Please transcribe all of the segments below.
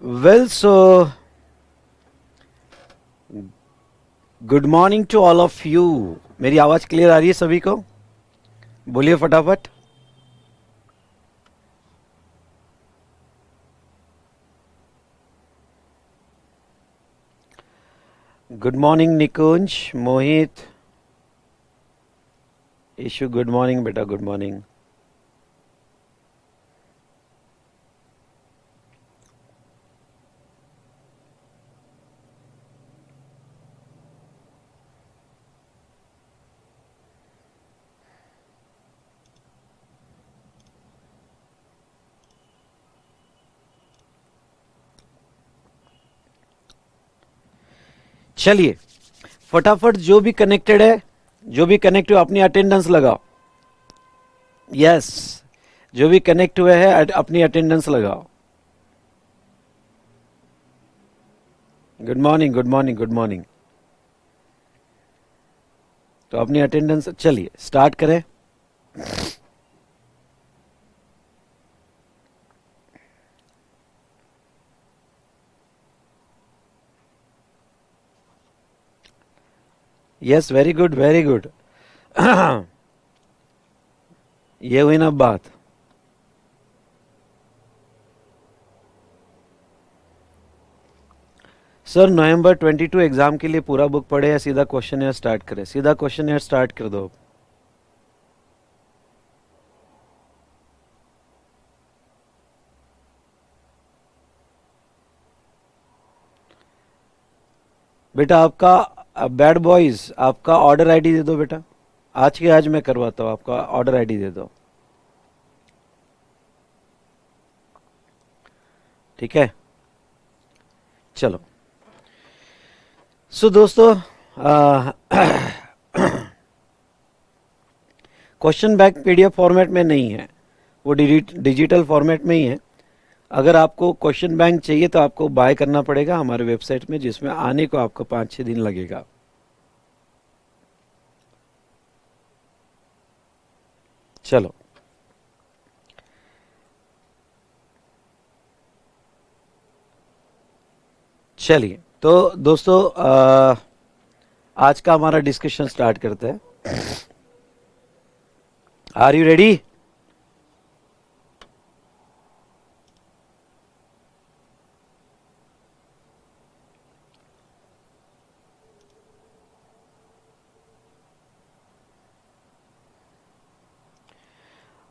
Well, so good morning to all of you. मेरी आवाज clear आ रही है सभी को? बोलिए फटाफट। गुड मॉर्निंग निकुंज, मोहित, ईशु, गुड मॉर्निंग बेटा, गुड मॉर्निंग। चलिए फटाफट, जो भी कनेक्टेड है, जो भी कनेक्ट हुआ अपनी अटेंडेंस लगाओ। यस, जो भी कनेक्ट हुए हैं अपनी अटेंडेंस लगाओ। Good morning, good morning, good morning. तो अपनी अटेंडेंस, चलिए स्टार्ट करें। Yes, very good, very good. ये हुई ना बात। सर नवंबर 22 एग्जाम के लिए पूरा बुक पढ़े या सीधा क्वेश्चन स्टार्ट करें? सीधा क्वेश्चन स्टार्ट कर दो। बेटा आपका बैड बॉयज, आपका ऑर्डर आईडी दे दो बेटा। आज के आज मैं करवाता हूं, आपका ऑर्डर आईडी दे दो। ठीक है, चलो। सो दोस्तों, क्वेश्चन बैंक पीडीएफ फॉर्मेट में नहीं है, वो डिजिटल फॉर्मेट में ही है। अगर आपको क्वेश्चन बैंक चाहिए तो आपको बाय करना पड़ेगा हमारे वेबसाइट में, जिसमें आने को आपको 5-6 दिन लगेगा। चलो, चलिए तो दोस्तों, आज का हमारा डिस्कशन स्टार्ट करते हैं। Are you ready?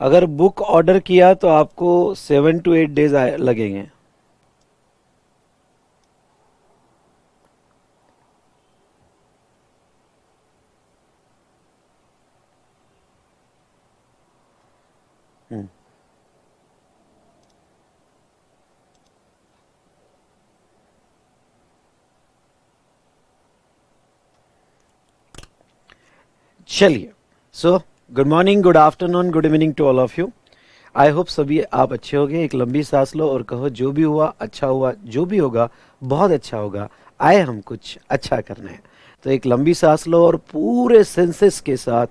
अगर बुक ऑर्डर किया तो आपको 7 to 8 डेज लगेंगे। चलिए, so good morning, good afternoon, good evening to all of you. I hope सभी आप अच्छे होंगे। एक लंबी सांस लो और कहो, जो भी हुआ अच्छा हुआ, जो भी होगा बहुत अच्छा होगा, आए हम कुछ अच्छा करने। तो एक लंबी सांस लो और पूरे सेंसेस के साथ,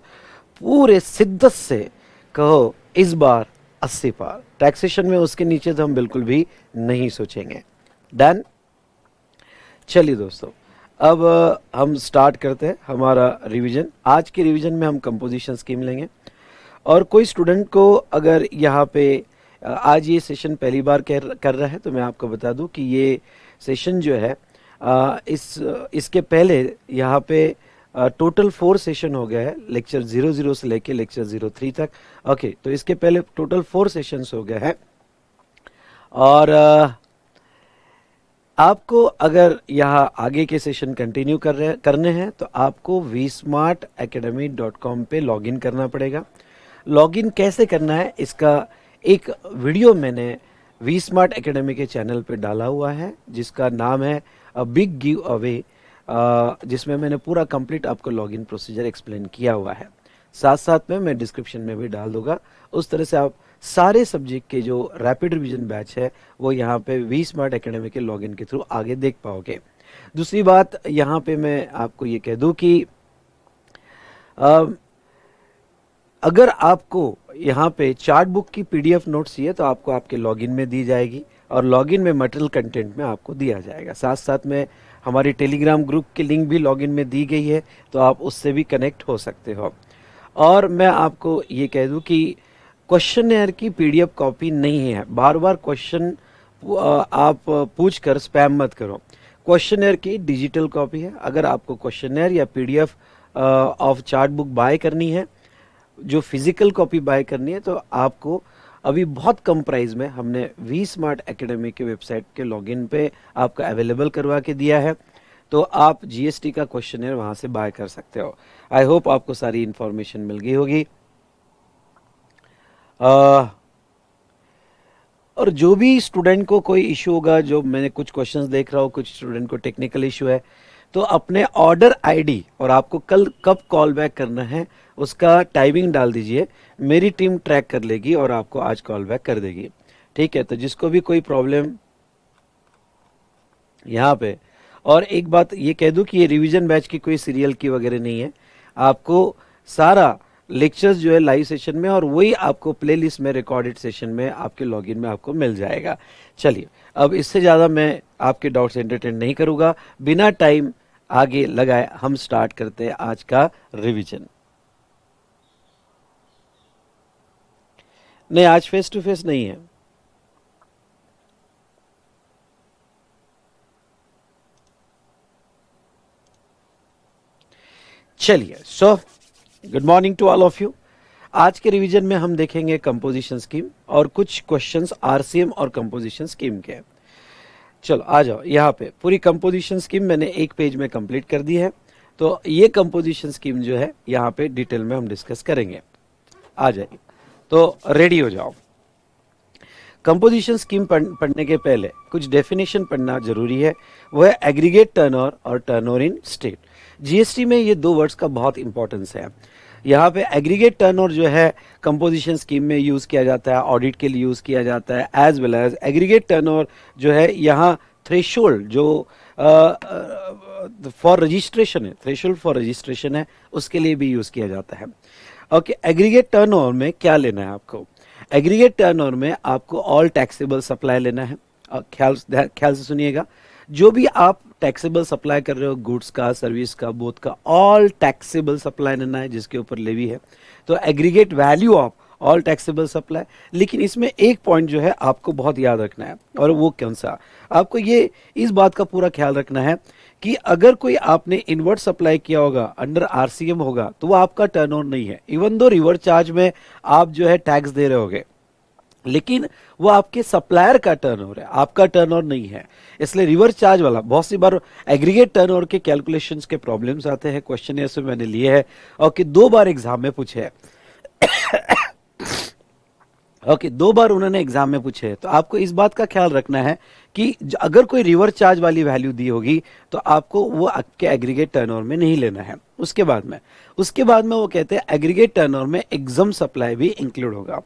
पूरे शिद्दत से कहो, इस बार 80 पार। टैक्सेशन में उसके नीचे तो हम बिल्कुल भी नहीं सोचेंगे। डन? चलिए दोस्तों, अब हम स्टार्ट करते हैं हमारा रिवीजन। आज के रिवीजन में हम कंपोजिशन स्कीम लेंगे। और कोई स्टूडेंट को अगर यहाँ पे आज ये सेशन पहली बार कर रहा है तो मैं आपको बता दूं कि ये सेशन जो है, इसके पहले यहाँ पे टोटल 4 सेशन हो गया है, लेक्चर 00 से लेके लेक्चर 03 तक। ओके, तो इसके पहले टोटल 4 सेशंस हो गए हैं। और आपको अगर यहाँ आगे के सेशन कंटिन्यू करने हैं तो आपको vsmartacademy.com पे लॉगिन करना पड़ेगा। लॉगिन कैसे करना है, इसका एक वीडियो मैंने वी स्मार्ट एकेडमी के चैनल पे डाला हुआ है, जिसका नाम है अ बिग गिव अवे, जिसमें मैंने पूरा कंप्लीट आपको लॉगिन प्रोसीजर एक्सप्लेन किया हुआ है। साथ साथ में मैं डिस्क्रिप्शन में भी डाल दूंगा। उस तरह से आप सारे सब्जेक्ट के जो रैपिड रिवीजन बैच है वो यहाँ पे वी स्मार्ट एकेडमी के लॉगिन के थ्रू आगे देख पाओगे। दूसरी बात यहाँ पे मैं आपको ये कह दूं कि अगर आपको यहाँ पे चार्ट बुक की पीडीएफ नोट्स चाहिए तो आपको आपके लॉगिन में दी जाएगी। और लॉगिन में मटेरियल कंटेंट में आपको दिया जाएगा। साथ साथ में हमारी टेलीग्राम ग्रुप की लिंक भी लॉगिन में दी गई है, तो आप उससे भी कनेक्ट हो सकते हो। और मैं आपको ये कह दूं कि क्वेश्चनएयर की पीडीएफ कॉपी नहीं है। बार बार क्वेश्चन आप पूछ कर स्पैम मत करो। क्वेश्चनएयर की डिजिटल कॉपी है। अगर आपको क्वेश्चनएयर या PDF of chart book by करनी है, जो फिजिकल कॉपी बाय करनी है, तो आपको अभी बहुत कम प्राइस में हमने वी स्मार्ट एकेडमी के वेबसाइट के लॉगिन पे आपको अवेलेबल करवा के दिया है। तो आप जीएसटी का क्वेश्चनएयर वहां से बाय कर सकते हो। आई होप आपको सारी इंफॉर्मेशन मिल गई होगी। और जो भी स्टूडेंट को कोई इशू होगा, जो मैंने कुछ क्वेश्चंस देख रहा हूँ, कुछ स्टूडेंट को टेक्निकल इशू है, तो अपने ऑर्डर आईडी और आपको कल कब कॉल बैक करना है उसका टाइमिंग डाल दीजिए। मेरी टीम ट्रैक कर लेगी और आपको आज कॉल बैक कर देगी। ठीक है, तो जिसको भी कोई प्रॉब्लम यहाँ पे, और एक बात ये कह दूं कि ये रिवीजन बैच की कोई सीरियल की वगैरह नहीं है। आपको सारा लेक्चर्स जो है लाइव सेशन में, और वही आपको प्लेलिस्ट में रिकॉर्डेड सेशन में आपके लॉगिन में आपको मिल जाएगा। चलिए, अब इससे ज़्यादा मैं आपके डाउट्स एंटरटेन नहीं करूँगा। बिना टाइम आगे लगाए हम स्टार्ट करते हैं आज का रिवीजन। नहीं, आज फेस टू फेस नहीं है। चलिए, so good morning to all of you. आज के रिवीजन में हम देखेंगे कंपोजिशन स्कीम और कुछ क्वेश्चंस आरसीएम और कंपोजिशन स्कीम के। चलो आ जाओ, यहाँ पे पूरी कंपोजिशन स्कीम मैंने एक पेज में कंप्लीट कर दी है। तो ये कंपोजिशन स्कीम जो है यहाँ पे डिटेल में हम डिस्कस करेंगे। आ जाइए, तो रेडी हो जाओ। कंपोजिशन स्कीम पढ़ने के पहले कुछ डेफिनेशन पढ़ना जरूरी है। वो है एग्रीगेट टर्नओवर और टर्नओवर इन स्टेट। जीएसटी में ये दो वर्ड्स का बहुत इंपॉर्टेंस है। यहाँ पे एग्रीगेट टर्नओवर जो है कंपोजिशन स्कीम में यूज किया जाता है, ऑडिट के लिए यूज किया जाता है, as well as aggregate turnover जो है यहाँ थ्रेशोल्ड जो फॉर रजिस्ट्रेशन है, थ्रेशोल्ड फॉर रजिस्ट्रेशन है, उसके लिए भी यूज किया जाता है। ओके, एग्रीगेट टर्नओवर में क्या लेना है आपको? एग्रीगेट टर्नओवर में आपको ऑल टैक्सेबल सप्लाई लेना है। ख्याल से सुनिएगा, जो भी आप टैक्सेबल सप्लाई कर रहे हो, गुड्स का, सर्विस का, बोथ का, ऑल टैक्सेबल सप्लाई लेना है जिसके ऊपर लेवी है। तो aggregate value of all taxable supply. लेकिन इसमें एक पॉइंट जो है आपको बहुत याद रखना है, और वो कौन सा? आपको ये इस बात का पूरा ख्याल रखना है कि अगर कोई आपने इनवर्ट सप्लाई किया होगा, अंडर आरसीएम होगा, तो वो आपका टर्नओवर नहीं है। इवन दो रिवर्स चार्ज में आप जो है टैक्स दे रहे होगे, लेकिन वो आपके सप्लायर का टर्नओवर है, आपका टर्नओवर नहीं है। इसलिए रिवर्स चार्ज वाला बहुत सी बार एग्रीगेट टर्नओवर के कैलकुलेशंस के प्रॉब्लम्स आते हैं। क्वेश्चन से मैंने लिए हैं और कि 2 बार एग्जाम में पूछे हैं। ओके, 2 बार उन्होंने एग्जाम में पूछे हैं। तो आपको इस बात का ख्याल रखना है कि अगर कोई रिवर्स चार्ज वाली वैल्यू दी होगी तो आपको वो आपके एग्रीगेट टर्नओवर में नहीं लेना है। उसके बाद में वो कहते हैं एग्रीगेट टर्नओवर में एग्जाम सप्लाई भी इंक्लूड होगा।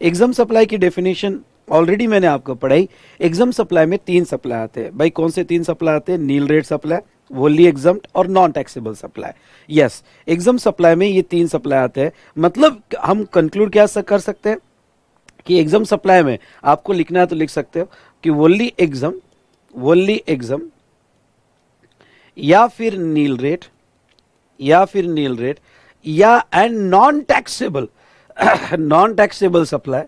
एग्जाम सप्लाई की डेफिनेशन ऑलरेडी मैंने आपको पढ़ाई। एग्जाम सप्लाई में 3 सप्लाई आते हैं। भाई कौन से 3 सप्लाई आते हैं? नील रेट सप्लाई, वोनली एग्जाम्ड और non taxable supply. Yes, exempt supply में ये 3 सप्लाई आते हैं। मतलब हम कंक्लूड क्या कर सकते हैं कि एग्जाम सप्लाई में आपको लिखना है तो लिख सकते हो कि वोनली एग्जाम या फिर नील रेट या and non taxable supply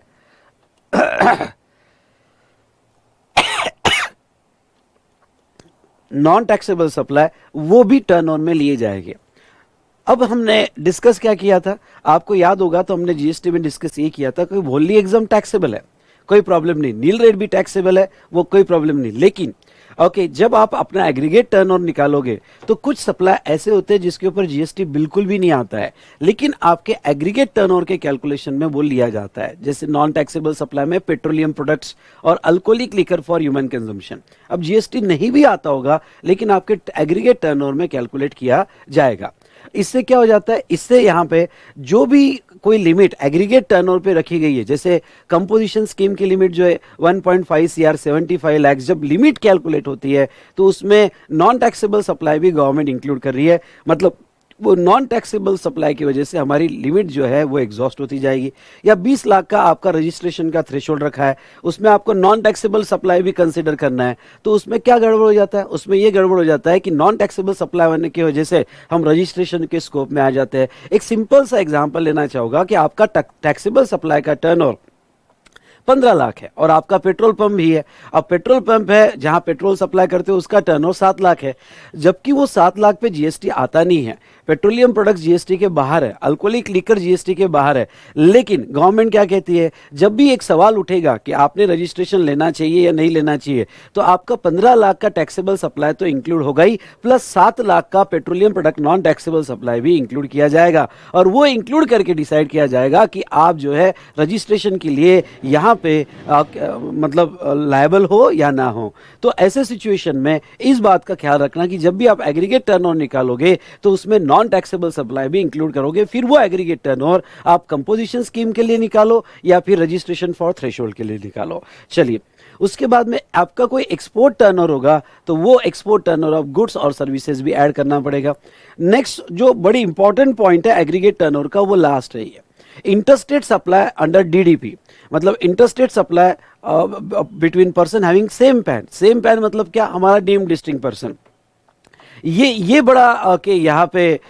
non taxable supply वो भी टर्नओवर में लिए जाएंगे। अब हमने डिस्कस क्या किया था, आपको याद होगा, तो हमने जीएसटी में डिस्कस ये किया था कि वोनली एग्जाम टैक्सेबल है, कोई प्रॉब्लम नहीं, नील रेट भी टैक्सेबल है, वो कोई प्रॉब्लम नहीं। लेकिन ओके, जब आप अपना एग्रीगेट टर्नओवर निकालोगे तो कुछ सप्लाई ऐसे होते हैं जिसके ऊपर जीएसटी बिल्कुल भी नहीं आता है, लेकिन आपके एग्रीगेट टर्नओवर के कैलकुलेशन में वो लिया जाता है। जैसे नॉन टैक्सेबल सप्लाई में पेट्रोलियम प्रोडक्ट्स और alcoholic liquor for human consumption. अब जीएसटी नहीं भी आता होगा, लेकिन आपके एग्रीगेट टर्नओवर में कैलकुलेट किया जाएगा। इससे क्या हो जाता है, इससे यहाँ पे जो भी कोई लिमिट एग्रीगेट टर्नओवर पे रखी गई है, जैसे कंपोजिशन स्कीम की लिमिट जो है 1.5 CR 75 लाख, जब लिमिट कैलकुलेट होती है तो उसमें नॉन टैक्सेबल सप्लाई भी गवर्नमेंट इंक्लूड कर रही है। मतलब वो नॉन टैक्सेबल सप्लाई की वजह से हमारी लिमिट जो है वो एग्जॉस्ट होती जाएगी। या 20 लाख का आपका रजिस्ट्रेशन का थ्रेशोल्ड रखा है, उसमें आपको नॉन टैक्सेबल सप्लाई भी कंसिडर करना है, तो उसमें क्या गड़बड़ हो जाता है, उसमें ये गड़बड़ हो जाता है कि नॉन टैक्सेबल सप्लाई होने की वजह से हम रजिस्ट्रेशन के स्कोप में आ जाते हैं। एक सिंपल सा एग्जांपल लेना चाहूंगा कि आपका टैक्सेबल सप्लाई का टर्नओवर 15 लाख है और आपका पेट्रोल पंप भी है। अब पेट्रोल पंप है जहां पेट्रोल सप्लाई करते हो उसका टर्नओवर 7 लाख है, जबकि वो 7 लाख पे जीएसटी आता नहीं है। पेट्रोलियम प्रोडक्ट्स जीएसटी के बाहर है, अल्कोहलिक लिकर जीएसटी के बाहर है। लेकिन गवर्नमेंट क्या कहती है, जब भी एक सवाल उठेगा कि आपने रजिस्ट्रेशन लेना चाहिए या नहीं लेना चाहिए, तो आपका 15 लाख का टैक्सेबल सप्लाई तो इंक्लूड होगा ही, प्लस 7 लाख का petroleum product non taxable supply भी इंक्लूड किया जाएगा। और वो इंक्लूड करके डिसाइड किया जाएगा कि आप जो है रजिस्ट्रेशन के लिए यहाँ पे मतलब लायबल हो या ना हो। तो ऐसे सिचुएशन में इस बात का ख्याल रखना कि जब भी आप एग्रीगेट टर्नओवर निकालोगे तो उसमें नॉन टैक्सेबल सप्लाई भी इंक्लूड करोगे। फिर वो एग्रीगेट टर्नओवर आप कंपोजिशन स्कीम के लिए निकालो या फिर रजिस्ट्रेशन फॉर थ्रेशोल्ड के लिए निकालो। चलिए, उसके बाद में आपका कोई एक्सपोर्ट टर्नओवर होगा तो वो एक्सपोर्ट टर्नओवर ऑफ गुड्स और सर्विसेज भी ऐड करना पड़ेगा। नेक्स्ट जो बड़ी इंपॉर्टेंट पॉइंट है एग्रीगेट टर्नओवर का, वो लास्ट है, इंटरस्टेट सप्लाई अंडर डीडीपी, मतलब interstate supply between person having same pan. Same pan मतलब क्या, हमारा डीम्ड डिस्ट्रिक्ट पर्सन। ये बड़ा कि यहाँ पे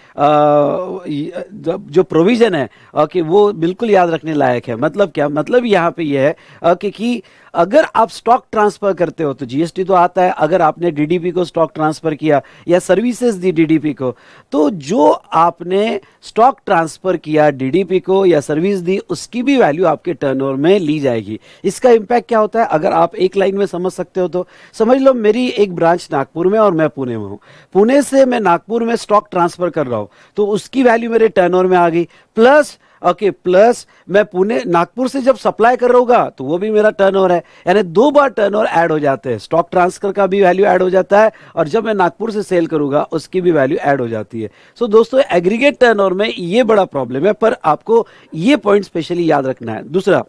जो प्रोविजन है कि वो बिल्कुल याद रखने लायक है। मतलब क्या, मतलब यहाँ पे ये है कि अगर आप स्टॉक ट्रांसफर करते हो तो जीएसटी तो आता है। अगर आपने डीडीपी को स्टॉक ट्रांसफर किया या सर्विसेज दी डीडीपी को, तो जो आपने स्टॉक ट्रांसफर किया डीडीपी को या सर्विस दी, उसकी भी वैल्यू आपके टर्नओवर में ली जाएगी। इसका इंपैक्ट क्या होता है, अगर आप एक लाइन में समझ सकते हो तो समझ लो मेरी एक ब्रांच नागपुर में और मैं पुणे में हूं। पुणे से मैं नागपुर में स्टॉक ट्रांसफर कर रहा हूं तो उसकी वैल्यू मेरे टर्नओवर में आ गई, प्लस प्लस मैं पुणे नागपुर से जब सप्लाई कर रहा होगा तो वो भी मेरा टर्नओवर है। यानी 2 बार टर्नओवर ऐड हो जाते हैं, स्टॉक ट्रांसफर का भी वैल्यू ऐड हो जाता है और जब मैं नागपुर से सेल करूंगा उसकी भी वैल्यू ऐड हो जाती है। सो दोस्तों, एग्रीगेट टर्नओवर में ये बड़ा प्रॉब्लम है, पर आपको ये पॉइंट स्पेशली याद रखना है। दूसरा,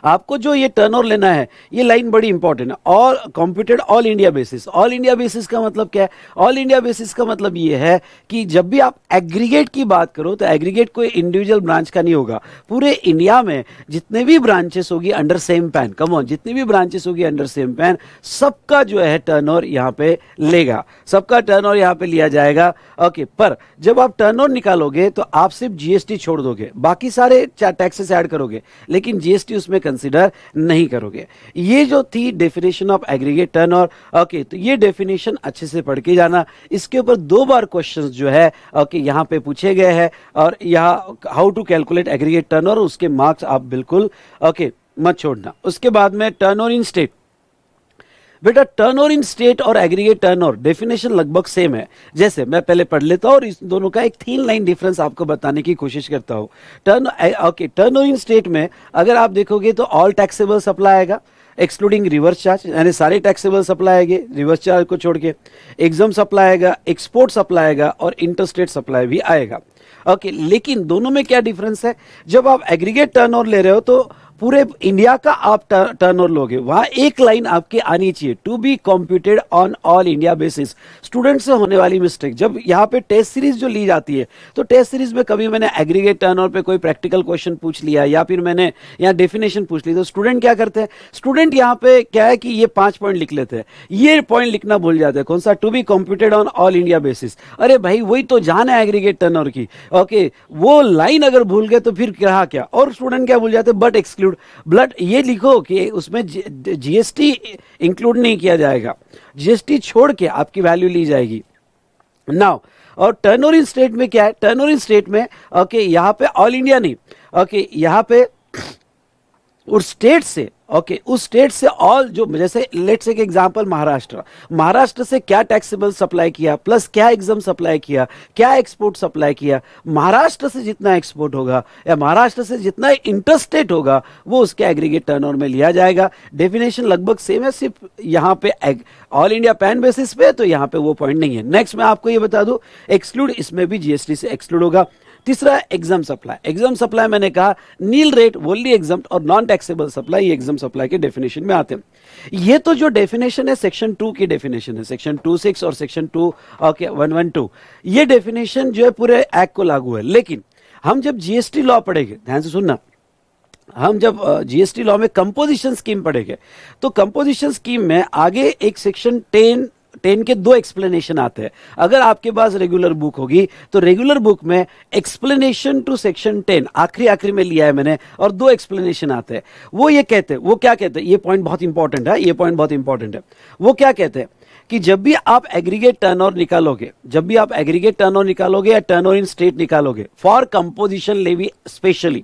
आपको जो ये टर्नओवर लेना है, ये लाइन बड़ी इंपॉर्टेंट है, और computed all India basis. All India basis का मतलब क्या है, ऑल इंडिया बेसिस का मतलब ये है कि जब भी आप एग्रीगेट की बात करो तो एग्रीगेट कोई इंडिविजुअल ब्रांच का नहीं होगा। पूरे इंडिया में जितने भी ब्रांचेस होगी under same pan, come on, जितनी भी ब्रांचेस होगी अंडर सेम पैन, सबका जो है टर्नओवर यहाँ पे लेगा, सबका टर्नओवर यहाँ पे लिया जाएगा। ओके, पर जब आप टर्नओवर निकालोगे तो आप सिर्फ जीएसटी छोड़ दोगे, बाकी सारे टैक्सेस ऐड करोगे, लेकिन जीएसटी उसमें कंसीडर नहीं करोगे। ये जो थी definition of aggregate turnover. Okay, तो ये डेफिनेशन अच्छे से पढ़ के जाना। इसके ऊपर 2 बार क्वेश्चंस जो है ओके यहाँ पे पूछे गए हैं, और यहाँ how to calculate aggregate turnover, उसके मार्क्स आप बिल्कुल ओके मत छोड़ना। उसके बाद में टर्नओवर इन स्टेट, बेटा टर्नओवर इन स्टेट और एग्रीगेट टर्नओवर डेफिनेशन लगभग सेम है। जैसे मैं पहले पढ़ लेता हूं और इस दोनों का एक 3 लाइन डिफरेंस आपको बताने की कोशिश करता हूं। टर्नओवर इन स्टेट में अगर आप देखोगे तो ऑल टैक्सेबल सप्लाई आएगा एक्सक्लूडिंग रिवर्स चार्ज, यानी सारे टैक्सेबल सप्लाई आएंगे रिवर्स चार्ज को छोड़ के। एग्जाम सप्लाई आएगा, एक्सपोर्ट सप्लाई आएगा और इंटरस्टेट सप्लाई भी आएगा। ओके, लेकिन दोनों में क्या डिफरेंस है, जब आप एग्रीगेट टर्नओवर ले रहे हो तो पूरे इंडिया का आप टर्नओवर लोगे, वहां एक लाइन आपकी आनी चाहिए, to be computed on all India basis. Student से होने वाली मिस्टेक, जब यहाँ पे टेस्ट सीरीज जो ली जाती है तो टेस्ट सीरीज में कभी मैंने एग्रीगेट टर्नओवर पे कोई प्रैक्टिकल क्वेश्चन पूछ लिया या फिर मैंने यहाँ डेफिनेशन पूछ ली, तो स्टूडेंट क्या करते हैं, स्टूडेंट यहाँ पे क्या है कि ये 5 पॉइंट लिख लेते हैं, ये पॉइंट लिखना भूल जाते हैं। कौन सा, to be computed on all India basis. अरे भाई वही तो जान है एग्रीगेट टर्नओवर की। ओके, वो लाइन अगर भूल गए तो फिर क्या, और स्टूडेंट क्या भूल जाते हैं, बट एक्सक्लूड ब्लड, ये लिखो कि उसमें जीएसटी इंक्लूड नहीं किया जाएगा, जीएसटी छोड़ के आपकी वैल्यू ली जाएगी। नाउ, और टर्नओवर इन स्टेट में क्या है, टर्नओवर इन स्टेट में ओके यहाँ पे ऑल इंडिया नहीं, ओके यहाँ पे उस स्टेट से उस स्टेट से ऑल, जो जैसे लेट्स से एग्जांपल महाराष्ट्र से क्या टैक्सेबल सप्लाई किया, प्लस क्या एग्जाम सप्लाई किया, क्या एक्सपोर्ट सप्लाई किया, महाराष्ट्र से जितना एक्सपोर्ट होगा या महाराष्ट्र से जितना इंटरस्टेट होगा वो उसके एग्रीगेट टर्नओवर में लिया जाएगा। डेफिनेशन लगभग सेम है, सिर्फ यहाँ पे ऑल इंडिया पैन बेसिस पे, तो यहाँ पे वो पॉइंट नहीं है। नेक्स्ट मैं आपको ये बता दूं, एक्सक्लूड, इसमें भी जीएसटी से एक्सक्लूड होगा। तीसरा एग्जाम सप्लाई। एग्जाम सप्लाई मैंने कहा नील रेट, वोनली एग्जाम और नॉन टैक्सेबल सप्लाई, ये एग्जाम सप्लाई के डेफिनेशन में आते हैं। ये तो जो डेफिनेशन है सेक्शन 2 की डेफिनेशन है, सेक्शन 26 और सेक्शन 2 ओके 112, ये डेफिनेशन जो है पूरे एक्ट को लागू है। लेकिन हम जब जीएसटी लॉ पढ़ेंगे, ध्यान से सुनना, हम जब जीएसटी लॉ में कंपोजिशन स्कीम पढ़ेंगे तो कंपोजिशन स्कीम में आगे एक सेक्शन 10 के 2 एक्सप्लेनेशन आते हैं। अगर आपके पास रेगुलर बुक होगी तो रेगुलर बुक में एक्सप्लेनेशन टू सेक्शन 10 आखिरी में लिया है मैंने, और 2 एक्सप्लेनेशन आते हैं। वो ये कहते हैं, वो क्या कहते हैं, ये पॉइंट बहुत इंपॉर्टेंट है, ये पॉइंट बहुत इंपॉर्टेंट है। वो क्या कहते हैं कि जब भी आप एग्रीगेट टर्नओवर निकालोगे, जब भी आप एग्रीगेट टर्नओवर निकालोगे या टर्नओवर इन स्टेट निकालोगे for composition levy specially,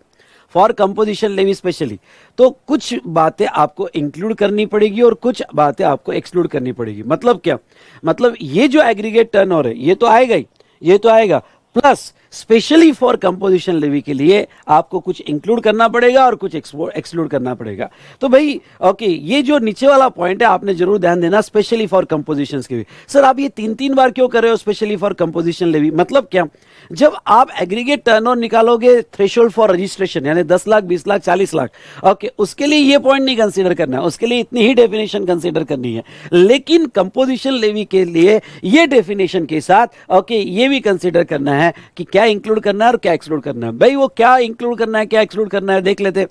for composition levy specially, तो कुछ बातें आपको इंक्लूड करनी पड़ेगी और कुछ बातें आपको एक्सक्लूड करनी पड़ेगी। मतलब क्या, मतलब ये जो एग्रीगेट टर्नओवर है ये तो आएगा ही, ये तो आएगा, plus specially for composition levy के लिए आपको कुछ इंक्लूड करना पड़ेगा और कुछ एक्सक्लूड करना पड़ेगा। तो भाई ओके, ये जो नीचे वाला पॉइंट है आपने जरूर ध्यान देना, स्पेशली फॉर कंपोजिशन के भी। सर आप ये 3 बार क्यों कर रहे हो स्पेशली फॉर कंपोजिशन लेवी? मतलब क्या, जब आप एग्रीगेट टर्नओवर निकालोगे थ्रेशोल्ड फॉर रजिस्ट्रेशन यानी 10 लाख, 20 लाख, 40 लाख, ओके, उसके लिए ये पॉइंट नहीं कंसीडर करना है, उसके लिए इतनी ही डेफिनेशन कंसीडर करनी है। लेकिन कंपोजिशन लेवी के लिए ये डेफिनेशन के साथ ओके ये भी कंसीडर करना है कि क्या इंक्लूड करना है और क्या एक्सक्लूड करना है। भाई वो क्या इंक्लूड करना है, क्या एक्सक्लूड करना है, देख लेते हैं।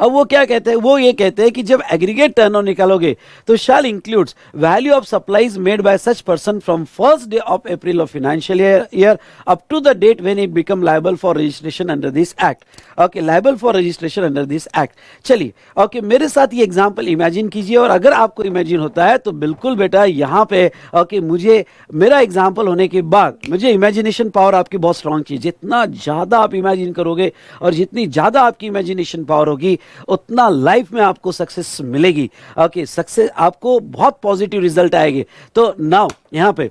अब वो क्या कहते हैं, वो ये कहते हैं कि जब एग्रीगेट टर्नओवर निकालोगे तो shall includes value of supplies made by such person from first day of April of financial year up to the date when it become liable for registration under this act. Okay, liable for registration under this act. चलिए okay, मेरे साथ ये example imagine कीजिए, और अगर आपको imagine होता है तो बिल्कुल बेटा यहाँ पे ओके मुझे मेरा एग्जाम्पल होने के बाद मुझे इमेजिनेशन पावर आपकी बहुत स्ट्रांग चाहिए। जितना ज्यादा आप इमेजिन करोगे और जितनी ज्यादा आपकी इमेजिनेशन पावर होगी उतना लाइफ में आपको सक्सेस मिलेगी। ओके, सक्सेस आपको बहुत पॉजिटिव रिजल्ट आएंगे। तो नाउ यहां पे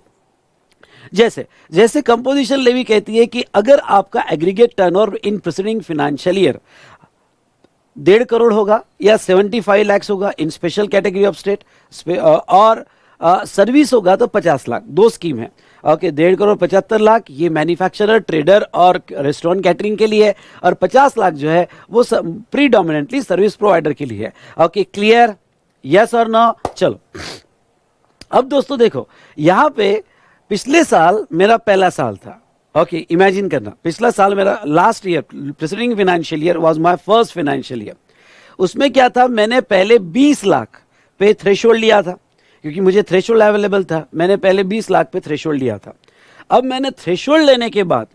जैसे जैसे कंपोजिशन लेवी कहती है कि अगर आपका aggregate turnover in preceding financial year 1.5 crore होगा या 75 लाख होगा इन स्पेशल कैटेगरी ऑफ स्टेट, और सर्विस होगा तो 50 लाख। 2 स्कीम है। ओके, 1.5 करोड़ 75 लाख ये मैन्युफैक्चरर, ट्रेडर और रेस्टोरेंट कैटरिंग के लिए है, और 50 लाख जो है वो प्रीडोमिनेंटली सर्विस प्रोवाइडर के लिए है। ओके, क्लियर, यस और नो? चलो अब दोस्तों देखो, यहां पे पिछले साल मेरा पहला साल था। ओके, इमेजिन करना, पिछला साल मेरा last year preceding financial year was my first financial year. उसमें क्या था, मैंने पहले 20 लाख पे थ्रेशोल्ड लिया था क्योंकि मुझे थ्रेशोल्ड अवेलेबल था। मैंने पहले 20 लाख पे थ्रेशोल्ड लिया था। अब मैंने थ्रेशोल्ड लेने के बाद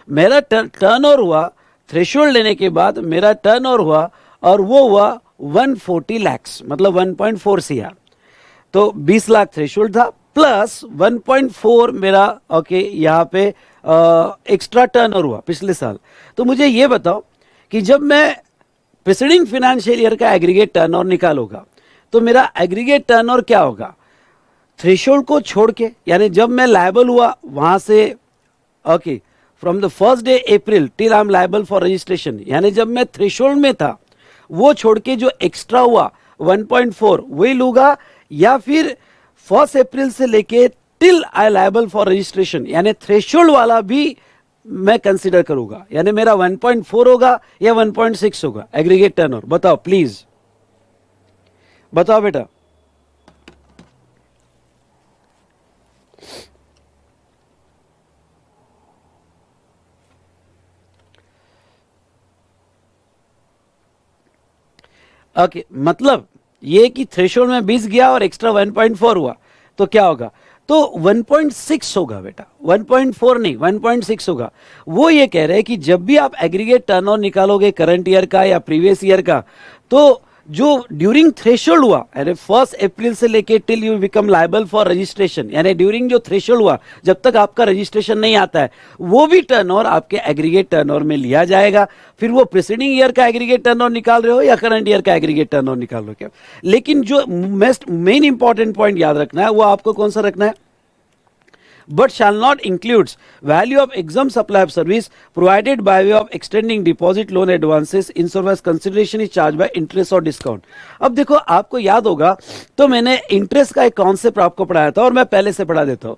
मेरा टर्नओवर हुआ, थ्रेशोल्ड लेने के बाद मेरा टर्नओवर हुआ और वो हुआ 140 लाख, मतलब 1.4 CR। तो 20 लाख थ्रेशोल्ड था प्लस 1.4 मेरा ओके यहाँ पे एक्स्ट्रा टर्नओवर हुआ पिछले साल। तो मुझे ये बताओ कि जब मैं प्रीसीडिंग फाइनेंशियल ईयर का एग्रीगेट टर्नओवर निकालूंगा तो मेरा एग्रीगेट टर्नओवर क्या होगा? थ्रेशोल्ड को छोड़ के, यानी जब मैं लायबल हुआ वहां से okay from the first day April till I am liable for registration, यानी जब मैं थ्रेशोल्ड में था वो छोड़ के जो एक्स्ट्रा हुआ 1.4 वही लूंगा, या फिर 1 अप्रैल से लेके till I liable for registration यानी थ्रेशोल्ड वाला भी मैं कंसीडर करूंगा, यानी मेरा 1.4 होगा या 1.6 होगा एग्रीगेट टर्नओवर? बताओ प्लीज, बताओ बेटा। ओके, मतलब ये कि थ्रेशोल्ड में 20 गया और एक्स्ट्रा 1.4 हुआ तो क्या होगा? तो 1.6 होगा बेटा, 1.4 नहीं 1.6 होगा। वो ये कह रहे हैं कि जब भी आप एग्रीगेट टर्नओवर निकालोगे करंट ईयर का या प्रीवियस ईयर का, तो जो ड्यूरिंग थ्रेशोल्ड हुआ यानी 1 अप्रैल से लेके till you become liable for registration, यानी ड्यूरिंग जो थ्रेशोल्ड हुआ जब तक आपका रजिस्ट्रेशन नहीं आता है, वो भी टर्नओवर आपके एग्रीगेट टर्नओवर में लिया जाएगा। फिर वो प्रीसीडिंग ईयर का एग्रीगेट टर्नओवर निकाल रहे हो या करंट ईयर का एग्रीगेट टर्नओवर निकाल रहे हो क्या। लेकिन जो मेन इंपॉर्टेंट पॉइंट याद रखना है वो आपको कौन सा रखना है? but shall not includes value of exempt supply of service provided by way of extending deposit loan advances in so far as consideration is charged by interest or discount। अब देखो, आपको याद होगा तो मैंने इंटरेस्ट का एक कॉन्सेप्ट आपको पढ़ाया था और मैं पहले से पढ़ा देता हूं।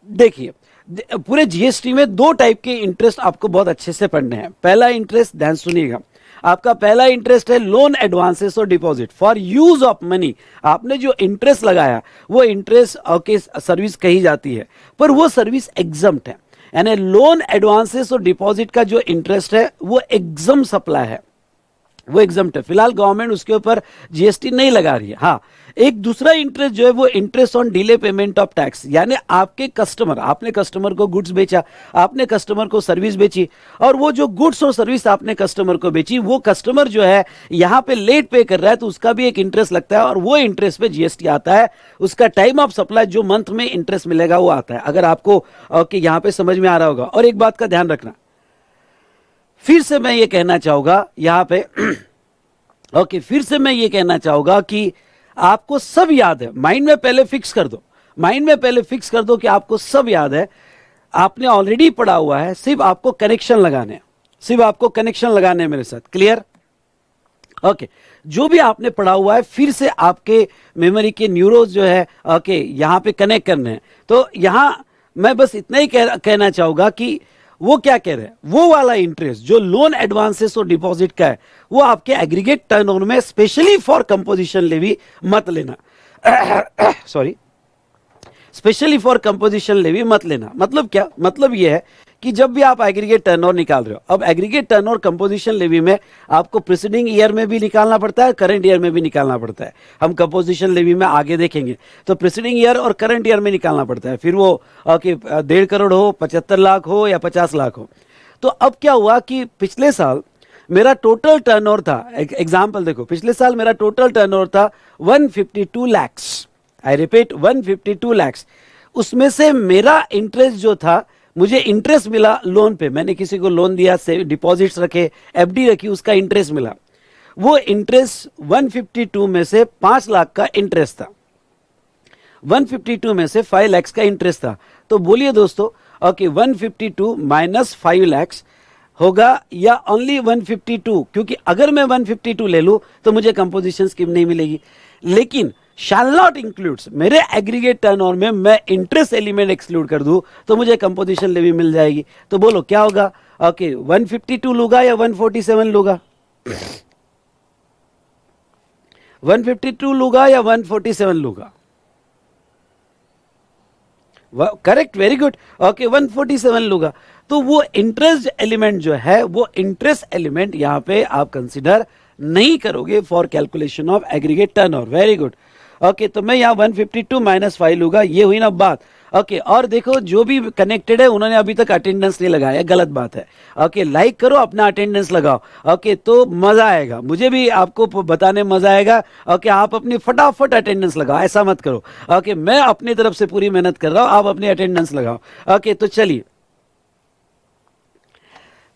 देखिए, पूरे जीएसटी में दो टाइप के इंटरेस्ट आपको बहुत अच्छे से पढ़ने हैं। पहला इंटरेस्ट, ध्यान सुनिएगा, आपका पहला इंटरेस्ट है लोन एडवांसेस और deposit for use of money. आपने जो इंटरेस्ट लगाया वो इंटरेस्ट ओके सर्विस कही जाती है, पर वो सर्विस एग्जम्प्ट है। यानी लोन एडवांसेस और डिपॉजिट का जो इंटरेस्ट है वो एग्जम सप्लाई है, वो एग्जम्प्ट है। फिलहाल गवर्नमेंट उसके ऊपर जीएसटी नहीं लगा रही है। हाँ, एक दूसरा इंटरेस्ट जो है वो interest on delay payment of tax, यानी आपके कस्टमर, आपने कस्टमर को गुड्स बेचा, आपने कस्टमर को सर्विस बेची, और वो जो गुड्स और सर्विस आपने कस्टमर को बेची वो कस्टमर जो है यहाँ पे लेट पे कर रहा है, तो उसका भी एक इंटरेस्ट लगता है और वो इंटरेस्ट पे जीएसटी आता है। उसका टाइम ऑफ सप्लाई जो मंथ में इंटरेस्ट मिलेगा वो आता है। अगर आपको ओके यहाँ पे समझ में आ रहा होगा। और एक बात का ध्यान रखना, फिर से मैं ये कहना चाहूंगा यहाँ पे ओके फिर से मैं ये कहना चाहूंगा कि आपको सब याद है, माइंड में पहले फिक्स कर दो, माइंड में पहले फिक्स कर दो कि आपको सब याद है, आपने ऑलरेडी पढ़ा हुआ है, सिर्फ आपको कनेक्शन लगाने हैं, सिर्फ आपको कनेक्शन लगाने हैं मेरे साथ। क्लियर? ओके, जो भी आपने पढ़ा हुआ है फिर से आपके मेमोरी के न्यूरोज जो है ओके यहाँ पे कनेक्ट करने हैं। तो यहां मैं बस इतना ही कहना चाहूंगा कि वो क्या कह रहे हैं, वो वाला इंटरेस्ट जो लोन एडवांसेस और डिपॉजिट का है वो आपके एग्रीगेट टर्नओवर में स्पेशली फॉर कंपोजिशन लेवी मत लेना sorry, specially for composition levy मत लेना। मतलब क्या? मतलब ये है कि जब भी आप एग्रीगेट टर्नओवर निकाल रहे हो, अब एग्रीगेट टर्नओवर कंपोजिशन लेवी में आपको प्रीसीडिंग ईयर में भी निकालना पड़ता है, करंट ईयर में भी निकालना पड़ता है। हम कंपोजिशन लेवी में आगे देखेंगे, तो प्रीसीडिंग ईयर और करंट ईयर में निकालना पड़ता है। फिर वो 1.5 करोड़ हो, 75 लाख हो या 50 लाख हो। तो अब क्या हुआ कि पिछले साल मेरा टोटल टर्नओवर था, एग्जाम्पल देखो, पिछले साल मेरा टोटल टर्नओवर था 152 लैक्स, आई रिपीट 152 लैक्स। उसमें से मेरा इंटरेस्ट जो था, मुझे इंटरेस्ट मिला लोन पे, मैंने किसी को लोन दिया, से डिपॉजिट्स रखे, एफडी रखी, उसका इंटरेस्ट मिला। वो इंटरेस्ट 152 में से 5 लाख का इंटरेस्ट था, 152 में से 5 लाख का इंटरेस्ट था। तो बोलिए दोस्तों, ओके 152 माइनस 5 लाख होगा या ओनली 152? क्योंकि अगर मैं 152 ले लूं तो मुझे कंपोजिशन स्कीम नहीं मिलेगी। लेकिन शैल नॉट इंक्लूड्स, मेरे एग्रीगेट टर्नओवर में मैं इंटरेस्ट एलिमेंट एक्सक्लूड कर दूं तो मुझे कंपोजिशन लेवी मिल जाएगी। तो बोलो क्या होगा? ओके 152 लूंगा या 147 लूंगा? 152 लूंगा या 147 लूंगा? Correct, very good. ओके 147 लूंगा। तो वो इंटरेस्ट एलिमेंट जो है, वो इंटरेस्ट एलिमेंट यहां पे आप कंसीडर नहीं करोगे for calculation of aggregate turnover. Very good. Okay, तो मैं यहाँ 152 माइनस 5 लूंगा, ये हुई ना बात। ओके, और देखो जो भी कनेक्टेड है उन्होंने अभी तक अटेंडेंस नहीं लगाया, गलत बात है। ओके, लाइक करो, अपना अटेंडेंस लगाओ। ओके, तो मजा आएगा, मुझे भी आपको बताने मजा आएगा। ओके, आप अपनी फटाफट अटेंडेंस लगाओ, ऐसा मत करो। ओके, मैं अपनी तरफ से पूरी मेहनत कर रहा हूं, आप अपनी अटेंडेंस लगाओ। ओके, तो चलिए,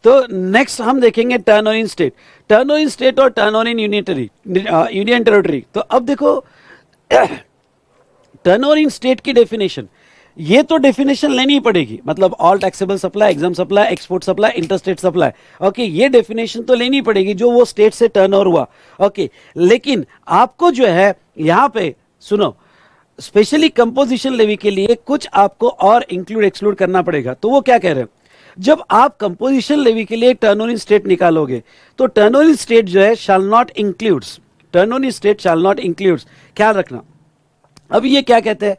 तो नेक्स्ट हम देखेंगे turnover in state, turnover in state और टर्नओवर इन यूनियन टेरिटरी। तो अब देखो टर्नओवर इन स्टेट की डेफिनेशन, ये तो डेफिनेशन लेनी ही पड़ेगी, मतलब all taxable supply, exempt supply, export supply, interstate supply. Okay, ये डेफिनेशन तो लेनी पड़ेगी जो वो स्टेट से टर्नओवर हुआ। ओके, लेकिन आपको जो है यहां पे सुनो, स्पेशली कंपोजिशन लेवी के लिए कुछ आपको और इंक्लूड एक्सक्लूड करना पड़ेगा। तो वो क्या कह रहे हैं, जब आप कंपोजिशन लेवी के लिए टर्नओवर इन स्टेट निकालोगे तो टर्नओवर इन स्टेट जो है shall not includes, turnover in state shall not includes, ख्याल रखना। अब ये क्या कहते हैं,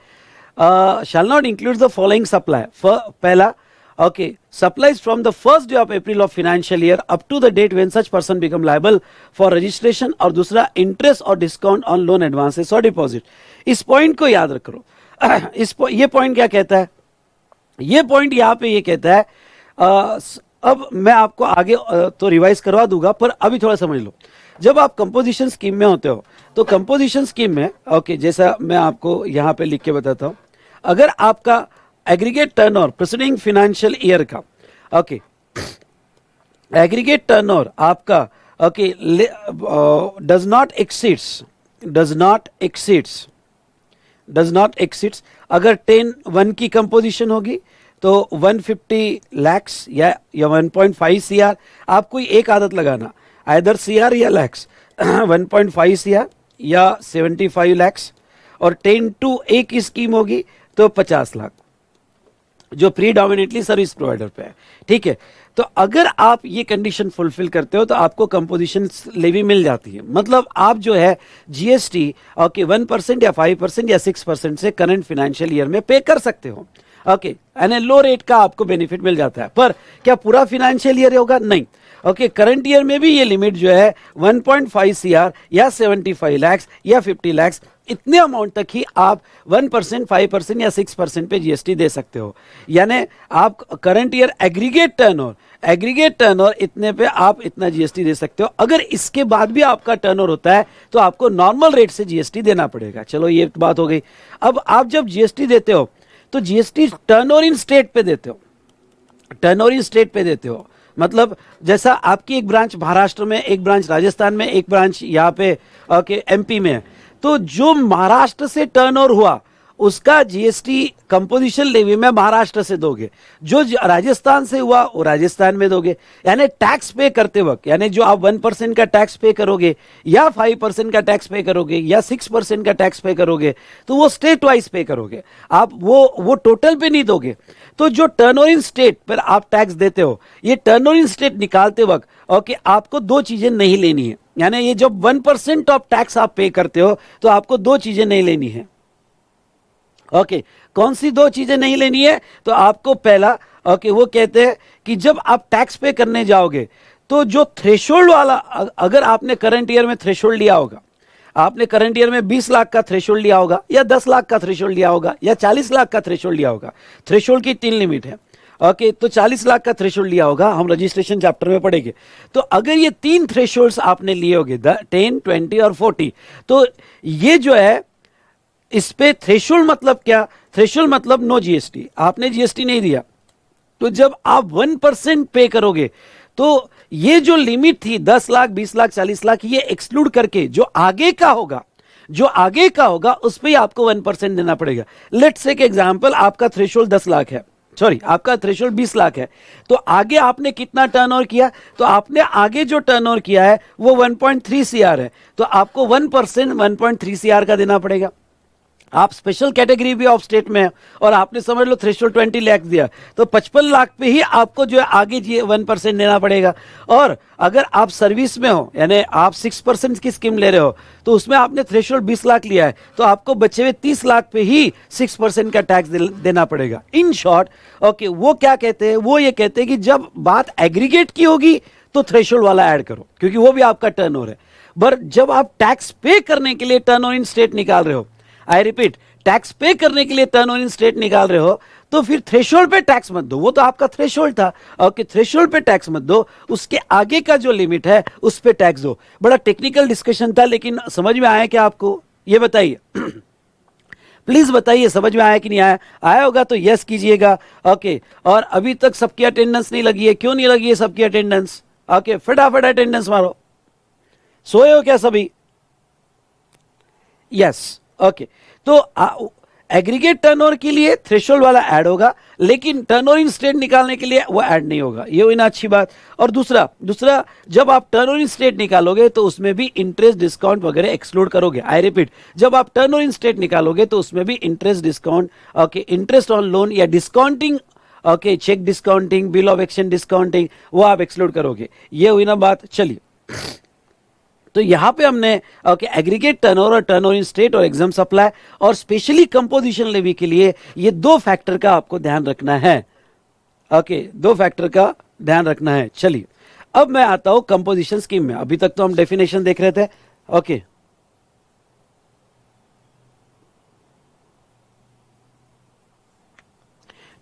shall not include the following supply. पहला, okay, supplies from the first day of April of financial year up to the date when such person become liable for registration. और दूसरा, इंटरेस्ट और डिस्काउंट ऑन लोन एडवांसेस और deposit. इस point को याद रखो। ये पॉइंट क्या कहता है, ये पॉइंट यहां पे ये कहता है, अब मैं आपको आगे तो रिवाइज करवा दूंगा, पर अभी थोड़ा समझ लो। जब आप कंपोजिशन स्कीम में होते हो तो कंपोजिशन स्कीम में ओके, जैसा मैं आपको यहां पे लिख के बताता हूं, अगर आपका aggregate turnover preceding financial year का, ओके, एग्रीगेट टर्नओवर आपका ओके डज नॉट एक्सीड्स, अगर 10 की कंपोजिशन होगी तो 150 लैक्स या 1.5 सीआर, आप कोई एक आदत लगाना, आइदर सीआर या लैक्स, 1.5 सीआर या 75 लैक्स, और 10 to A की स्कीम होगी तो 50 लाख। जो प्रीडोमिनेटली सर्विस प्रोवाइडर पे है, ठीक है। तो अगर आप ये कंडीशन फुलफिल करते हो तो आपको कंपोजिशन लेवी मिल जाती है। मतलब आप जो है जीएसटी ओके 1% या 5% या 6% से करंट फाइनेंशियल ईयर में पे कर सकते हो, ओके, यानी लो रेट का आपको बेनिफिट मिल जाता है। पर क्या पूरा फाइनेंशियल ईयर होगा? नहीं। ओके, करंट ईयर में भी ये लिमिट जो है 1.5 सीआर या 75 लाख या 50 लाख, इतने अमाउंट तक ही आप 1%, 5% या 6% पे जीएसटी दे सकते हो। यानी आप करंट ईयर एग्रीगेट टर्नओवर इतने पे आप इतना जीएसटी दे सकते हो। अगर इसके बाद भी आपका टर्नओवर होता है तो आपको नॉर्मल रेट से जीएसटी देना पड़ेगा। चलो ये बात हो गई। अब आप जब जीएसटी देते हो तो जीएसटी टर्नओवर इन स्टेट पे देते हो, टर्नओवर इन स्टेट पे देते हो। मतलब जैसा आपकी एक ब्रांच महाराष्ट्र में, एक ब्रांच राजस्थान में, एक ब्रांच यहाँ पे ओके एमपी में है, तो जो महाराष्ट्र से टर्नओवर हुआ उसका जीएसटी कंपोजिशन लेवी में महाराष्ट्र से दोगे, जो राजस्थान से हुआ वो राजस्थान में दोगे। यानी टैक्स पे करते वक्त, यानी जो आप 1% का टैक्स पे करोगे या 5% का टैक्स पे करोगे या 6% का टैक्स पे करोगे तो वो स्टेट वाइज पे करोगे, आप वो टोटल पे नहीं दोगे। तो जो टर्नओवर इन स्टेट पर आप टैक्स देते हो, ये टर्नओवर इन स्टेट निकालते वक्त ओके आपको दो चीजें नहीं लेनी है। यानी ये जब 1% ऑफ टैक्स आप पे करते हो तो आपको दो चीजें नहीं लेनी है। ओके, कौन सी दो चीजें नहीं लेनी है? तो आपको पहला ओके वो कहते हैं कि जब आप टैक्स पे करने जाओगे तो जो थ्रेशोल्ड वाला, अगर आपने करंट ईयर में थ्रेशोल्ड लिया होगा, आपने करंट ईयर में 20 लाख का थ्रेशोल्ड लिया होगा या 10 लाख का थ्रेशोल्ड लिया होगा या 40 लाख का थ्रेशोल्ड लिया होगा। थ्रेशोल्ड की 3 लिमिट है, ओके, तो 40 लाख का थ्रेशोल्ड लिया होगा, हम रजिस्ट्रेशन चैप्टर में पढ़ेंगे। तो अगर ये 3 थ्रेशोल्ड्स आपने लिए होंगे 10, 20 और 40, तो ये जो है इस पे थ्रेशोल्ड मतलब क्या? थ्रेशोल्ड मतलब नो जीएसटी, आपने जीएसटी नहीं दिया। तो जब आप 1% पे करोगे तो ये जो लिमिट थी 10 लाख, 20 लाख, 40 लाख, ये एक्सक्लूड करके जो आगे का होगा उस पे आपको 1% देना पड़ेगा। लेट्स से के एग्जांपल आपका थ्रेशोल्ड 10 लाख है, सॉरी आपका थ्रेशोल्ड 20 लाख है, तो आगे आपने कितना टर्नओवर किया? तो आपने आगे जो टर्नओवर किया है वो 1.3 सीआर है, तो आपको 1% 1.3 सीआर का देना पड़ेगा। आप स्पेशल कैटेगरी भी ऑफ स्टेट में है और आपने समझ लो थ्रेशोल्ड 20 लाख दिया, तो 55 लाख पे ही आपको जो है आगे जी 1% देना पड़ेगा। और अगर आप सर्विस में हो, यानी आप 6% की स्कीम ले रहे हो, तो उसमें आपने थ्रेशोल्ड 20 लाख लिया है, तो आपको बचे हुए 30 लाख पे ही 6% का टैक्स देना पड़ेगा। इन शॉर्ट ओके वो क्या कहते हैं? वो ये कहते हैं कि जब बात एग्रीगेट की होगी तो थ्रेशोल्ड वाला ऐड करो, क्योंकि वो भी आपका टर्नओवर है। पर जब आप टैक्स पे करने के लिए टर्नओवर इन स्टेट निकाल रहे हो, आई रिपीट, टैक्स पे करने के लिए टर्नओवर इन स्टेट निकाल रहे हो, तो फिर थ्रेशोल्ड पे टैक्स मत दो, वो तो आपका थ्रेशोल्ड था, ओके, थ्रेशोल्ड पे टैक्स मत दो, उसके आगे का जो लिमिट है उस पे टैक्स दो। बड़ा टेक्निकल डिस्कशन था, लेकिन समझ में आया क्या आपको? ये बताइए प्लीज बताइए, समझ में आया कि नहीं आया? आया होगा तो यस कीजिएगा, ओके। और अभी तक सबकी अटेंडेंस नहीं लगी है, क्यों नहीं लगी है सबकी अटेंडेंस? ओके, फटाफट अटेंडेंस मारो। सोए हो क्या सभी? Yes, okay. तो एग्रीगेट टर्नओवर के लिए थ्रेशोल्ड वाला ऐड होगा, लेकिन टर्नओवर इन स्टेट निकालने के लिए वो ऐड नहीं होगा। ये हुई ना अच्छी बात। और दूसरा जब आप टर्नओवर इन स्टेट निकालोगे तो उसमें भी इंटरेस्ट डिस्काउंट वगैरह एक्सक्लूड करोगे। आई रिपीट, जब आप टर्नओवर इन स्टेट निकालोगे तो उसमें भी interest discount, okay, interest on loan या discounting, okay, cheque discounting, bill of exchange discounting, वो आप एक्सक्लूड करोगे। ये हुई ना बात। चलिए, तो यहां पे हमने ओके एग्रीगेट टर्नओवर और टर्नओवर इन स्टेट और एग्जाम सप्लाई और स्पेशली कंपोजिशन लेवी के लिए ये 2 फैक्टर का आपको ध्यान रखना है। ओके, 2 फैक्टर का ध्यान रखना है। चलिए, अब मैं आता हूं कंपोजिशन स्कीम में। अभी तक तो हम डेफिनेशन देख रहे थे, ओके।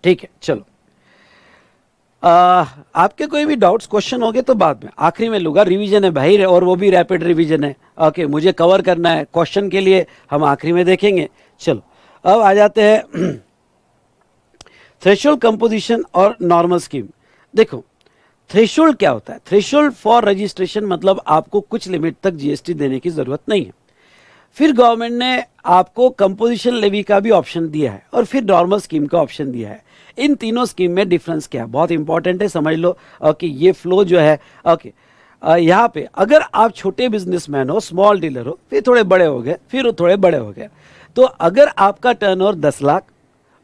ठीक है, चलो, आपके कोई भी डाउट्स क्वेश्चन होंगे तो बाद में आखिरी में लूंगा। रिवीजन है भाई, और वो भी रैपिड रिवीजन है, ओके, मुझे कवर करना है। क्वेश्चन के लिए हम आखिरी में देखेंगे। चलो, अब आ जाते हैं थ्रेशोल्ड, कंपोजिशन और नॉर्मल स्कीम। देखो, थ्रेशोल्ड क्या होता है? थ्रेशोल्ड फॉर रजिस्ट्रेशन मतलब आपको कुछ लिमिट तक जीएसटी देने की जरूरत नहीं है। फिर गवर्नमेंट ने आपको कंपोजिशन लेवी का भी ऑप्शन दिया है और फिर नॉर्मल स्कीम का ऑप्शन दिया है। इन तीनों स्कीम में डिफरेंस क्या है? बहुत इंपॉर्टेंट है, समझ लो। ओके, ये फ्लो जो है, ओके, यहाँ पे अगर आप छोटे बिजनेसमैन हो, स्मॉल डीलर हो, फिर थोड़े बड़े हो गए, फिर थोड़े बड़े हो गए, तो अगर आपका टर्नओवर 10 लाख,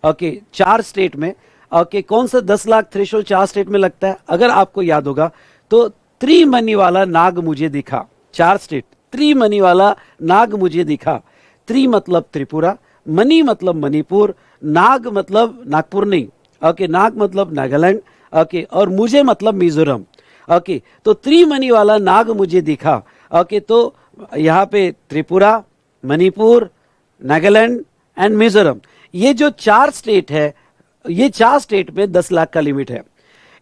ओके, 4 स्टेट में ओके, कौन सा 10 लाख थ्रेशोल्ड 4 स्टेट में लगता है? अगर आपको याद होगा तो त्रि मनी वाला नाग मुझे दिखा, 4 स्टेट, त्रि मनी वाला नाग मुझे दिखा। त्रि मतलब त्रिपुरा, मनी मतलब मणिपुर, नाग मतलब नागपुर नहीं, ओके, नाग मतलब नागालैंड, ओके, और मुझे मतलब मिजोरम। ओके, तो त्रिमनी वाला नाग मुझे दिखा। ओके, तो यहाँ पे त्रिपुरा, मणिपुर, नागालैंड एंड मिजोरम, ये जो 4 स्टेट है, ये 4 स्टेट में 10 लाख का लिमिट है।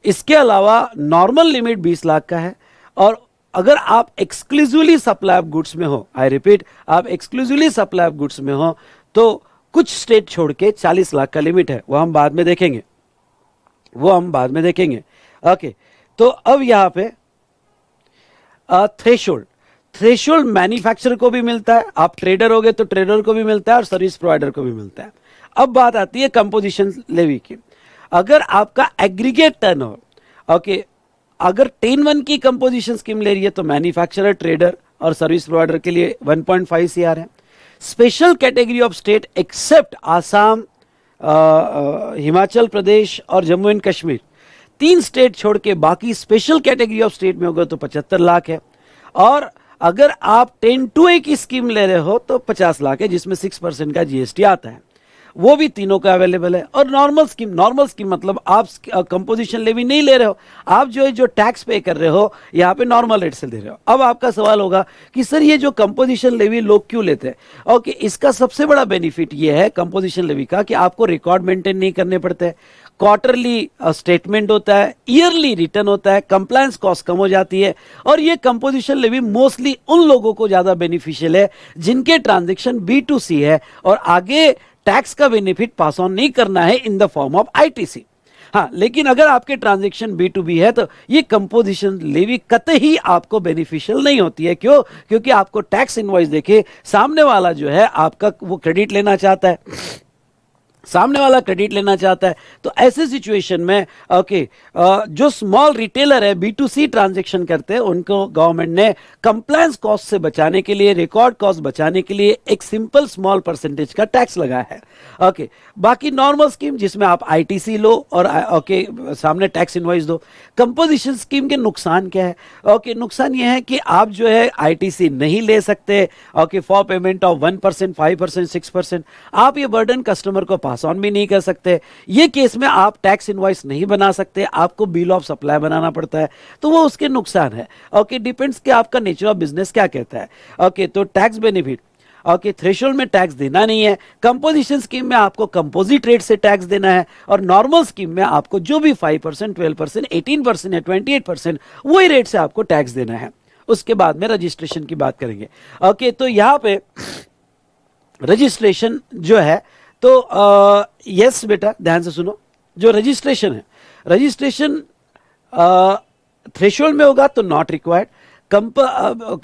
इसके अलावा नॉर्मल लिमिट 20 लाख का है। और अगर आप एक्सक्लूसिवली सप्लाई ऑफ गुड्स में हो, आई रिपीट, आप एक्सक्लूसिवली सप्लाई ऑफ गुड्स में हो, तो कुछ स्टेट छोड़ के 40 लाख का लिमिट है। वो हम बाद में देखेंगे, वो हम बाद में देखेंगे। ओके, तो अब यहां पे थ्रेशोल्ड, थ्रेशोल्ड मैन्युफैक्चरर को भी मिलता है, आप ट्रेडर हो गए तो ट्रेडर को भी मिलता है और सर्विस प्रोवाइडर को भी मिलता है। अब बात आती है कंपोजिशन लेवी की। अगर आपका एग्रीगेट टर्नओवर, ओके, अगर 10(1) की कंपोजिशन स्कीम ले रही है तो मैन्युफैक्चरर, ट्रेडर और सर्विस प्रोवाइडर के लिए 1.5 CR है। Special category of state except Assam, Himachal Pradesh और जम्मू एंड कश्मीर, 3 स्टेट छोड़ के बाकी स्पेशल कैटेगरी ऑफ स्टेट में होगा तो 75 लाख है। और अगर आप 10(2) की स्कीम ले रहे हो तो 50 लाख है, जिसमें 6% का GST आता है। वो भी तीनों का अवेलेबल है। और नॉर्मल स्कीम, नॉर्मल स्कीम मतलब आप कंपोजिशन लेवी नहीं ले रहे हो, आप जो टैक्स पे कर रहे हो यहाँ पे नॉर्मल रेट से दे रहे हो। अब आपका सवाल होगा कि सर ये जो कंपोजिशन लेवी लोग क्यों लेते हैं? ओके, इसका सबसे बड़ा बेनिफिट ये है कंपोजिशन लेवी का कि आपको रिकॉर्ड मेंटेन नहीं करने पड़ते, क्वार्टरली स्टेटमेंट होता है, ईयरली रिटर्न होता है, कंप्लायंस कॉस्ट कम हो जाती है। और ये कंपोजिशन लेवी मोस्टली उन लोगों को ज्यादा बेनिफिशियल है जिनके ट्रांजेक्शन B2C है और आगे टैक्स का बेनिफिट पास ऑन नहीं करना है in the form of ITC। हाँ, लेकिन अगर आपके ट्रांजैक्शन B2B है तो ये कंपोजिशन लेवी कतई आपको बेनिफिशियल नहीं होती है। क्यों? क्योंकि आपको टैक्स इनवॉइस देखे सामने वाला जो है आपका वो क्रेडिट लेना चाहता है, सामने वाला क्रेडिट लेना चाहता है। तो ऐसे सिचुएशन में ओके, जो स्मॉल रिटेलर है B2C ट्रांजैक्शन करते हैं उनको गवर्नमेंट ने कंप्लायंस कॉस्ट से बचाने के लिए, रिकॉर्ड कॉस्ट बचाने के लिए एक सिंपल स्मॉल परसेंटेज का टैक्स लगाया है। ओके, बाकी नॉर्मल स्कीम जिसमें आप ITC लो और ओके सामने टैक्स इनवॉइस दो। कंपोजिशन स्कीम के नुकसान क्या है? ओके, नुकसान यह है कि आप जो है ITC नहीं ले सकते, ओके, फॉर पेमेंट ऑफ 1%, 5%, 6%। आप ये बर्डन कस्टमर को पास ऑन भी नहीं कर सकते। ये केस में आप टैक्स इनवॉइस नहीं बना सकते, आपको बिल ऑफ सप्लाई बनाना पड़ता है। तो वो उसके नुकसान है। ओके, डिपेंड्स कि आपका नेचर ऑफ बिजनेस क्या कहता है। ओके, तो टैक्स बेनिफिट, ओके, थ्रेशोल्ड में टैक्स देना नहीं है। कंपोजिशन स्कीम में आपको कंपोजिट रेट से टैक्स देना है और नॉर्मल स्कीम में आपको जो भी 5%, 12%, 18% या 28% वही रेट से आपको टैक्स देना है। उसके बाद में रजिस्ट्रेशन की बात करेंगे। ओके, तो यहां पे रजिस्ट्रेशन जो है तो यस बेटा ध्यान से सुनो, जो रजिस्ट्रेशन है, रजिस्ट्रेशन थ्रेशोल्ड में होगा तो नॉट रिक्वायर्ड,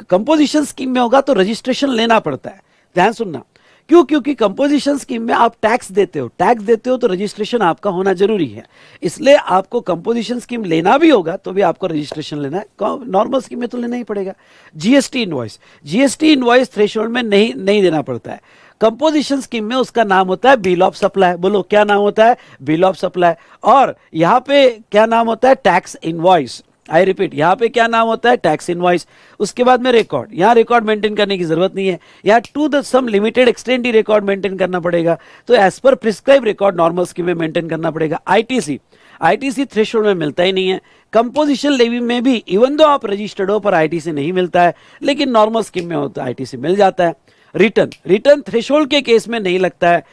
कंपोजिशन स्कीम में होगा तो रजिस्ट्रेशन लेना पड़ता है। ध्यान सुनना, क्यों? क्योंकि कंपोजिशन स्कीम में आप टैक्स देते हो, टैक्स देते हो तो रजिस्ट्रेशन आपका होना जरूरी है। इसलिए आपको कंपोजिशन स्कीम लेना भी होगा तो भी आपको रजिस्ट्रेशन लेना है, नॉर्मल स्कीम में तो लेना ही पड़ेगा। GST invoice, GST invoice threshold में नहीं देना पड़ता है। कंपोजिशन स्कीम में उसका नाम होता है बिल ऑफ सप्लाई। बोलो क्या नाम होता है? Bill of supply. और यहां पे क्या नाम होता है? Tax invoice. आई रिपीट, यहां पे क्या नाम होता है? Tax invoice. उसके बाद में रिकॉर्ड, यहां रिकॉर्ड मेंटेन करने की जरूरत नहीं है, यहां to the sum limited extent ही रिकॉर्ड मेंटेन करना पड़ेगा। तो as per prescribe record normal scheme में मेंटेन करना पड़ेगा। ITC थ्रेशोल्ड में मिलता ही नहीं है। कंपोजिशन लेवी में भी इवन दो आप रजिस्टर्ड हो पर ITC नहीं मिलता है, लेकिन नॉर्मल स्कीम में होता है ITC मिल जाता है। रिटर्न थ्रेशोल्ड के केस में नहीं लगता है।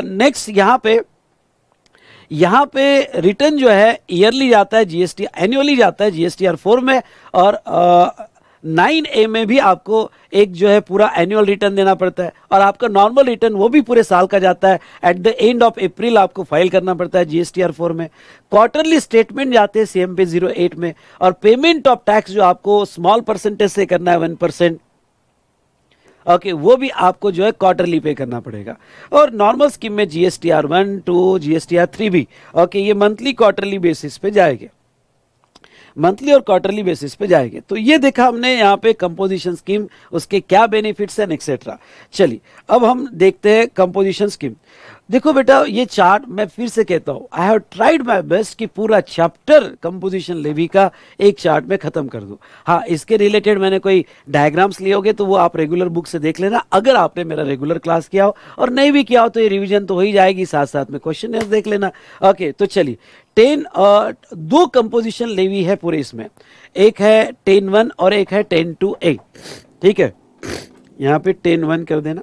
नेक्स्ट यहां पे रिटर्न जो है ईयरली जाता है, GST एनुअली जाता है GSTR 4 में। और 9A में भी आपको एक जो है पूरा एनुअल रिटर्न देना पड़ता है। और आपका नॉर्मल रिटर्न वो भी पूरे साल का जाता है, at the end of April आपको फाइल करना पड़ता है GSTR 4 में। क्वार्टरली स्टेटमेंट जाते हैं CMP 08 में। और पेमेंट ऑफ टैक्स जो आपको स्मॉल परसेंटेज से करना है 1%, ओके, वो भी आपको जो है क्वार्टरली पे करना पड़ेगा। और नॉर्मल स्कीम में GSTR 1, 2, GSTR 3 भी ओके, ये मंथली क्वार्टरली बेसिस पे जाएंगे, मंथली और क्वार्टरली बेसिस पे जाएंगे। तो ये देखा हमने यहाँ पे कंपोजिशन स्कीम, उसके क्या बेनिफिट्स हैं एक्सेट्रा। चलिए अब हम देखते हैं कंपोजिशन स्कीम। देखो बेटा, ये चार्ट मैं फिर से कहता हूं, I have tried my best कि पूरा चैप्टर कंपोजिशन लेवी का एक चार्ट में खत्म कर दूं। हाँ, इसके रिलेटेड मैंने कोई डायग्राम्स लिए होंगे तो वो आप रेगुलर बुक से देख लेना, अगर आपने मेरा रेगुलर क्लास किया हो, और नहीं भी किया हो तो ये रिवीजन तो हो ही जाएगी, साथ साथ में क्वेश्चन देख लेना। ओके, तो चलिए 2 कंपोजिशन लेवी है पूरे इसमें, एक है 10-1 और एक है 10-2A। ठीक है, यहाँ पे 10-1 कर देना,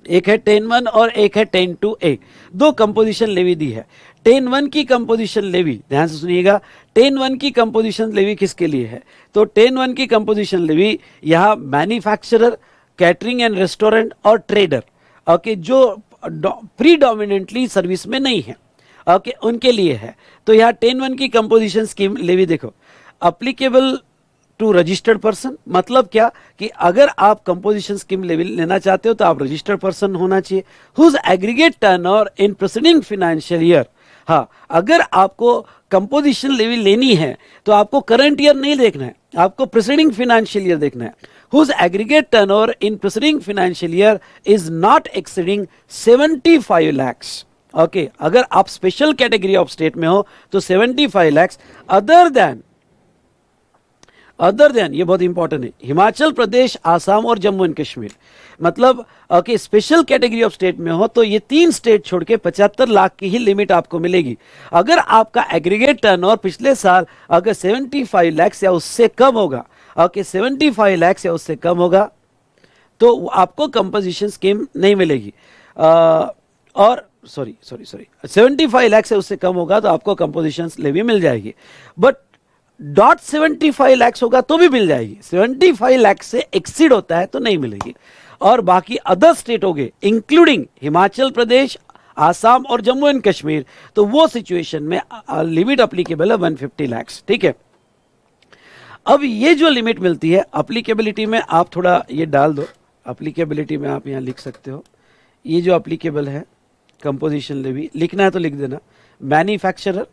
एक है 10-1 और एक है 10-2A। 2 कंपोजिशन लेवी दी है। 10-1 की कंपोजिशन लेवी, ध्यान से सुनिएगा, 10-1 की कंपोजिशन लेवी किसके लिए है? तो 10-1 की कंपोजिशन लेवी यहाँ मैन्युफैक्चरर, कैटरिंग एंड रेस्टोरेंट और ट्रेडर, ओके, जो प्रीडोमिनेंटली सर्विस में नहीं है, ओके, उनके लिए है। तो यहाँ 10-1 की कंपोजिशन स्कीम लेवी देखो, अप्लीकेबल टू रजिस्टर्ड पर्सन, मतलब क्या कि अगर आप कंपोजिशन स्कीम लेवी लेना चाहते हो तो आप रजिस्टर्ड पर्सन होना चाहिए, whose aggregate turnover in preceding financial year. हाँ, अगर आपको कंपोजिशन लेवी लेनी है तो आपको करंट ईयर नहीं देखना है, आपको प्रीसीडिंग फाइनेंशियल ईयर देखना है। Whose aggregate turnover in preceding financial year is not exceeding 75 lakhs। Okay, अगर आप स्पेशल कैटेगरी ऑफ स्टेट में हो तो 75 lakhs, अदर देन, ये बहुत इंपॉर्टेंट है, हिमाचल प्रदेश, आसाम और जम्मू एंड कश्मीर, मतलब okay, special category of state में हो तो ये 3 स्टेट छोड़ के 75 लाख की ही लिमिट आपको मिलेगी। अगर आपका एग्रीगेट टर्नओवर पिछले साल अगर 75 lakhs या उससे कम होगा, ओके, 75 lakhs या उससे कम होगा, तो आपको कंपोजिशन स्कीम नहीं मिलेगी। और सॉरी 75 लाख से उससे कम होगा तो आपको कंपोजिशन लेवी मिल जाएगी, बट .75 lakhs होगा तो भी मिल जाएगी, 75 लाख से एक्सीड होता है तो नहीं मिलेगी। और बाकी अदर स्टेट हो गए इंक्लूडिंग हिमाचल प्रदेश, आसाम और जम्मू एंड कश्मीर, तो वो सिचुएशन में लिमिट अप्लीकेबल है 150 lakhs। ठीक है, अब ये जो लिमिट मिलती है अप्लीकेबिलिटी में, आप थोड़ा ये डाल दो, अप्लीकेबिलिटी में आप यहाँ लिख सकते हो, ये जो अप्लीकेबल है कंपोजिशन लेवी, लिखना है तो लिख देना, मैन्युफैक्चरर,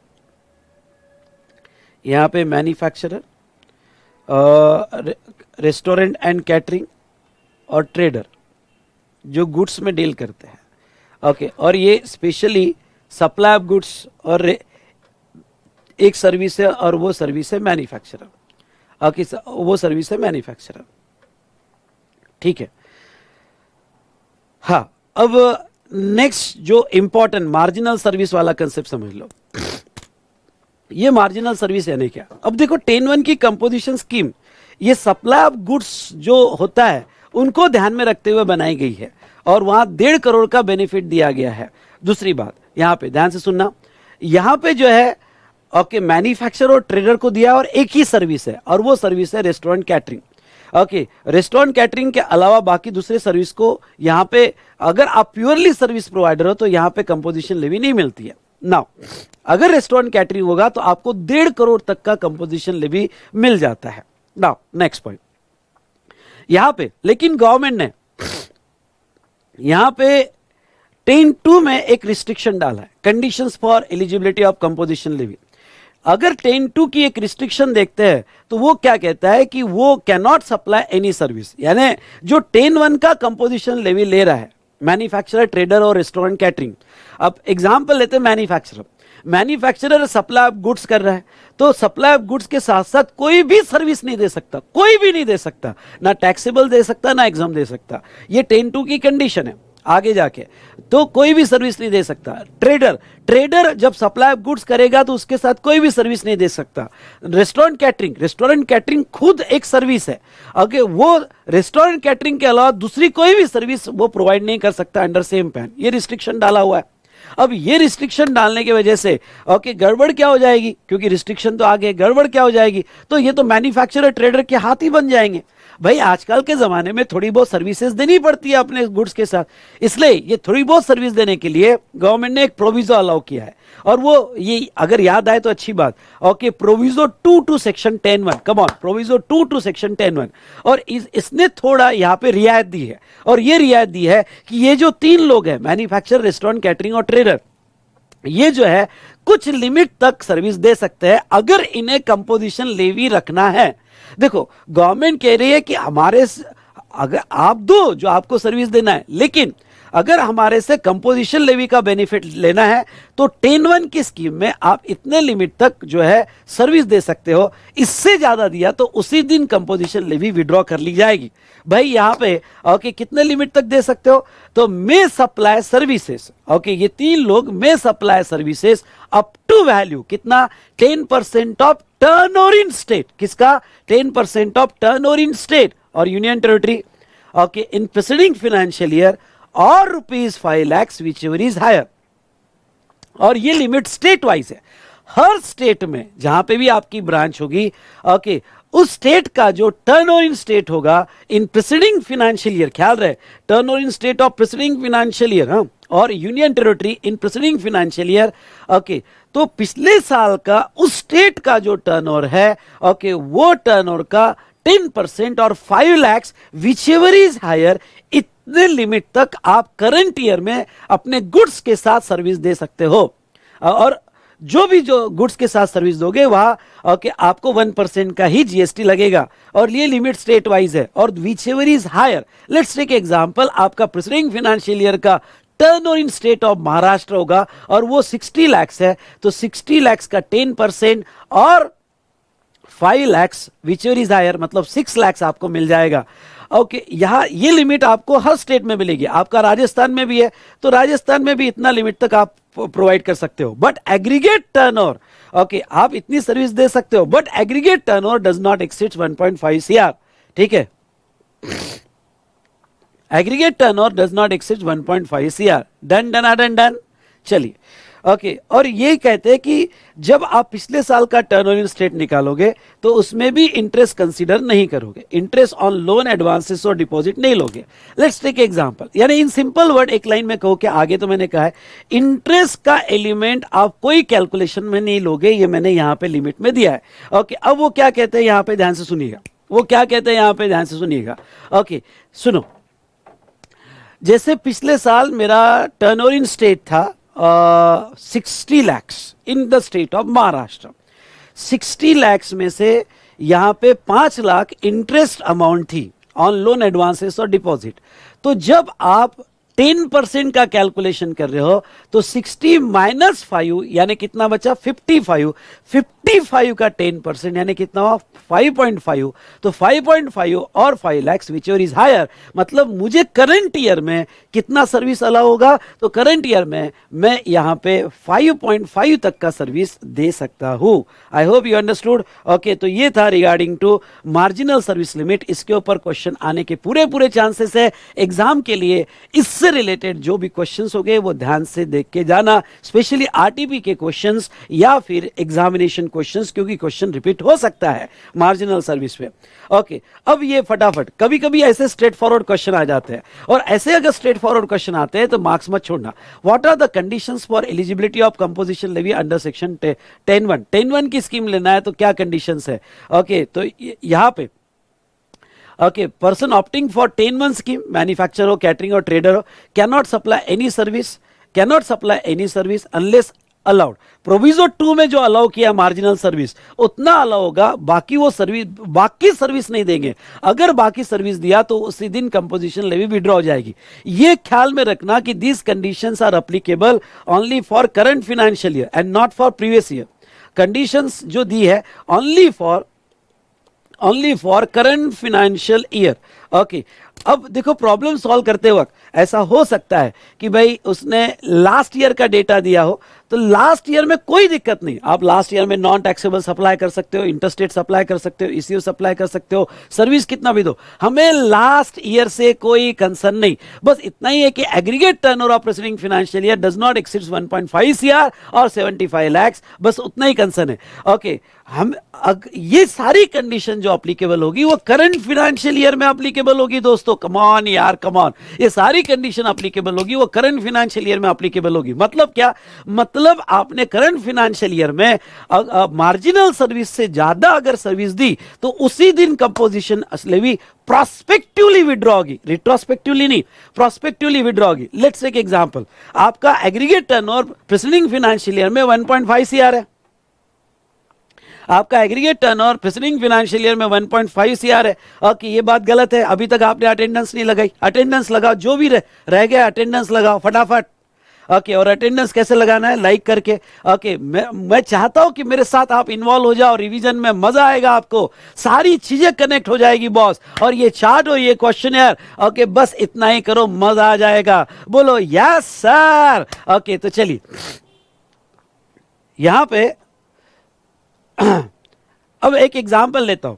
यहाँ पे मैन्युफैक्चरर, रेस्टोरेंट एंड कैटरिंग और ट्रेडर, जो गुड्स में डील करते हैं, ओके, और ये स्पेशली सप्लाई ऑफ गुड्स, और एक सर्विस है और वो सर्विस है मैन्युफैक्चरर, ओके, वो सर्विस है मैन्युफैक्चरर। ठीक है, हाँ, अब नेक्स्ट जो इंपॉर्टेंट मार्जिनल सर्विस वाला कंसेप्ट समझ लो। ये मार्जिनल सर्विस यानी क्या? अब देखो 10-1 की कंपोजिशन स्कीम ये सप्लाई ऑफ गुड्स जो होता है उनको ध्यान में रखते हुए बनाई गई है, और वहां 1.5 करोड़ का बेनिफिट दिया गया है। दूसरी बात यहां पे ध्यान से सुनना, यहां पे जो है ओके, मैन्युफैक्चरर और ट्रेडर को दिया और एक ही सर्विस है, और वो सर्विस है restaurant catering. Okay, restaurant catering के अलावा बाकी दूसरे सर्विस को यहां पे, अगर आप प्योरली सर्विस प्रोवाइडर हो तो यहां पे कंपोजिशन लेवी नहीं मिलती है। नाउ अगर रेस्टोरेंट कैटरिंग होगा तो आपको 1.5 करोड़ तक का कंपोजिशन लेवी मिल जाता है। नाउ नेक्स्ट पॉइंट, यहां पे लेकिन गवर्नमेंट ने यहां पे 10-2 में एक रिस्ट्रिक्शन डाला है, conditions for eligibility of composition levy. अगर 10-2 की एक रिस्ट्रिक्शन देखते हैं तो वो क्या कहता है कि वो can not supply any service, यानी जो 10-1 का कंपोजिशन लेवी ले रहा है मैन्युफैक्चरर, ट्रेडर और रेस्टोरेंट कैटरिंग। अब एग्जांपल लेते हैं मैन्युफैक्चरर सप्लाई ऑफ गुड्स कर रहा है, तो सप्लाई ऑफ गुड्स के साथ साथ कोई भी सर्विस नहीं दे सकता, कोई भी नहीं दे सकता, ना टैक्सेबल दे सकता ना एग्जाम दे सकता, ये 10-2 की कंडीशन है। आगे जाके तो कोई भी सर्विस नहीं दे सकता। ट्रेडर जब सप्लाई ऑफ गुड्स करेगा तो उसके साथ कोई भी सर्विस नहीं दे सकता। रेस्टोरेंट कैटरिंग खुद एक सर्विस है, अगर वो रेस्टोरेंट कैटरिंग के अलावा दूसरी कोई भी सर्विस वो प्रोवाइड नहीं कर सकता अंडर सेम पैन, ये रिस्ट्रिक्शन डाला हुआ है। अब ये रिस्ट्रिक्शन डालने की वजह से ओके, गड़बड़ क्या हो जाएगी, क्योंकि रिस्ट्रिक्शन तो आगे, गड़बड़ क्या हो जाएगी, तो ये तो मैन्युफैक्चरर ट्रेडर के हाथ ही बन जाएंगे। भाई आजकल के जमाने में थोड़ी बहुत सर्विसेज देनी पड़ती है अपने गुड्स के साथ, इसलिए ये थोड़ी बहुत सर्विस देने के लिए गवर्नमेंट ने एक प्रोविजो अलाउ किया है, और वो ये अगर याद आए तो अच्छी बात, okay, proviso 2 to section 10(1), come on, proviso 2 to section 10(1), और इसने थोड़ा यहाँ पे रियायत दी है, और ये रियायत दी है कि ये जो 3 लोग हैं मैन्युफैक्चरर, रेस्टोरेंट कैटरिंग और ट्रेडर, ये जो है कुछ लिमिट तक सर्विस दे सकते हैं अगर इन्हें कंपोजिशन लेवी रखना है। देखो गवर्नमेंट कह रही है कि हमारे अगर आप दो जो आपको सर्विस देना है, लेकिन अगर हमारे से कंपोजिशन लेवी का बेनिफिट लेना है तो 10(1) की स्कीम में आप इतने लिमिट तक जो है सर्विस दे सकते हो, इससे ज्यादा दिया तो उसी दिन कंपोजिशन लेवी विड्रॉ कर ली जाएगी। भाई यहां पे ओके कितने लिमिट तक दे सकते हो, तो मे सप्लाई सर्विसेज, ओके ये 3 लोग may supply services up to value कितना 10% ऑफ टर्नओवर इन स्टेट, किसका 10% ऑफ टर्नओवर इन स्टेट और union territory, okay in preceding financial year और ₹5 lakhs which ever is higher. और ये लिमिट स्टेट वाइज है, हर state में जहां पे भी आपकी ब्रांच होगी ओके उस स्टेट का जो टर्नओवर इन स्टेट होगा इन प्रीसीडिंग फाइनेंशियल ईयर, ख्याल रहे turnover in state of preceding financial year और union territory in preceding financial year, okay तो पिछले साल का उस स्टेट का जो टर्नओवर है ओके वो टर्नओवर का 10% और 5 lakhs which ever is higher, इतने लिमिट तक आप करंट ईयर में अपने गुड्स के साथ सर्विस दे सकते हो। और जो गुड्स के साथ सर्विस दोगे वहां ओके आपको 1% का ही जीएसटी लगेगा और ये लिमिट स्टेट वाइज है। और which ever is higher, let's take example, आपका प्रीसीडिंग फाइनेंशियल ईयर का turnover in state of Maharashtra होगा और वो 60 lakhs है, तो 60 lakhs का 10% और 5 lakhs which ever is higher मतलब 6 lakhs आपको मिल जाएगा। ओके यहां ये लिमिट आपको हर स्टेट में मिलेगी, आपका राजस्थान में भी है तो राजस्थान में भी इतना लिमिट तक आप प्रोवाइड कर सकते हो। बट एग्रीगेट टर्नओवर ओके आप इतनी सर्विस दे सकते हो, but aggregate turnover does not exceed 1.5 CR, ठीक है, aggregate turnover does not exceed 1.5 CR। Done done done done, चलिए ओके और ये कहते हैं कि जब आप पिछले साल का टर्नओवर इन स्टेट निकालोगे तो उसमें भी इंटरेस्ट कंसीडर नहीं करोगे, इंटरेस्ट ऑन लोन एडवांसेस और डिपॉजिट नहीं लोगे। लेट्स टेक एग्जांपल, यानी इन सिंपल वर्ड एक लाइन में कहो कि आगे तो मैंने कहा है इंटरेस्ट का एलिमेंट आप कोई कैलकुलेशन में नहीं लोगे, ये मैंने यहां पे लिमिट में दिया है। ओके अब वो क्या कहते हैं यहां पे ध्यान से सुनिएगा, वो क्या कहते हैं यहां पे ध्यान से सुनिएगा। ओके सुनो, जैसे पिछले साल मेरा टर्नओवर इन स्टेट था 60 lakhs in the state of Maharashtra, 60 lakhs में से यहां पे 5 लाख इंटरेस्ट अमाउंट थी ऑन लोन एडवांसेस और डिपॉजिट। तो जब आप 10% का कैलकुलेशन कर रहे हो तो 60 - 5 यानी कितना बचा 55, 55 का 10% यानी कितना हुआ 5.5, तो 5.5 और 5 lakhs which ever is higher, मतलब मुझे करंट ईयर में कितना सर्विस अलाउ होगा, तो करंट ईयर में मैं यहां पे 5.5 तक का सर्विस दे सकता हूं। I hope you understood. Okay तो ये था regarding to marginal service limit, इसके ऊपर क्वेश्चन आने के पूरे चांसेस है एग्जाम के लिए। इससे रिलेटेड जो भी क्वेश्चंस हो गए वो ध्यान से देख के जाना, स्पेशली आरटीपी के क्वेश्चंस या फिर एग्जामिनेशन क्वेश्चंस, क्योंकि क्वेश्चन रिपीट हो सकता है मार्जिनल सर्विस पे। ओके अब ये फटाफट, कभी कभी ऐसे स्ट्रेट फॉरवर्ड क्वेश्चन आ जाते हैं और ऐसे अगर स्ट्रेट फॉरवर्ड क्वेश्चन आते हैं तो मार्क्स मत छोड़ना। What are the conditions for eligibility of composition levy under section 10(1) की स्कीम लेना है तो क्या कंडीशंस है। ओके तो यहां पे okay person opting for 10(1) scheme, manufacturer हो, कैटरिंग और ट्रेडर हो, cannot supply any service unless allowed. Proviso 2 में जो अलाउ किया मार्जिनल सर्विस उतना अलाउ होगा, बाकी सर्विस नहीं देंगे। अगर बाकी सर्विस दिया तो उसी दिन कंपोजिशन लेवी विड्रॉ हो जाएगी। ये ख्याल में रखना कि these conditions are applicable only for current financial year and not for previous year. Conditions जो दी है only for current financial year. Okay अब देखो प्रॉब्लम सॉल्व करते वक्त ऐसा हो सकता है कि भाई उसने लास्ट ईयर का डेटा दिया हो, तो लास्ट ईयर में कोई दिक्कत नहीं, आप लास्ट ईयर में नॉन टैक्सेबल सप्लाई कर सकते हो, इंटरस्टेट सप्लाई कर सकते हो, ईसीओ सप्लाई कर सकते हो, सर्विस कितना भी दो, हमें लास्ट ईयर से कोई कंसर्न नहीं। बस इतना ही है कि aggregate turnover of preceding financial year does not exceed 1.5 CR और 75 lakhs, बस उतना ही कंसर्न है। ओके हम ये सारी कंडीशन जो एप्लीकेबल होगी वो करंट फाइनेंशियल ईयर में एप्लीकेबल होगी दोस्तों। कम ऑन यार, कम ऑन, ये सारी कंडीशन एप्लीकेबल होगी वो करंट फाइनेंशियल ईयर में एप्लीकेबल होगी। मतलब क्या, मतलब आपने करंट फाइनेंशियल ईयर में मार्जिनल सर्विस से ज्यादा अगर सर्विस दी तो उसी दिन कंपोजिशन लेवी प्रोस्पेक्टिवली विड्रॉ होगी, रिट्रोस्पेक्टिवली नहीं, प्रोस्पेक्टिवली विड्रॉ होगी। लेट्स टेक एग्जांपल, आपका aggregate turnover preceding financial year में 1.5 CR है, आपका aggregate turnover preceding financial year में 1.5 सीआर है। ओके, ये बात गलत है, अभी तक आपने अटेंडेंस नहीं लगाई। अटेंडेंस लगाओ, जो भी रह गया अटेंडेंस लगाओ फटाफट। ओके, और अटेंडेंस कैसे लगाना है? लाइक करके। ओके, मैं चाहता हूं कि मेरे साथ आप इन्वॉल्व हो जाओ, रिवीजन में मजा आएगा, आपको सारी चीजें कनेक्ट हो जाएगी बॉस। और ये चार्ट और ये क्वेश्चनर, ओके बस इतना ही करो, मजा आ जाएगा। बोलो यस सर। ओके, तो चलिए यहां पे अब एक एग्जांपल लेता हूं।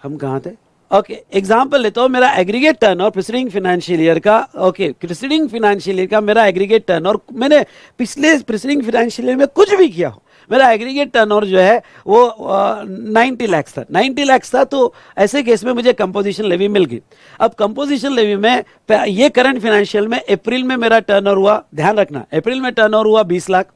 हम कहां थे? ओके, एग्जांपल लेता हूं, मेरा aggregate turnover preceding financial year का, ओके प्रीसीडिंग फाइनेंशियल ईयर का मेरा एग्रीगेट टर्नओवर, मैंने पिछले प्रीसीडिंग फाइनेंशियल ईयर में कुछ भी किया हो, मेरा एग्रीगेट टर्नओवर जो है वो 90 लाख था, 90 लाख था। तो ऐसे केस में मुझे कंपोजिशन लेवी मिल गई। अब कंपोजिशन लेवी में ये करंट फाइनेंशियल में अप्रैल में मेरा टर्नओवर हुआ, ध्यान रखना, अप्रैल में टर्नओवर हुआ 20 लाख,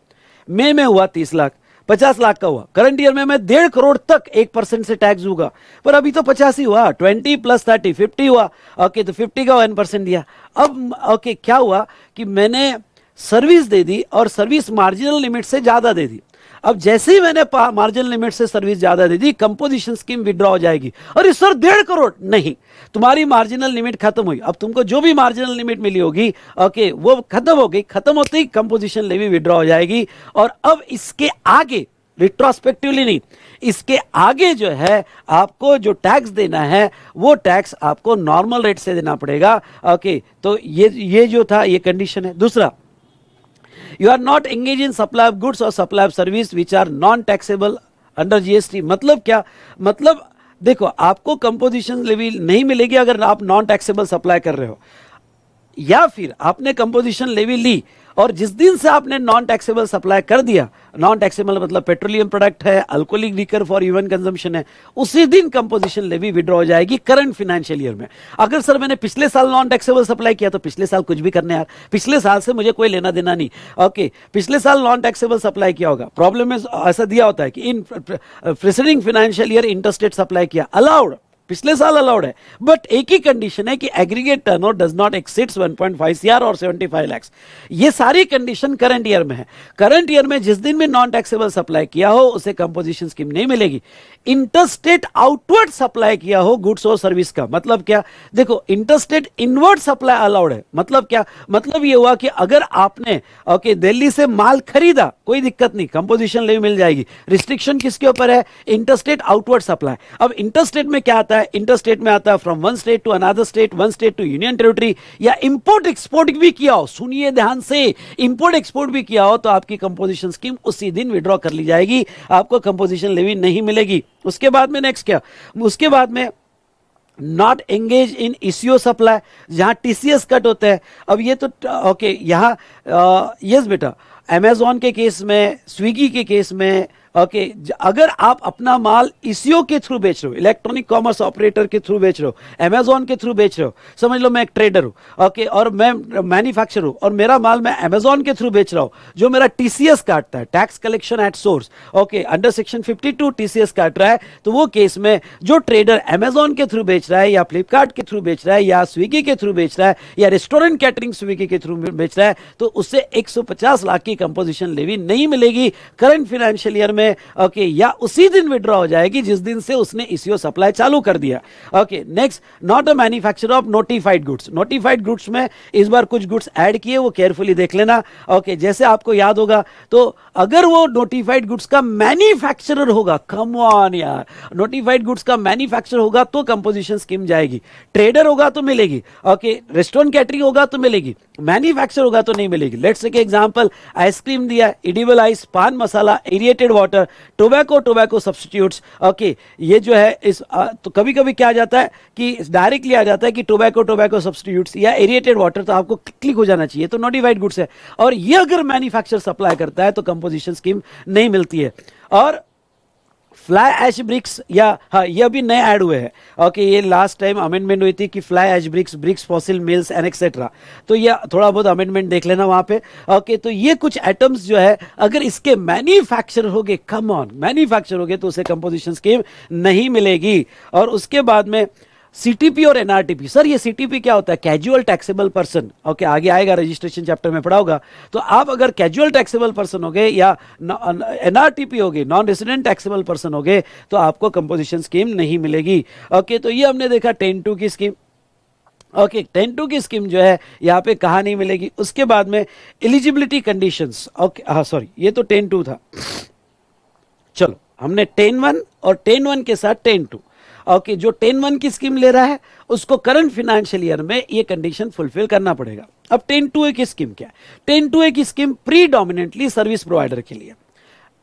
मई में हुआ 30 लाख, 50 लाख का हुआ। करंट ईयर में मैं 1.5 करोड़ तक 1% से टैक्स दूंगा, पर अभी तो 50 ही हुआ। 20 + 30 50 हुआ। ओके, तो 50 का 1% दिया। अब ओके, क्या हुआ कि मैंने सर्विस दे दी और सर्विस मार्जिनल लिमिट से ज्यादा दे दी। अब जैसे ही मैंने मार्जिनल लिमिट से सर्विस ज्यादा दे दी, कंपोजिशन स्कीम विड्रॉ हो जाएगी। अरे सर 1.5 करोड़ नहीं, तुम्हारी मार्जिनल लिमिट खत्म हुई। अब तुमको जो भी मार्जिनल लिमिट मिली होगी, ओके, वो खत्म हो गई। खत्म होते ही कंपोजिशन लेवी विड्रॉ हो जाएगी। और अब इसके आगे रिट्रोस्पेक्टिवली नहीं, इसके आगे जो है आपको जो टैक्स देना है वो टैक्स आपको नॉर्मल रेट से देना पड़ेगा। ओके, तो ये जो था ये कंडीशन है। दूसरा, you are not engaged in supply of goods or supply of service which are non taxable under GST। मतलब क्या? मतलब देखो, आपको कंपोजिशन लेवी नहीं मिलेगी अगर आप नॉन टैक्सेबल सप्लाई कर रहे हो, या फिर आपने कंपोजिशन लेवी ली और जिस दिन से आपने नॉन टैक्सेबल सप्लाई कर दिया, नॉन टैक्सेबल मतलब पेट्रोलियम प्रोडक्ट है, alcoholic liquor for human consumption है, उसी दिन कंपोजिशन लेवी विड्रॉ हो जाएगी करंट फाइनेंशियल ईयर में। अगर सर मैंने पिछले साल नॉन टैक्सेबल सप्लाई किया, तो पिछले साल कुछ भी करने यार, पिछले साल से मुझे कोई लेना देना नहीं। ओके, पिछले साल नॉन टैक्सेबल सप्लाई किया होगा, प्रॉब्लम में ऐसा दिया होता है कि इन preceding financial year interstate supply किया, अलाउड, पिछले साल अलाउड है, बट एक ही कंडीशन है कि aggregate turnover does not exceeds 1.5 CR और 75 लाख। ये सारी कंडीशन करंट ईयर में है। करंट ईयर में जिस दिन भी नॉन टैक्सेबल सप्लाई किया हो उसे कंपोजिशन स्कीम नहीं मिलेगी। इंटरस्टेट आउटवर्ड सप्लाई किया हो गुड्स और सर्विस का मतलब क्या? देखो, इंटरस्टेट इनवर्ड सप्लाई अलाउड है। मतलब क्या? मतलब ये हुआ कि अगर आपने ओके दिल्ली से माल खरीदा, कोई दिक्कत नहीं, कंपोजिशन लेवी मिल जाएगी। रिस्ट्रिक्शन किसके ऊपर है? Interstate outward supply. अब इंटरस्टेट में क्या आता है? इंटरस्टेट में आता है from one state to another state, one state to union territory, या इंपोर्ट एक्सपोर्ट भी किया हो, सुनिए ध्यान से, इंपोर्ट एक्सपोर्ट भी किया हो तो आपकी कंपोजिशन स्कीम उसी दिन विड्रॉ कर ली जाएगी, आपको कंपोजिशन लेवी नहीं मिलेगी। उसके बाद में नेक्स्ट क्या? उसके बाद में not engage in eco supply, जहां टीसीएस कट होता है। अब ये तो ओके, यहां यस बेटा, अमेजॉन के केस में, स्विगी के केस में, ओके, अगर आप अपना माल ईसीओ के थ्रू बेच रहे हो, इलेक्ट्रॉनिक कॉमर्स ऑपरेटर के थ्रू बेच रहे हो, अमेजॉन के थ्रू बेच रहे हो, समझ लो मैं एक ट्रेडर हूं, ओके, और मैं मैन्युफैक्चरर हूं और मेरा माल मैं अमेजॉन के थ्रू बेच रहा हूं, जो मेरा टीसीएस काटता है, tax collection at source, okay, under section 52 TCS काट रहा है, तो वो केस में जो ट्रेडर अमेजॉन के थ्रू बेच रहा है या फ्लिपकार्ट के थ्रू बेच रहा है या स्विगी के थ्रू बेच रहा है या रेस्टोरेंट कैटरिंग स्विगी के थ्रू बेच रहा है, तो उससे 150 लाख की कंपोजिशन लेवी नहीं मिलेगी करंट फाइनेंशियल ईयर में। ओके, या उसी दिन विड्रॉ हो जाएगी जिस दिन से उसने ईसीओ सप्लाई चालू कर दिया। Okay, next, not a manufacturer of notified goods. Notified goods में इस बार कुछ गुड्स ऐड किए, वो केयरफुली देख लेना। ओके, जैसे आपको याद होगा, तो अगर वो नोटिफाइड गुड्स का मैन्युफैक्चरर होगा, कम ऑन यार, नोटिफाइड गुड्स का मैन्युफैक्चरर होगा तो कंपोजिशन स्कीम जाएगी, ट्रेडर होगा तो मिलेगी, ओके, रेस्टोरेंट कैटरिंग होगा तो मिलेगी, मैन्युफैक्चर होगा तो नहीं मिलेगी। लेट्स टेक एग्जांपल, आइसक्रीम दिया, edible ice, paan masala, aerated water, tobacco substitutes. Okay, ये जो है इस तो कभी कभी क्या आ जाता है कि डायरेक्टली आ जाता है कि टोबैको सब्स्टिट्यूट्स या एरिएटेड वाटर, तो आपको क्लिक हो जाना चाहिए, तो नोटिफाइड गुड्स है। और ये अगर मैन्युफैक्चर सप्लाई करता है तो कंपोजिशन स्कीम नहीं मिलती है। और फ्लाई ऐश ब्रिक्स, या हाँ, ये अभी नए ऐड हुए हैं। ओके, ये लास्ट टाइम अमेंडमेंट हुई थी कि fly ash bricks fossil mills and etcetera, तो ये थोड़ा बहुत अमेंडमेंट देख लेना वहां पे। ओके, तो ये कुछ आइटम्स जो है अगर इसके मैन्युफैक्चर हो गए, कम ऑन, मैन्युफैक्चर हो गए, तो उसे कंपोजिशन स्कीम नहीं मिलेगी। और उसके बाद में सीटीपी और एनआरटीपी। सर ये सीटीपी क्या होता है? Casual taxable person. ओके, आगे आएगा, रजिस्ट्रेशन चैप्टर में पढ़ा होगा। तो आप अगर कैजुअल टैक्सेबल पर्सन हो गए या एनआरटीपी हो गए, नॉन रेसिडेंट टैक्सेबल पर्सन हो गए, तो आपको कंपोजिशन स्कीम नहीं मिलेगी। ओके, तो ये हमने देखा 10(2) की स्कीम। ओके, 10(2) की स्कीम जो है यहाँ पे कहाँ नहीं मिलेगी। उसके बाद में एलिजिबिलिटी कंडीशंस। ओके, हाँ सॉरी, ये तो 10(2) था। चलो, हमने 10(1) और 10(1) के साथ 10(2). ओके, जो 10(1) की स्कीम ले रहा है उसको करंट फाइनेंशियल ईयर में ये कंडीशन फुलफिल करना पड़ेगा। अब 10(2) की स्कीम क्या है? 10(2) की स्कीम प्रीडोमिनेंटली सर्विस प्रोवाइडर के लिए।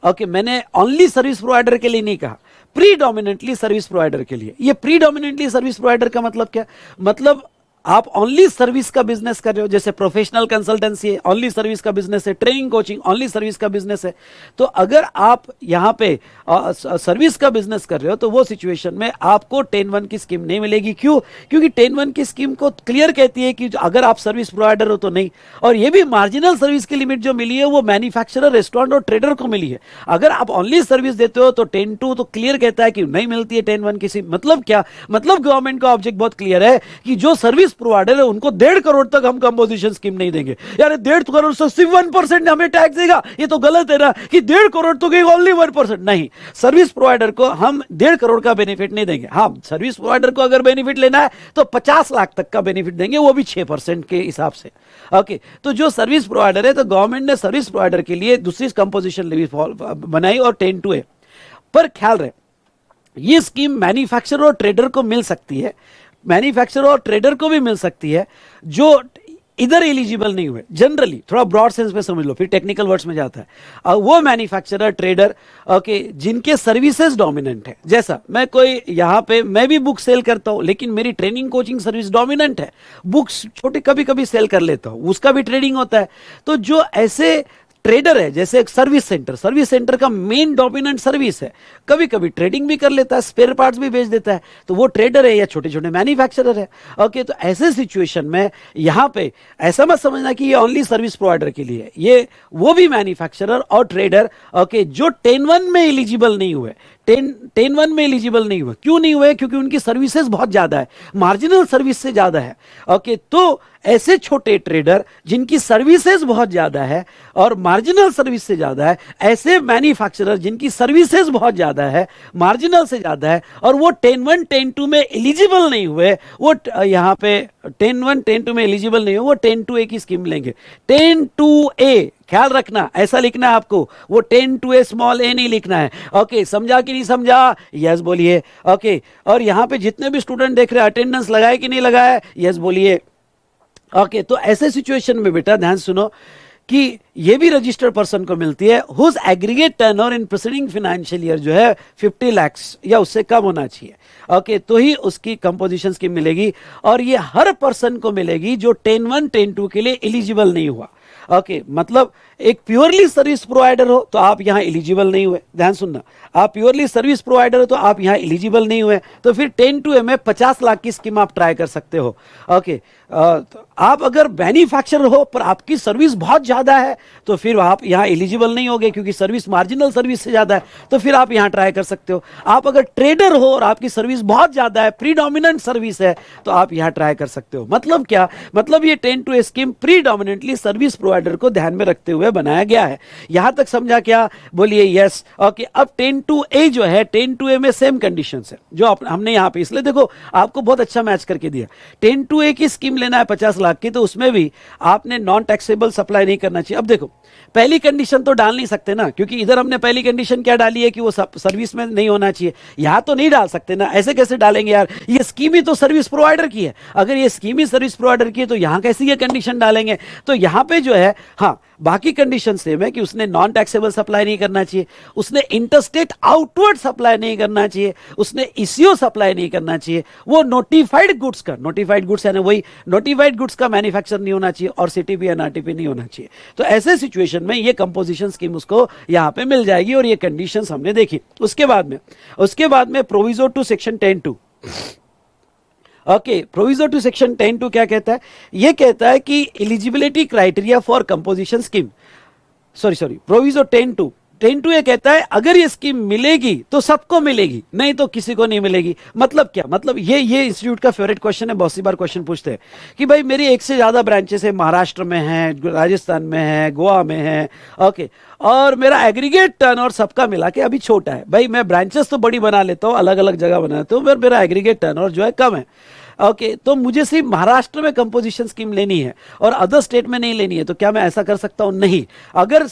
ओके, मैंने ओनली सर्विस प्रोवाइडर के लिए नहीं कहा, प्रीडोमिनेंटली सर्विस प्रोवाइडर के लिए। ये प्रीडोमिनेंटली सर्विस प्रोवाइडर का मतलब क्या? मतलब आप ओनली सर्विस का बिजनेस कर रहे हो, जैसे प्रोफेशनल कंसल्टेंसी है, ओनली सर्विस का बिजनेस है, ट्रेनिंग कोचिंग ओनली सर्विस का बिजनेस है। तो अगर आप यहां पे सर्विस का बिजनेस कर रहे हो तो वो सिचुएशन में आपको 10(1) की स्कीम नहीं मिलेगी। क्यों? क्योंकि 10(1) की स्कीम को क्लियर कहती है कि अगर आप सर्विस प्रोवाइडर हो तो नहीं। और ये भी मार्जिनल सर्विस की लिमिट जो मिली है वो मैन्युफैक्चरर, रेस्टोरेंट और ट्रेडर को मिली है। अगर आप ओनली सर्विस देते हो तो 10(2) तो क्लियर कहता है कि नहीं मिलती है 10(1) की स्कीम। मतलब क्या? मतलब गवर्नमेंट का ऑब्जेक्ट बहुत क्लियर है कि जो सर्विस प्रोवाइडर है उनको 1.5 करोड़ तक हम कंपोजिशन स्कीम नहीं देंगे। यार 1.5 करोड़ से सिर्फ 1% हमें टैक्स देगा, ये तो गलत है ना कि 1.5 करोड़ तो ओनली 1%। नहीं, सर्विस प्रोवाइडर को हम 1.5 करोड़ का बेनिफिट नहीं देंगे। हाँ, सर्विस प्रोवाइडर को अगर बेनिफिट लेना है तो 50 लाख तक का बेनिफिट देंगे, वो भी 6% के हिसाब से। ओके, तो जो सर्विस प्रोवाइडर है, तो गवर्नमेंट ने सर्विस प्रोवाइडर के लिए दूसरी कंपोजिशन लेवी बनाई और 10(2) है। पर ख्याल रहे, ये स्कीम मैन्युफैक्चरर और ट्रेडर को मिल सकती है, मैन्युफैक्चरर और ट्रेडर को भी मिल सकती है जो इधर एलिजिबल नहीं हुए। जनरली थोड़ा ब्रॉड सेंस में समझ लो, फिर टेक्निकल वर्ड्स में जाता है। वो मैन्युफैक्चरर, ट्रेडर, ओके, जिनके सर्विसेज डोमिनेंट है। जैसा मैं कोई यहाँ पे मैं भी बुक सेल करता हूँ, लेकिन मेरी ट्रेनिंग कोचिंग सर्विस डोमिनेंट है। बुक्स छोटे कभी कभी सेल कर लेता हूँ, उसका भी ट्रेडिंग होता है। तो जो ऐसे ट्रेडर है, जैसे एक सर्विस सेंटर का मेन डोमिनेंट सर्विस है, कभी कभी ट्रेडिंग भी कर लेता है, स्पेयर पार्ट्स भी बेच देता है, तो वो ट्रेडर है या छोटे छोटे मैन्युफैक्चरर है। ओके, तो ऐसे सिचुएशन में यहां पे ऐसा मत समझना कि ये ओनली सर्विस प्रोवाइडर के लिए है, ये वो भी मैन्युफैक्चरर और ट्रेडर, ओके, जो 10(1) में एलिजिबल नहीं हुए। 10(1) में एलिजिबल नहीं हुए, क्यों नहीं हुए? क्योंकि उनकी सर्विसेज बहुत ज्यादा है, मार्जिनल सर्विस से ज्यादा है। ओके, तो ऐसे छोटे ट्रेडर जिनकी सर्विसेज बहुत ज्यादा है और मार्जिनल सर्विस से ज्यादा है, ऐसे मैन्युफैक्चरर जिनकी सर्विसेज बहुत ज्यादा है, मार्जिनल से ज्यादा है, और वो 10(1) 10(2) में एलिजिबल नहीं हुए, वो यहां पे 10(1) 10(2) में एलिजिबल नहीं हुए, वो 10(2) की स्कीम लेंगे। 10(2) ख्याल रखना, ऐसा लिखना है आपको, वो 10(2) स्मॉल ए नहीं लिखना है। ओके, समझा कि नहीं समझा? यस बोलिए। ओके, और यहां पे जितने भी स्टूडेंट देख रहे हैं, अटेंडेंस लगाए कि नहीं लगाए? यस बोलिए। ओके, तो ऐसे सिचुएशन में बेटा ध्यान सुनो कि ये भी रजिस्टर्ड पर्सन को मिलती है whose aggregate turnover in preceding financial year जो है 50 लाख या उससे कम होना चाहिए। ओके, तो ही उसकी कंपोजिशन स्कीम मिलेगी, और ये हर पर्सन को मिलेगी जो 10(1) 10(2) के लिए एलिजिबल नहीं हुआ। ओके, मतलब एक प्योरली सर्विस प्रोवाइडर हो तो आप यहां एलिजिबल नहीं हुए। ध्यान सुनना, आप प्योरली सर्विस प्रोवाइडर हो तो आप यहां एलिजिबल नहीं हुए, तो फिर 10(2) में 50 लाख की स्कीम आप ट्राई कर सकते हो। ओके, तो आप अगर मैन्युफैक्चरर हो पर आपकी सर्विस बहुत ज्यादा है तो फिर आप यहां एलिजिबल नहीं होगे, क्योंकि सर्विस मार्जिनल सर्विस से ज्यादा है, तो फिर आप यहां ट्राई कर सकते हो। आप अगर ट्रेडर हो और आपकी सर्विस बहुत ज्यादा है, प्रीडोमिनेंट सर्विस है, तो आप यहां ट्राई कर सकते हो। मतलब क्या? मतलब ये 10(2) स्कीम प्रीडोमिनेंटली सर्विस प्रोवाइडर को ध्यान में रखते हुए बनाया गया है। यहां तक समझा क्या? बोलिए यस। ओके, अब 10(2) जो है, 10(2) में सेम कंडीशंस है जो हमने यहां पे, इसलिए देखो आपको बहुत अच्छा मैच करके दिया। 10(2) की स्कीम लेना है 50 लाख की, तो उसमें भी आपने नॉन टैक्सेबल सप्लाई नहीं करना चाहिए। अब देखो, पहली कंडीशन तो डाल नहीं सकते ना, क्योंकि इधर हमने पहली कंडीशन क्या डाली है कि वो सर्विस में नहीं होना चाहिए। यहां तो नहीं डाल सकते ना, ऐसे कैसे डालेंगे यार? ये स्कीम ही तो सर्विस प्रोवाइडर की है, अगर ये स्कीम ही सर्विस प्रोवाइडर की है तो यहां कैसे ये कंडीशन डालेंगे? तो यहां पे जो है, हाँ, बाकी कंडीशन सेम है कि उसने नॉन टैक्सेबल सप्लाई नहीं करना चाहिए, उसने इंटरस्टेट आउटवर्ड सप्लाई नहीं करना चाहिए, उसने ईसीओ सप्लाई नहीं करना चाहिए, वो नोटिफाइड गुड्स का, नोटिफाइड गुड्स यानी वही नोटिफाइड गुड्स का मैन्युफैक्चर नहीं होना चाहिए, और सीटीपी एनआरटीपी नहीं होना चाहिए। तो ऐसे सिचुएशन में ये कंपोजिशन स्कीम उसको यहां पे मिल जाएगी, और ये कंडीशंस हमने देखी। उसके बाद में proviso to section 10(2). Okay, proviso to section 10(2) क्या कहता है? ये कहता है कि eligibility criteria for composition scheme, sorry proviso 10(2) 10 two A कहता है अगर ये स्कीम मिलेगी तो सबको मिलेगी, नहीं तो किसी को नहीं मिलेगी। मतलब क्या, मतलब ये इंस्टीट्यूट का फेवरेट क्वेश्चन है, बहुत सी बार क्वेश्चन पूछते हैं कि भाई मेरी एक से ज्यादा ब्रांचेस है, महाराष्ट्र में है, राजस्थान में है, गोवा में है, ओके, और मेरा एग्रीगेट टर्नओवर सबका मिला के अभी छोटा है। भाई मैं ब्रांचेस तो बड़ी बना लेता हूँ, अलग अलग जगह बना लेता हूँ, पर मेरा एग्रीगेट टर्नओवर जो है कम है। ओके, तो मुझे सिर्फ महाराष्ट्र में कंपोजिशन स्कीम लेनी है और अदर स्टेट में नहीं लेनी है, तो क्या मैं ऐसा कर सकता हूं? नहीं। अगर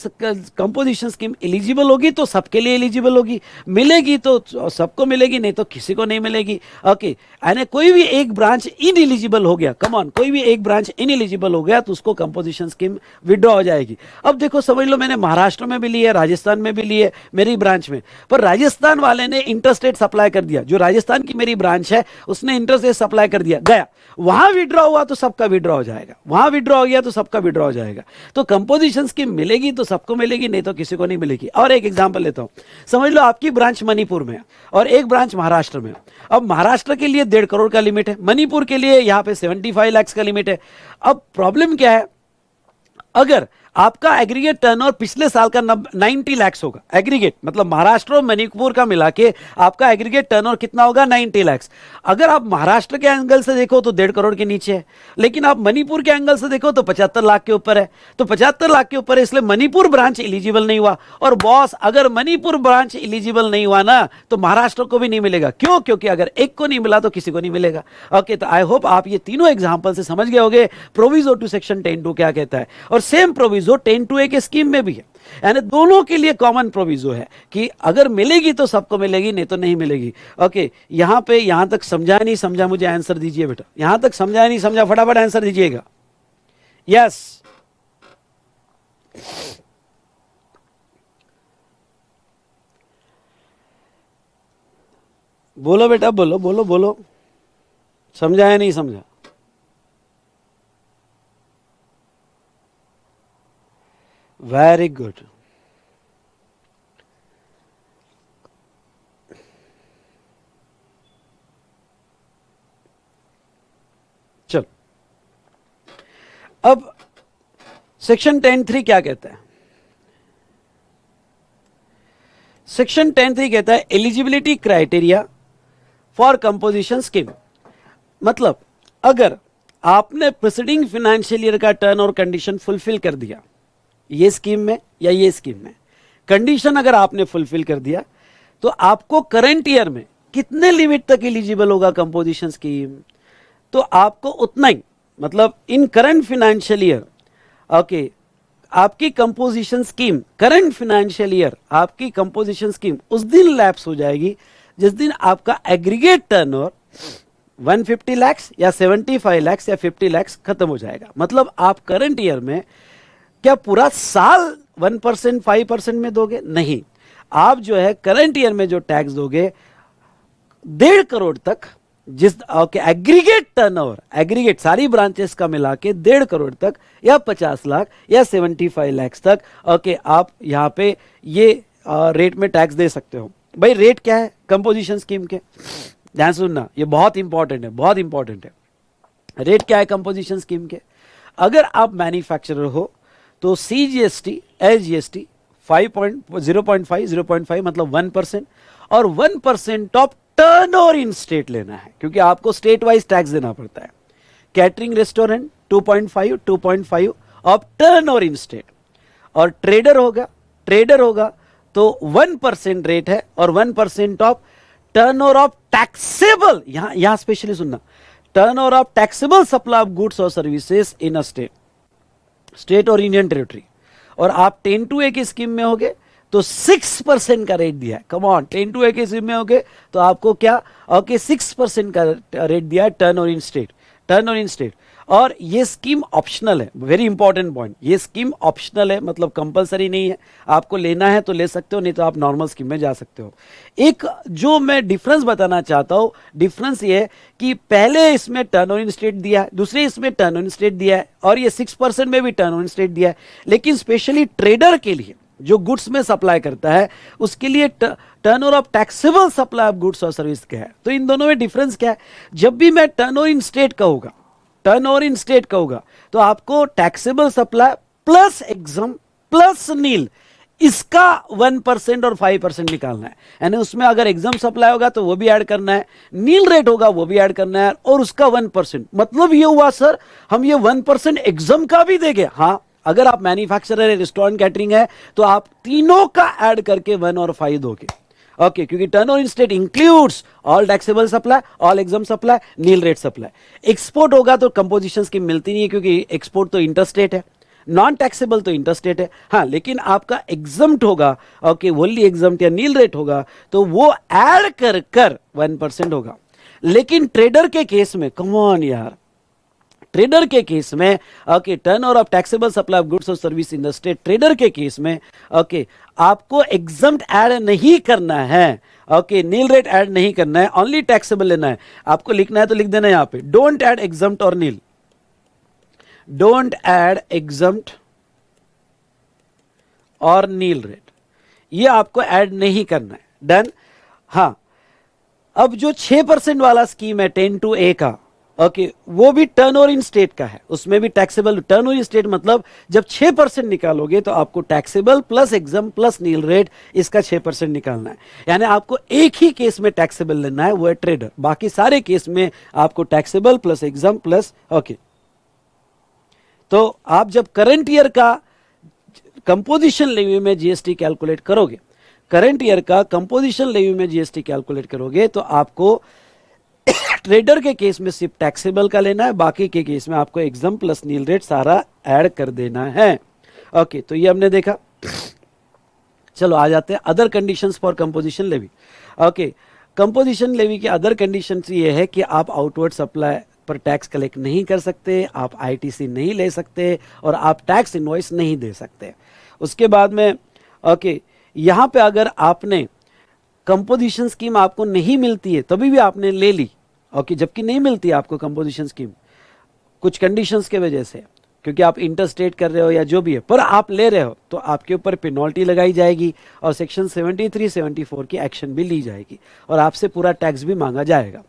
कंपोजिशन स्कीम एलिजिबल होगी तो सबके लिए एलिजिबल होगी, मिलेगी तो सबको मिलेगी, नहीं तो किसी को नहीं मिलेगी। ओके, यानी कोई भी एक ब्रांच इन एलिजिबल हो गया, कम ऑन, कोई भी एक ब्रांच इन एलिजिबल हो गया तो उसको कंपोजिशन स्कीम विड्रॉ हो जाएगी। अब देखो समझ लो, मैंने महाराष्ट्र में भी ली है, राजस्थान में भी ली है मेरी ब्रांच में, पर राजस्थान वाले ने इंटरस्टेट सप्लाई कर दिया, जो राजस्थान की मेरी ब्रांच है उसने इंटरस्टेट सप्लाई कर दिया, गया वहां विड्रॉ हुआ तो सबका विड्रॉ हो जाएगा, वहां विड्रॉ हो गया तो सबका विड्रॉ हो जाएगा। तो कंपोजिशन स्कीम मिलेगी तो सबको मिलेगी, नहीं तो किसी को नहीं मिलेगी। और एक एग्जांपल लेता हूं, समझ लो आपकी ब्रांच मणिपुर में है और एक ब्रांच महाराष्ट्र में। अब महाराष्ट्र के लिए 1.5 करोड़ का लिमिट है, मणिपुर के लिए यहां पे 75 लाख का लिमिट है। अब प्रॉब्लम क्या है, अगर आपका एग्रीगेट टर्नओवर पिछले साल का 90 लाख होगा, एग्रीगेट मतलब महाराष्ट्र और मणिपुर का मिला के आपका एग्रीगेट टर्नओवर कितना होगा? 90 लाख। अगर आप महाराष्ट्र के एंगल से देखो तो 1.5 करोड़ के नीचे है, लेकिन आप मणिपुर के एंगल से देखो तो 75 लाख के ऊपर है। तो 75 लाख के ऊपर है, इसलिए मणिपुर ब्रांच एलिजिबल नहीं हुआ। और बॉस, अगर मणिपुर ब्रांच एलिजिबल नहीं हुआ ना तो महाराष्ट्र को भी नहीं मिलेगा। क्यों? क्योंकि अगर एक को नहीं मिला तो किसी को नहीं मिलेगा। ओके, तो आई होप आप ये तीनों एग्जाम्पल से समझ गए होंगे प्रोविजो टू सेक्शन 10(2) क्या कहता है। और सेम प्रोविजो 10(2) के स्कीम में भी है, यानी दोनों के लिए कॉमन प्रोविजो है कि अगर मिलेगी तो सबको मिलेगी, नहीं तो नहीं मिलेगी। ओके, यहां पे यहां तक समझा नहीं समझा, मुझे आंसर दीजिए बेटा। यहां तक समझा नहीं समझा, फटाफट आंसर दीजिएगा। यस, बोलो बेटा, बोलो बोलो बोलो, समझा या नहीं समझा? Very good. चलो, अब सेक्शन 10(3) क्या कहता है? सेक्शन 10(3) कहता है eligibility criteria for composition scheme. मतलब अगर आपने प्रीसीडिंग फाइनेंशियल ईयर का टर्न और कंडीशन फुलफिल कर दिया, ये स्कीम में या ये स्कीम में कंडीशन अगर आपने फुलफिल कर दिया, तो आपको करंट ईयर में कितने लिमिट तक एलिजिबल होगा कंपोजिशन स्कीम? तो आपको उतना ही, मतलब इन करंट फाइनेंशियल ईयर, ओके, आपकी composition scheme current financial year, आपकी कंपोजिशन स्कीम उस दिन लैप्स हो जाएगी जिस दिन आपका एग्रीगेट टर्नओवर 150 लाख या 75 लाख या 50 लाख खत्म हो जाएगा। मतलब आप करंट ईयर में क्या पूरा साल 1% 5% में दोगे? नहीं, आप जो है करंट ईयर में जो टैक्स दोगे 1.5 करोड़ तक, जिस एग्रीगेट टर्नओवर, एग्रीगेट सारी ब्रांचेस का मिला के 1.5 करोड़ तक या 50 लाख या 75 लाख तक, ओके, आप यहां पे ये रेट में टैक्स दे सकते हो। भाई रेट क्या है कंपोजिशन स्कीम के? ध्यान सुनना, ये बहुत इंपॉर्टेंट है, बहुत इंपॉर्टेंट है। रेट क्या है कंपोजिशन स्कीम के? अगर आप मैन्युफैक्चरर हो तो CGST SGST 0.5 मतलब 1% और 1% ऑफ टर्नओवर इन स्टेट लेना है, क्योंकि आपको स्टेट वाइज टैक्स देना पड़ता है। Catering restaurant 2.5 of turnover in state, और ट्रेडर होगा तो 1% रेट है और 1% ऑफ टर्नओवर ऑफ टैक्सेबल, यहां स्पेशली सुनना, turnover of taxable supply of goods और सर्विसेज इन अ स्टेट और यूनियन टेरिटरी। और आप 10(2) की स्कीम में होगे तो 6% का रेट दिया है। कम ऑन, 10(2) की स्कीम में होगे तो आपको क्या, ओके, 6% का रेट दिया है टर्नओवर इन स्टेट। और ये स्कीम ऑप्शनल है, वेरी इंपॉर्टेंट पॉइंट, ये स्कीम ऑप्शनल है, मतलब कंपलसरी नहीं है। आपको लेना है तो ले सकते हो, नहीं तो आप नॉर्मल स्कीम में जा सकते हो। एक जो मैं डिफरेंस बताना चाहता हूं, डिफरेंस ये है कि पहले इसमें टर्नओवर इन स्टेट दिया है, दूसरे इसमें टर्नओवर इन स्टेट दिया है, और ये 6% में भी टर्नओवर इन स्टेट दिया है। लेकिन स्पेशली ट्रेडर के लिए जो गुड्स में सप्लाई करता है, उसके लिए turnover of taxable supply of goods और सर्विस क्या है? तो इन दोनों में डिफरेंस क्या है? जब भी मैं टर्नओवर इन स्टेट कहूंगा तो आपको taxable supply plus exempt plus nil इसका 1% और 5% निकालना है। यानी उसमें अगर एग्जाम सप्लाई होगा तो वो भी ऐड करना है, नील रेट होगा वो भी ऐड करना है, और उसका 1%। मतलब ये हुआ सर हम ये 1% एग्जाम का भी देंगे। हाँ, अगर आप मैन्युफैक्चरर है, रेस्टोरेंट कैटरिंग है, तो आप तीनों का ऐड करके 1 और 5 दोगे। ओके, क्योंकि turnover in state includes all taxable supply, all exempt supply, nil rate supply. Export होगा तो कंपोजिशन स्कीम मिलती नहीं है, क्योंकि एक्सपोर्ट तो इंटरस्टेट है, नॉन टैक्सेबल तो इंटरस्टेट है। हाँ, लेकिन आपका एग्जम्प्ट होगा, ओके, वोनली एग्जम्प्ट या नील रेट होगा, तो वो ऐड कर कर 1% होगा। लेकिन ट्रेडर के केस में, कम ऑन यार, ट्रेडर के केस में, okay, turnover of taxable supply of goods और service in the state, trader के केस में, ओके, आपको एग्जम्प्ट ऐड नहीं करना है, ओके, नील रेट ऐड नहीं करना है, ओनली टैक्सेबल लेना है। आपको लिखना है तो लिख देना यहां पे, डोंट ऐड एग्जम्प्ट और नील, डोंट ऐड एग्जम्प्ट और नील रेट, ये आपको ऐड नहीं करना है। डन। हाँ, अब जो 6% वाला स्कीम है 10(2)(a) का, ओके, वो भी टर्नओवर इन स्टेट का है, उसमें भी टैक्सेबल। टर्नओवर इन स्टेट मतलब जब 6% निकालोगे तो आपको taxable plus exempt plus nil rate, इसका 6% निकालना है। यानी आपको एक ही केस में टैक्सेबल लेना है, वो है ट्रेडर। बाकी सारे केस में आपको taxable plus exempt plus, okay. तो आप जब करंट ईयर का कंपोजिशन लेवी में जीएसटी कैलकुलेट करोगे, करंट ईयर का कंपोजिशन लेवी में जीएसटी कैलकुलेट करोगे, तो आपको ट्रेडर के केस में सिर्फ टैक्सेबल का लेना है, बाकी के केस में आपको एग्जाम प्लस नील रेट सारा ऐड कर देना है। ओके, तो ये हमने देखा। चलो आ जाते हैं other conditions for composition levy. Okay, composition levy की अदर कंडीशंस ये है कि आप आउटवर्ड सप्लाई पर टैक्स कलेक्ट नहीं कर सकते, आप आईटीसी नहीं ले सकते, और आप टैक्स इनवॉइस नहीं दे सकते। उसके बाद में, ओके, यहां पे अगर आपने कंपोजिशन स्कीम आपको नहीं मिलती है तभी भी आपने ले ली, ओके, जबकि नहीं मिलती है आपको कंपोजिशन स्कीम कुछ कंडीशंस के वजह से, क्योंकि आप इंटरस्टेट कर रहे हो या जो भी है, पर आप ले रहे हो, तो आपके ऊपर पेनल्टी लगाई जाएगी और सेक्शन 73, 74 की एक्शन भी ली जाएगी और आपसे पूरा टैक्स भी मांगा जाएगा।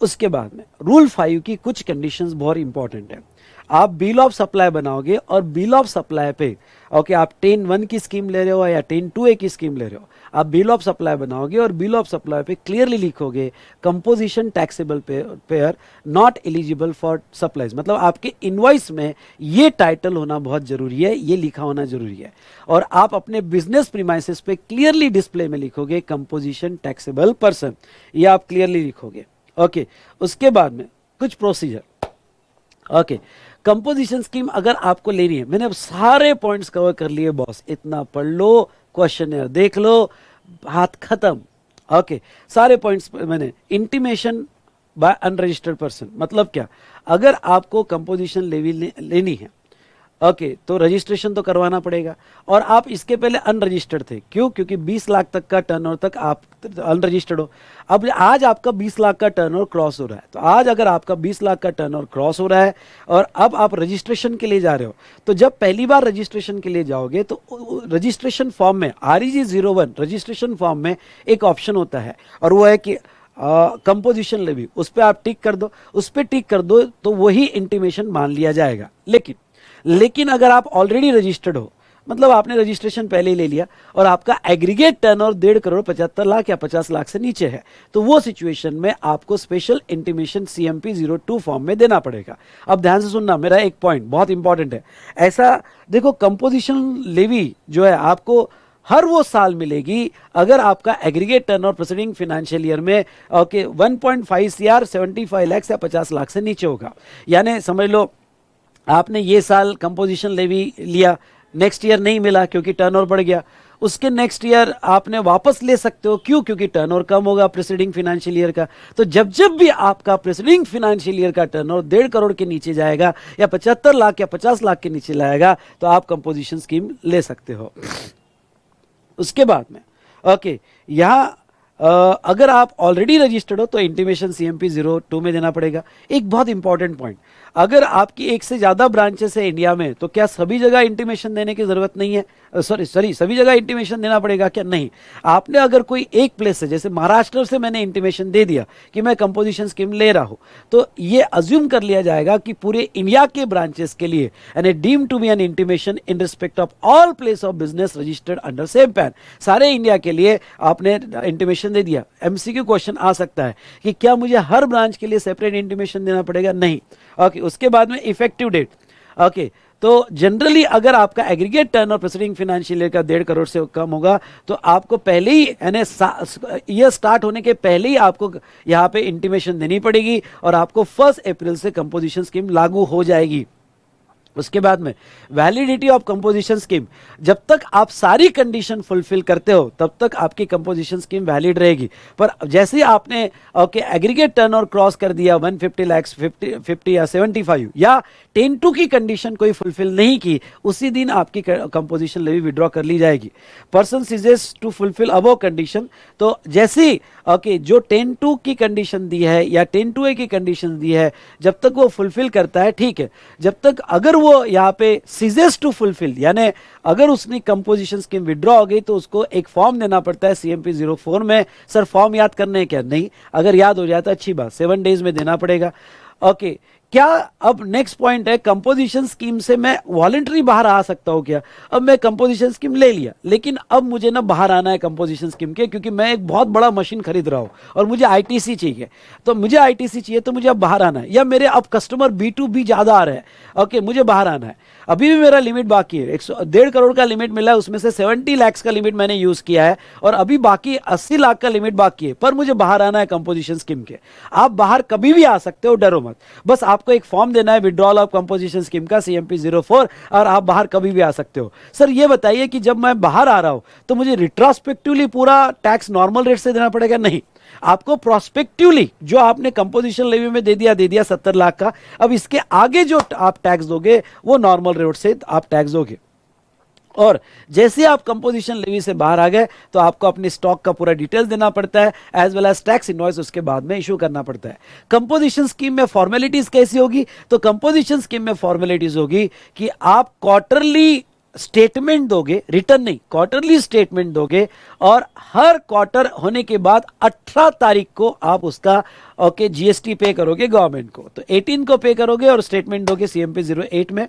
उसके बाद में रूल 5 की कुछ कंडीशंस बहुत इंपॉर्टेंट है। आप बिल ऑफ सप्लाई बनाओगे और बिल ऑफ सप्लाई पे, ओके, आप 10(1) की स्कीम ले रहे हो या 10(2)(a) की स्कीम ले रहे हो, आप बिल ऑफ सप्लाई बनाओगे और बिल ऑफ सप्लाई पे क्लियरली लिखोगे composition taxable pair not eligible for supplies. मतलब आपके इनवॉइस में ये टाइटल होना बहुत जरूरी है, ये लिखा होना जरूरी है, और आप अपने बिजनेस प्रीमाइसेस पे क्लियरली डिस्प्ले में लिखोगे कंपोजिशन टैक्सेबल पर्सन, ये आप क्लियरली लिखोगे। ओके, उसके बाद में कुछ प्रोसीजर। ओके, कंपोजिशन स्कीम अगर आपको लेनी है, मैंने अब सारे पॉइंट्स कवर कर लिए बॉस, इतना पढ़ लो, क्वेश्चन देख लो, हाथ खत्म। ओके, सारे पॉइंट्स मैंने। इंटीमेशन बाय अनरजिस्टर्ड पर्सन मतलब क्या, अगर आपको कंपोजिशन लेवी लेनी है, ओके, तो रजिस्ट्रेशन तो करवाना पड़ेगा, और आप इसके पहले अनरजिस्टर्ड थे। क्यों? क्योंकि 20 लाख तक का टर्नओवर तक आप अनरजिस्टर्ड हो। अब आज आपका 20 लाख का टर्नओवर क्रॉस हो रहा है, तो आज अगर आपका 20 लाख का टर्नओवर क्रॉस हो रहा है और अब आप रजिस्ट्रेशन के लिए जा रहे हो, तो जब पहली बार रजिस्ट्रेशन के लिए जाओगे तो रजिस्ट्रेशन फॉर्म में REG 01 रजिस्ट्रेशन फॉर्म में एक ऑप्शन होता है, और वो है कि कंपोजिशन लेवी, उस पर आप टिक कर दो। उस पर टिक कर दो तो वही इंटीमेशन मान लिया जाएगा। लेकिन अगर आप ऑलरेडी रजिस्टर्ड हो, मतलब आपने रजिस्ट्रेशन पहले ही ले लिया और आपका एग्रीगेट टर्नओवर 1.5 करोड़ 75 लाख या 50 लाख से नीचे है, तो वो सिचुएशन में आपको स्पेशल इंटीमेशन CMP 02 फॉर्म में देना पड़ेगा। अब ध्यान से सुनना, मेरा एक पॉइंट बहुत इंपॉर्टेंट है। ऐसा देखो, कंपोजिशन लेवी जो है आपको हर वो साल मिलेगी अगर आपका aggregate turnover preceding financial year में, ओके, 1.5 CR 75 लाख या 50 लाख से नीचे होगा। यानी समझ लो आपने ये साल कंपोजिशन लेवी लिया, नेक्स्ट ईयर नहीं मिला क्योंकि टर्नओवर बढ़ गया, उसके नेक्स्ट ईयर आपने वापस ले सकते हो। क्यों? क्योंकि टर्नओवर कम होगा प्रीसीडिंग फाइनेंशियल ईयर का। तो जब जब भी आपका प्रीसीडिंग फाइनेंशियल ईयर का टर्नओवर 1.5 करोड़ के नीचे जाएगा या 75 लाख या 50 लाख के नीचे लाएगा, तो आप कंपोजिशन स्कीम ले सकते हो। उसके बाद में, ओके, यहाँ अगर आप ऑलरेडी रजिस्टर्ड हो तो इंटीमेशन CMP 02 में देना पड़ेगा। एक बहुत इंपॉर्टेंट पॉइंट, अगर आपकी एक से ज्यादा ब्रांचेस है इंडिया में, तो क्या सभी जगह इंटीमेशन देने की जरूरत नहीं है? सॉरी, सभी जगह इंटीमेशन देना पड़ेगा क्या? नहीं। आपने अगर कोई एक प्लेस से, जैसे महाराष्ट्र से मैंने इंटीमेशन दे दिया कि मैं कंपोजिशन स्कीम ले रहा हूं, तो ये अज्यूम कर लिया जाएगा कि पूरे इंडिया के ब्रांचेस के लिए and deem to be an intimation in respect of all place of business registered under same PAN. सारे इंडिया के लिए आपने इंटीमेशन दे दिया। एमसीक्यू क्वेश्चन आ सकता है कि क्या मुझे हर ब्रांच के लिए सेपरेट इंटीमेशन देना पड़ेगा? नहीं। ओके, उसके बाद में इफेक्टिव डेट। ओके, तो जनरली अगर आपका एग्रीगेट टर्न और प्रीसीडिंग फाइनेंशियल ईयर का 1.5 करोड़ से कम होगा, तो आपको पहले ही यानी ईयर स्टार्ट होने के पहले ही आपको यहां पे इंटीमेशन देनी पड़ेगी और आपको 1 अप्रैल से कंपोजिशन स्कीम लागू हो जाएगी। उसके बाद में वैलिडिटी ऑफ कंपोजिशन स्कीम, जब तक आप सारी कंडीशन फुलफिल करते हो तब तक आपकी कंपोजिशन स्कीम वैलिड रहेगी। पर जैसे ही आपने एग्रीगेट टर्न और क्रॉस कर दिया 150 लाख 50 या 75 या 10(2) की कंडीशन कोई फुलफिल नहीं की, उसी दिन आपकी कंपोजिशन लेवी विड्रॉ कर ली जाएगी। Person ceases to fulfil above condition, तो जैसे ही जो 10(2) की कंडीशन दी है या 10(2)(a) की कंडीशन दी है, जब तक वो फुलफिल करता है ठीक है। जब तक अगर वो यहाँ पे सीजेस टू फुलफिल, यानी अगर उसने कंपोजिशन स्कीम विड्रॉ हो गई तो उसको एक फॉर्म देना पड़ता है CMP 04 में। सर फॉर्म याद करने हैं क्या? नहीं, अगर याद हो जाता अच्छी बात, 7 डेज में देना पड़ेगा। ओके, क्या अब नेक्स्ट पॉइंट है, कंपोजिशन स्कीम से मैं वॉलंटरी बाहर आ सकता हूं क्या? अब मैं कंपोजिशन स्कीम ले लिया, लेकिन अब मुझे ना बाहर आना है कंपोजिशन स्कीम के, क्योंकि मैं एक बहुत बड़ा मशीन खरीद रहा हूं और मुझे ITC चाहिए। तो मुझे ITC चाहिए तो मुझे अब बाहर आना है, या मेरे अब कस्टमर B2B ज्यादा आ रहे हैं। ओके, मुझे बाहर आना है। अभी भी मेरा लिमिट बाकी है, 1.5 करोड़ का लिमिट मिला है, उसमें से 70 लाख का लिमिट मैंने यूज किया है और अभी बाकी 80 लाख का लिमिट बाकी है, पर मुझे बाहर आना है कंपोजिशन स्कीम के। आप बाहर कभी भी आ सकते हो, डरो मत। बस आपको एक फॉर्म देना है विड्रॉल ऑफ कंपोजिशन स्कीम का CMP 04 और आप बाहर कभी भी आ सकते हो। सर ये बताइए कि जब मैं बाहर आ रहा हूं तो मुझे रिट्रोस्पेक्टिवली पूरा टैक्स नॉर्मल रेट से देना पड़ेगा? नहीं, आपको प्रोस्पेक्टिवली जो आपने कंपोजिशन लेवी में दे दिया 70 लाख का, अब इसके आगे जो आप टैक्स दोगे वो नॉर्मल रेट से आप टैक्स दोगे। और जैसे आप कंपोजिशन लेवी से बाहर आ गए तो आपको अपनी स्टॉक का पूरा डिटेल्स देना पड़ता है, as well as tax invoice उसके बाद में इशू करना पड़ता है। कंपोजिशन स्कीम में फॉर्मेलिटीज कैसी होगी? तो कंपोजिशन स्कीम में फॉर्मेलिटीज होगी कि आप क्वार्टरली स्टेटमेंट दोगे, रिटर्न नहीं, क्वार्टरली स्टेटमेंट दोगे और हर क्वार्टर होने के बाद 18 तारीख को आप उसका GST पे करोगे गवर्नमेंट को। तो 18 को पे करोगे और स्टेटमेंट दोगे CMP 08 में।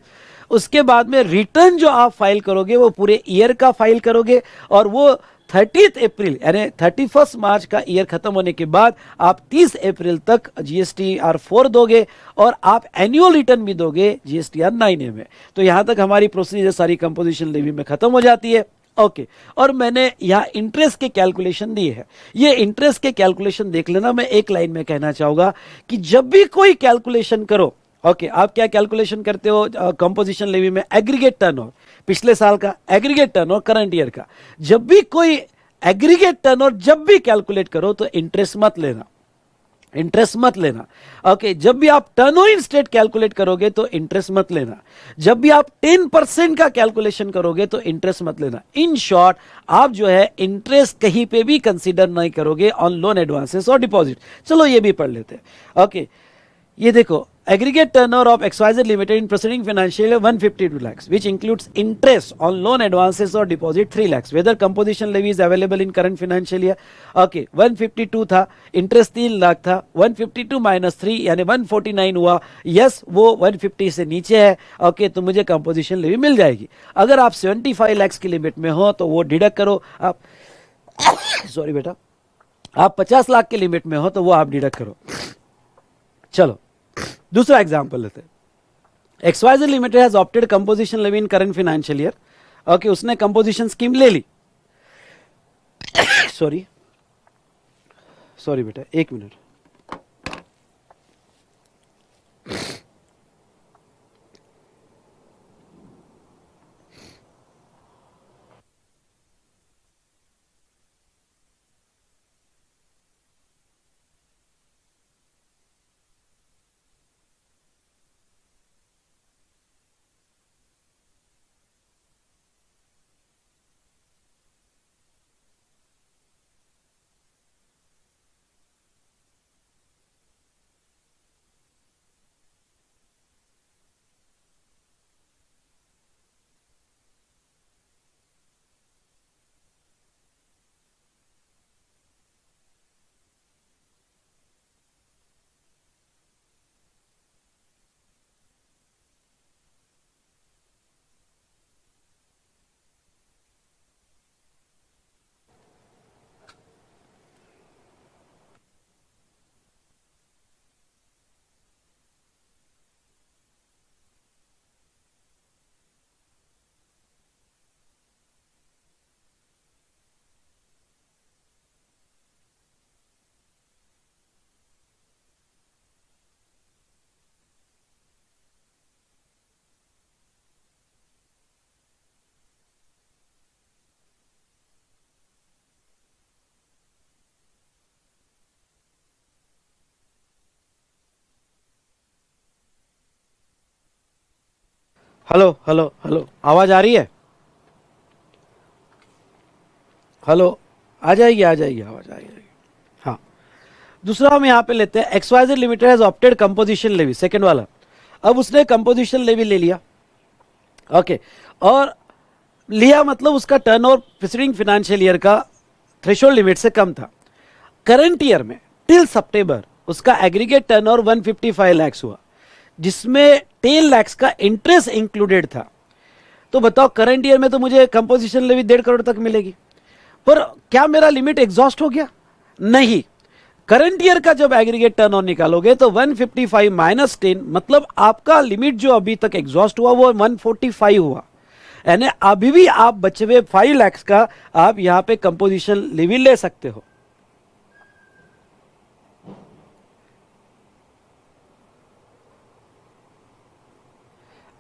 उसके बाद में रिटर्न जो आप फाइल करोगे वो पूरे ईयर का फाइल करोगे और वो 30 अप्रैल यानी 31 मार्च का ईयर खत्म होने के बाद आप 30 अप्रैल तक GSTR 4 दोगे और आप एनुअल रिटर्न भी दोगे GSTR 9A में। तो यहां तक हमारी प्रोसीजर सारी कंपोजिशन लेवी में खत्म हो जाती है। ओके, और मैंने यहाँ इंटरेस्ट के कैलकुलेशन दिए हैं। ये इंटरेस्ट के कैलकुलेशन देख लेना। मैं एक लाइन में कहना चाहूंगा कि जब भी कोई कैलकुलेशन करो, आप क्या कैलकुलेशन करते हो कंपोजिशन लेवी में? एग्रीगेट टर्नओवर, पिछले साल का एग्रीगेट टर्नओवर, करंट ईयर का। जब भी कोई एग्रीगेट टर्नओवर जब भी कैलकुलेट करो तो इंटरेस्ट मत लेना, इंटरेस्ट मत लेना। जब भी आप टर्नओवर इंस्टेड कैलकुलेट करोगे तो इंटरेस्ट मत लेना। जब भी आप 10% का कैलकुलेशन करोगे तो इंटरेस्ट मत लेना। इन शॉर्ट, आप जो है इंटरेस्ट कहीं पे भी कंसीडर नहीं करोगे ऑन लोन एडवांसेस और डिपॉजिट। चलो ये भी पढ़ लेते हैं। ये देखो, aggregate turnover of XYZ Limited in preceding financial year 152 lakhs, which includes interest on loan advances or deposit 3 lakhs. Whether composition levy is available in current financial year? 152 था, interest 3 लाख था, 152 minus 3 यानी 149 हुआ। यस, वो 150 से नीचे है। तो मुझे कंपोजिशन लेवी मिल जाएगी। अगर आप 75 लाख की लिमिट में हो तो वो डिडक्ट करो। आप सॉरी बेटा, आप 50 लाख की लिमिट में हो तो वो आप डिडक्ट करो। चलो दूसरा एग्जांपल लेते हैं। XYZ limited has opted composition levy in current financial year. उसने कंपोजिशन स्कीम ले ली। सॉरी बेटा, एक मिनट। हेलो हेलो हेलो, आवाज आ रही है? हेलो, आ जाएगी आवाज आ जाएगी। हाँ, दूसरा हम यहाँ पे लेते हैं, XYZ limited has opted composition levy, second वाला। अब उसने कंपोजिशन लेवी ले लिया, ओके, और लिया मतलब उसका टर्नओवर प्रीसीडिंग फाइनेंशियल ईयर का थ्रेशोल्ड लिमिट से कम था। करंट ईयर में टिल सितंबर उसका एग्रीगेट टर्नओवर 155 लाख हुआ, जिसमें 10 लाख का इंटरेस्ट इंक्लूडेड था। तो बताओ करंट ईयर में तो मुझे कंपोजिशन लेवी 1.5 करोड़ तक मिलेगी, पर क्या मेरा लिमिट एग्जॉस्ट हो गया? नहीं। करंट ईयर का जब एग्रीगेट टर्नओवर निकालोगे तो 155 माइनस 10, मतलब आपका लिमिट जो अभी तक एग्जॉस्ट हुआ वो 145 हुआ, यानी अभी भी आप बचे हुए 5 लाख का आप यहां पे कंपोजिशन लेवी ले सकते हो।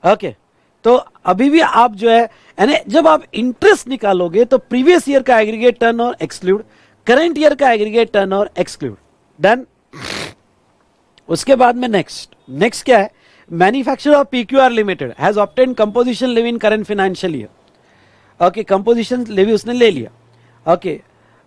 ओके, तो अभी भी आप जो है, यानी जब आप इंटरेस्ट निकालोगे तो प्रीवियस ईयर का aggregate turnover exclude, current year का एग्रीगेट टर्नओवर एक्सक्लूड, डन। उसके बाद में नेक्स्ट क्या है, manufacturer of PQR limited has obtain composition levy in current financial year. Okay, composition levy उसने ले लिया। ओके,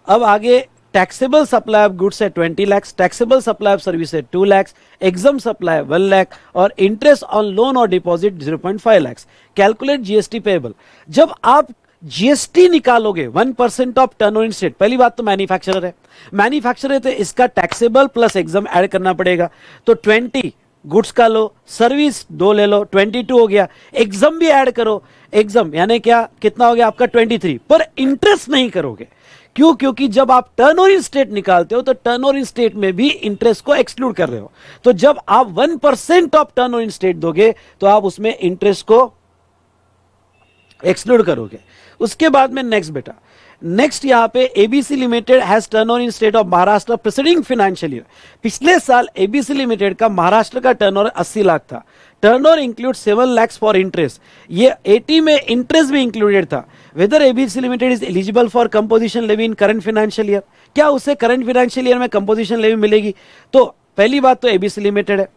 अब आगे टैक्सेबल सप्लाई ऑफ गुड्स है 20 lakh, taxable supply of service है 2 लाख, एग्जाम सप्लाई 1 लाख और इंटरेस्ट ऑन लोन और deposit 0.5 lakh. Calculate GST payable. जब आप जीएसटी निकालोगे 1% ऑफ टर्नओवर इन स्टेट, पहली बात तो मैन्युफैक्चरर है तो इसका टैक्सेबल प्लस एग्जाम ऐड करना पड़ेगा, तो 20 गुड्स का लो, सर्विस 2 ले लो, 22 हो गया, एग्जाम भी ऐड करो, एग्जाम यानी क्या, कितना हो गया आपका 23, पर इंटरेस्ट नहीं करोगे। क्यों? क्योंकि जब आप टर्नओवर इन स्टेट निकालते हो तो टर्नओवर इन स्टेट में भी इंटरेस्ट को एक्सक्लूड कर रहे हो, तो जब आप 1% ऑफ टर्नओवर इन स्टेट दोगे तो आप उसमें इंटरेस्ट को एक्सक्लूड करोगे। उसके बाद में नेक्स्ट यहां पे ABC limited has turnover in state of Maharashtra preceding financial year. पिछले साल एबीसी लिमिटेड का महाराष्ट्र का टर्नओवर 80 लाख था, turnover include 7 lakh for interest, ये 80 में इंटरेस्ट भी इंक्लूडेड था। Whether ABC limited is eligible for composition levy in current financial year, क्या उसे करंट फाइनेंशियल ईयर में कंपोजिशन लेवी मिलेगी? तो पहली बात तो एबीसी लिमिटेड है,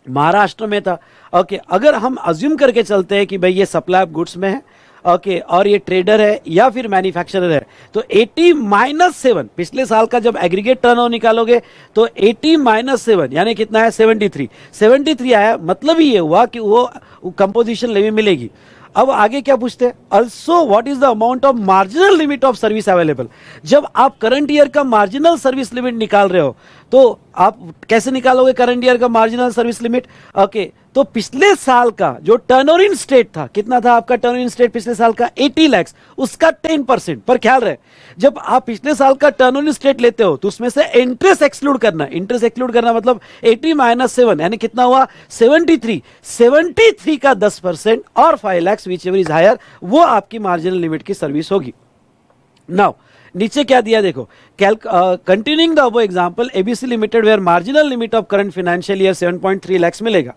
महाराष्ट्र में था। ओके, अगर हम अज्यूम करके चलते हैं कि भाई ये सप्लाई ऑफ गुड्स में है, ओके, और ये ट्रेडर है या फिर मैन्युफैक्चरर है, तो 80 माइनस 7, पिछले साल का जब एग्रीगेट टर्नओवर निकालोगे तो 80 माइनस 7 यानी कितना है, 73 आया, मतलब ही ये हुआ कि वो कंपोजिशन लेवी मिलेगी। अब आगे क्या पूछते हैं, also what is the amount of marginal limit of service available. जब आप करंट ईयर का मार्जिनल सर्विस लिमिट निकाल रहे हो तो आप कैसे निकालोगे करंट ईयर का मार्जिनल सर्विस लिमिट? ओके, तो पिछले साल का जो टर्नओवर इन स्टेट था, कितना था आपका टर्नओवर इन स्टेट पिछले साल का, 80 लाख, उसका 10%। पर ख्याल रहे, जब आप पिछले साल का टर्नओवर इन स्टेट लेते हो तो उसमें से इंटरेस्ट एक्सक्लूड करना मतलब 80 माइनस 7 यानी कितना हुआ, 73 का 10% और 5 lakh which ever is higher, वो आपकी मार्जिनल लिमिट की सर्विस होगी। नाउ नीचे क्या दिया देखो, continuing the above example, ABC limited where marginal limit of current financial year 7.3 lakh मिलेगा।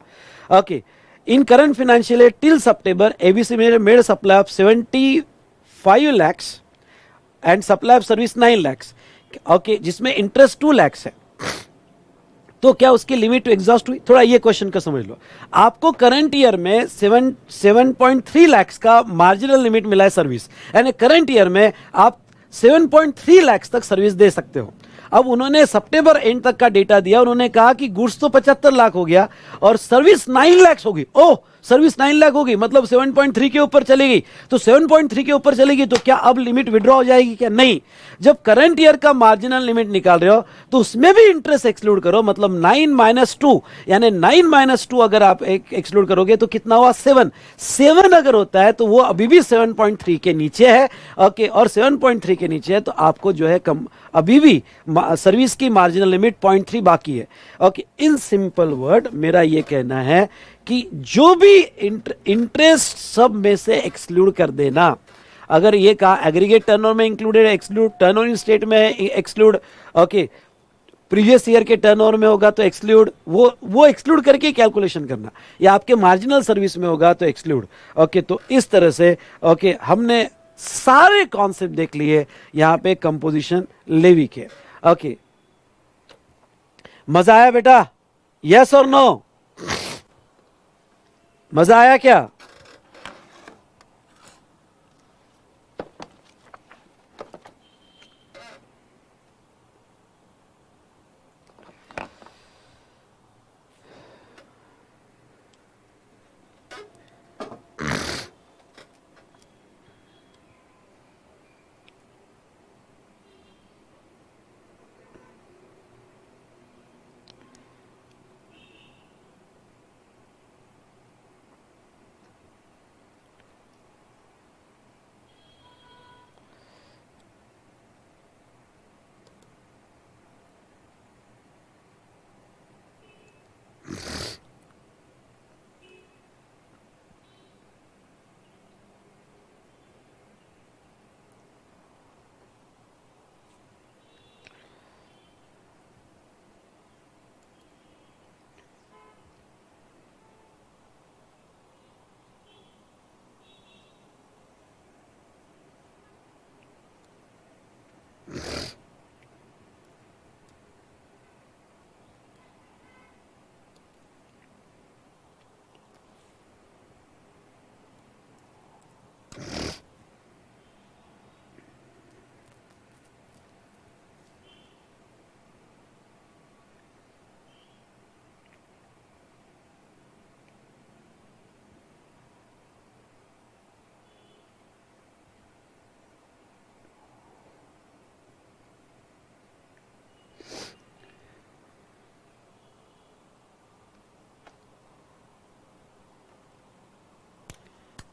Okay, in current financial year till September ABC made supply of 75 lakhs and supply of service 9 lakhs। ओके, जिसमें interest 2 lakhs है, तो क्या उसकी limit exhaust हुई? थोड़ा ये क्वेश्चन का समझ लो, आपको करंट ईयर में 7.3 lakhs का मार्जिनल लिमिट मिला है सर्विस, यानी करंट ईयर में आप 7.3 लाख तक सर्विस दे सकते हो। अब उन्होंने सितंबर एंड तक का डेटा दिया, उन्होंने कहा कि गुड्स तो 75 लाख हो गया और सर्विस 9 लाख होगी। ओह, सर्विस 9 लाख होगी मतलब 7.3 के ऊपर चलेगी, तो 7.3 के ऊपर चलेगी तो क्या अब लिमिट विड्रॉ हो जाएगी क्या? नहीं। जब करंट ईयर का मार्जिनल लिमिट निकाल रहे हो तो उसमें भी इंटरेस्ट एक्सक्लूड करो, मतलब 9 माइनस 2 यानी 9 माइनस 2 अगर आप एक्सक्लूड करोगे तो कितना हुआ, 7 अगर होता है तो वो अभी भी 7.3 के नीचे है। ओके, और 7.3 के नीचे है तो आपको जो है कम अभी भी सर्विस की मार्जिनल लिमिट 0.3 बाकी है। ओके, इन सिंपल वर्ड मेरा ये कहना है कि जो भी इंटरेस्ट सब में से एक्सक्लूड कर देना। अगर ये कहा एग्रीगेट टर्नओवर में included exclude, turnover in state में एक्सक्लूड, ओके, प्रीवियस ईयर के टर्नओवर में होगा तो एक्सक्लूड, वो एक्सक्लूड करके कैलकुलेशन करना, या आपके मार्जिनल सर्विस में होगा तो एक्सक्लूड। ओके, तो इस तरह से ओके हमने सारे कॉन्सेप्ट देख लिए यहां पे कंपोजिशन लेवी के। ओके, मजा आया बेटा? यस और नो? मजा आया क्या?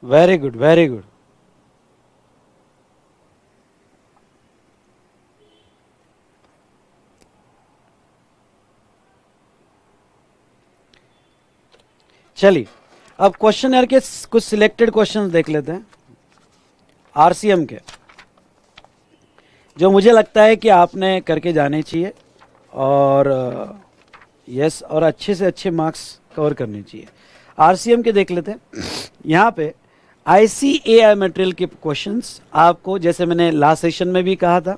Very good, very good. चलिए अब क्वेश्चन के कुछ सिलेक्टेड क्वेश्चंस देख लेते हैं आरसीएम के, जो मुझे लगता है कि आपने करके जाने चाहिए और यस और अच्छे से अच्छे मार्क्स कवर करने चाहिए। आरसीएम के देख लेते हैं। यहाँ पे आईसीएआई मटेरियल के क्वेश्चंस आपको, जैसे मैंने लास्ट सेशन में भी कहा था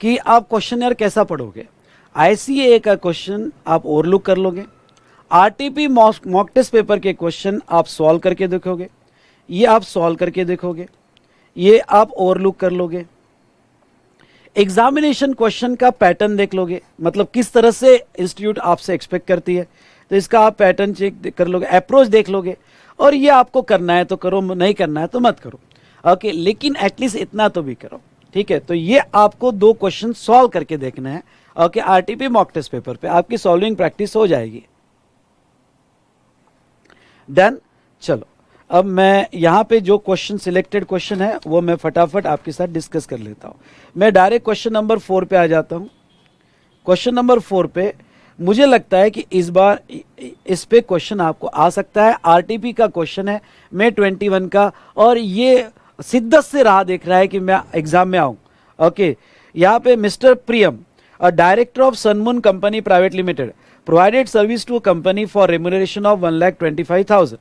कि आप क्वेश्चन कैसा पढ़ोगे। आईसीएआई का क्वेश्चन आप ओवरलुक कर लोगे, आरटीपी मॉक टेस्ट पेपर के क्वेश्चन आप सॉल्व करके देखोगे, ये आप सॉल्व करके देखोगे, ये आप ओवरलुक कर लोगे। एग्जामिनेशन क्वेश्चन का पैटर्न देख लोगे, मतलब किस तरह से इंस्टीट्यूट आपसे एक्सपेक्ट करती है, तो इसका आप पैटर्न चेक कर लोगे, अप्रोच देख लोगे, और ये आपको करना है तो करो, नहीं करना है तो मत करो। ओके, लेकिन एटलीस्ट इतना तो भी करो, ठीक है। तो ये आपको 2 क्वेश्चन सॉल्व करके देखना है। Okay, RTP mock test paper पे आपकी सॉल्विंग प्रैक्टिस हो जाएगी। डन। चलो अब मैं यहाँ पे जो क्वेश्चन सिलेक्टेड क्वेश्चन है वो मैं फटाफट आपके साथ डिस्कस कर लेता हूँ। मैं डायरेक्ट क्वेश्चन नंबर 4 पे आ जाता हूँ। क्वेश्चन नंबर 4 पे मुझे लगता है कि इस बार इस पे क्वेश्चन आपको आ सकता है। आरटीपी का क्वेश्चन है May 21 का, और ये शिद्दत से राह देख रहा है कि मैं एग्जाम में आऊँ। ओके, यहाँ पे mister Priyam, a director of Sunmoon Company Private Limited, provided service to a company for remuneration of 1,25,000.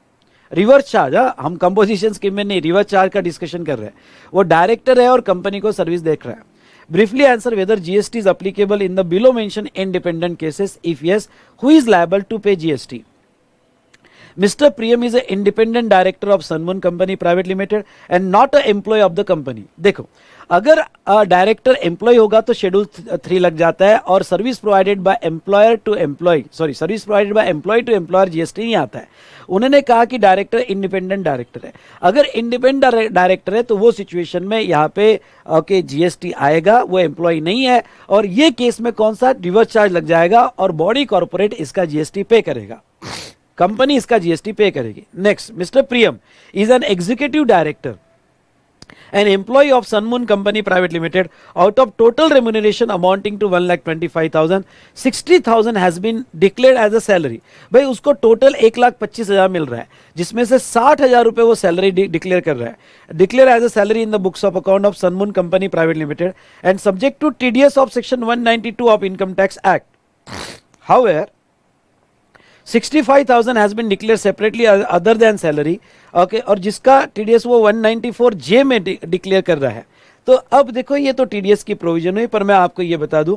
Reverse charge, हम कंपोजिशन स्कीम में नहीं, रिवर्स चार्ज का डिस्कशन कर रहे हैं। वो डायरेक्टर है और कंपनी को सर्विस देख रहा है। Briefly answer whether GST is applicable in the below mention independent cases, if yes who is liable to pay GST. Mr. Priyam is an independent director of Sunmoon Company Private Limited and not a employee of the company. देखो, अगर director employ होगा तो schedule 3 लग जाता है, और service provided by employer to employ, sorry service provided by employ to employer GST नहीं आता है। उन्होंने कहा कि डायरेक्टर इंडिपेंडेंट डायरेक्टर है। अगर इंडिपेंडेंट डायरेक्टर है तो वो सिचुएशन में यहाँ पे ओके जीएसटी आएगा, वो एम्प्लॉय नहीं है, और ये केस में कौन सा रिवर्स चार्ज लग जाएगा, और बॉडी कॉर्पोरेट इसका जीएसटी पे करेगा, कंपनी इसका जीएसटी पे करेगी। Next, mister Priyam is an executive director an employ of Sunmoon company private limited. Out of total remuneration amounting to 1,25,000, 60,000 has been declared as a salary. भाई उसको टोटल 1,25,000 मिल रहा है, जिसमें से 60,000 रुपए वो सैलरी डिक्लेयर कर रहा है। Declare as a salary in the books of account of Sunmoon company private limited and subject to TDS of section 192 ऑफ income tax act. However 65,000 has been declared separately other than salary, okay, और जिसका TDS वो 194J में declare कर रहा है। तो अब देखो ये तो टीडीएस की प्रोविजन हुई, पर मैं आपको ये बता दूं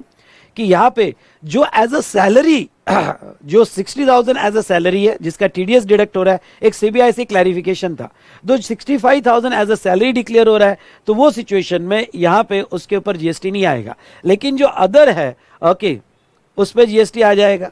कि यहाँ पे जो एज अ सैलरी जो 60,000 एज अ सैलरी है जिसका टीडीएस डिडक्ट हो रहा है, एक सीबीआईसी क्लैरिफिकेशन था, तो 65,000 एज अ सैलरी डिक्लेयर हो रहा है, तो वो सिचुएशन में यहाँ पे उसके ऊपर जीएसटी नहीं आएगा। लेकिन जो अदर है ओके उस पर जीएसटी आ जाएगा,